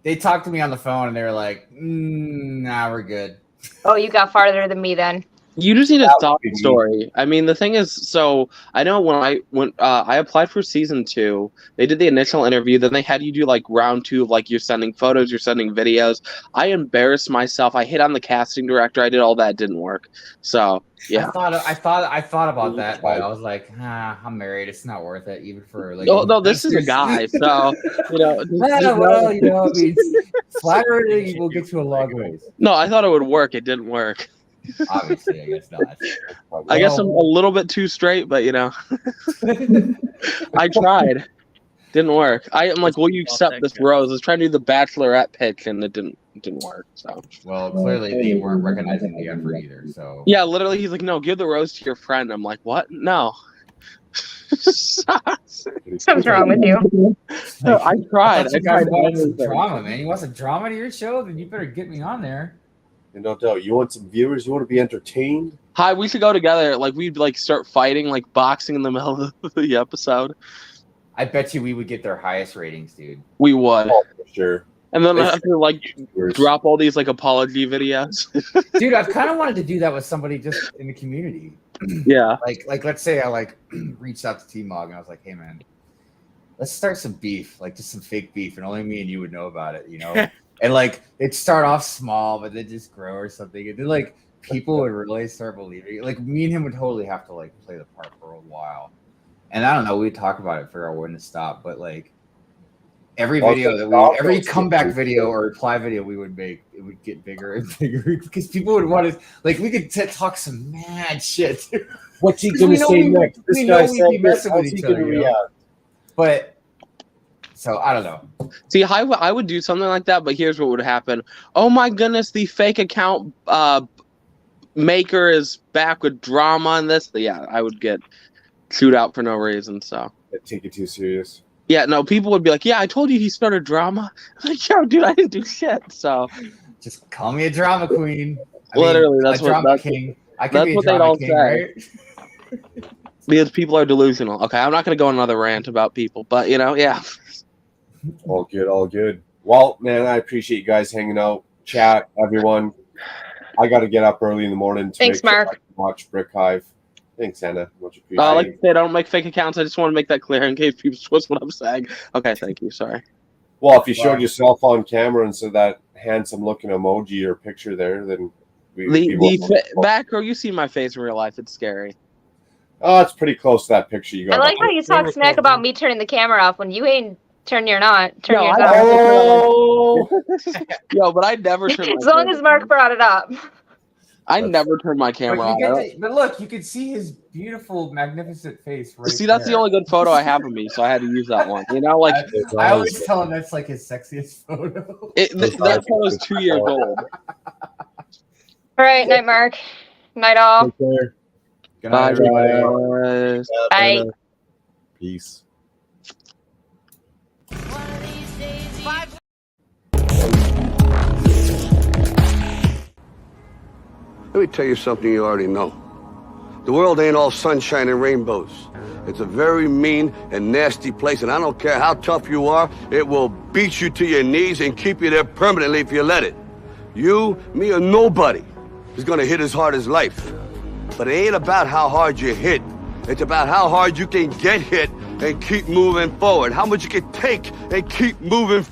They talked to me on the phone and they were like, nah, we're good. Oh, you got farther than me then. You just need a thought story. I mean, the thing is, so I know when I applied for season 2, they did the initial interview. Then they had you do like round 2 of like you're sending photos, you're sending videos. I embarrassed myself. I hit on the casting director. I did all that. Didn't work. So yeah. I thought about that, but I was like, I'm married. It's not worth it, even for like. No, this is a guy. So well, you know, I mean, flattery will get you a long ways. No, I thought it would work. It didn't work. Obviously, I guess not. I guess I'm a little bit too straight, but you know, I tried. Didn't work. I'm like, will you accept this rose? I was trying to do the Bachelorette pitch, and it didn't work. So well, clearly they weren't recognizing the effort either. So yeah, literally, he's like, no, give the rose to your friend. I'm like, what? No. Something's wrong with you. I tried. I tried some drama, man. You want some drama to your show? Then you better get me on there. And no doubt, you want some viewers? You want to be entertained? Hi, we should go together. Like we'd like start fighting, like boxing in the middle of the episode. I bet you we would get their highest ratings, dude. We would. Oh, for sure. And then I have to like drop all these like apology videos. Dude, I've kind of wanted to do that with somebody just in the community. Yeah. Like let's say I like reached out to T-Mog and I was like, hey man, let's start some beef, like just some fake beef, and only me and you would know about it, you know? And like it'd start off small, but then just grow or something. And then like people would really start believing. Like me and him would totally have to like play the part for a while. And I don't know, we'd talk about it, figure out when to stop. But like every video every comeback video or reply video we would make, it would get bigger and bigger because people would want to like we could talk some mad shit. What's he gonna say next? This guy said messing with each other, you know? But so I don't know. See, I would do something like that, but here's what would happen. Oh my goodness, the fake account maker is back with drama on this. Yeah, I would get chewed out for no reason. So take it too serious. Yeah, no, people would be like, "Yeah, I told you he started drama." I'm like, yo, dude, I didn't do shit. So just call me a drama queen. Literally, that's what drama king. I could be a drama king, right? Because people are delusional. Okay, I'm not going to go on another rant about people, but you know, yeah. All good, all good. Well, man, I appreciate you guys hanging out, chat, everyone. I got to get up early in the morning to Thanks, Mark. Sure I can watch Brick Hive. Thanks, Anna. Much appreciated. Like I said, I don't make fake accounts. I just want to make that clear in case people twist what I'm saying. Okay, thank you. Sorry. Well, if you showed yourself on camera and said that handsome-looking emoji or picture there, then the back row, you see my face in real life. It's scary. Oh, it's pretty close to that picture you got. I like how you talk smack about me turning the camera off when you ain't turn yours on. Yo, but I never turn. As long as Mark brought it up. I never turn my camera on. But look, you can see his beautiful, magnificent face right See, that's the only good photo I have of me, so I had to use that one. You know, like I always tell him that's like his sexiest photo. That photo's 2 years old. All right, night, Mark. Night, all. Take care. Good night, everybody. Bye. Peace. Let me tell you something you already know. The world ain't all sunshine and rainbows. It's a very mean and nasty place, and I don't care how tough you are, it will beat you to your knees and keep you there permanently if you let it. You, me, or nobody is gonna hit as hard as life. But it ain't about how hard you hit. It's about how hard you can get hit and keep moving forward. How much you can take and keep moving forward.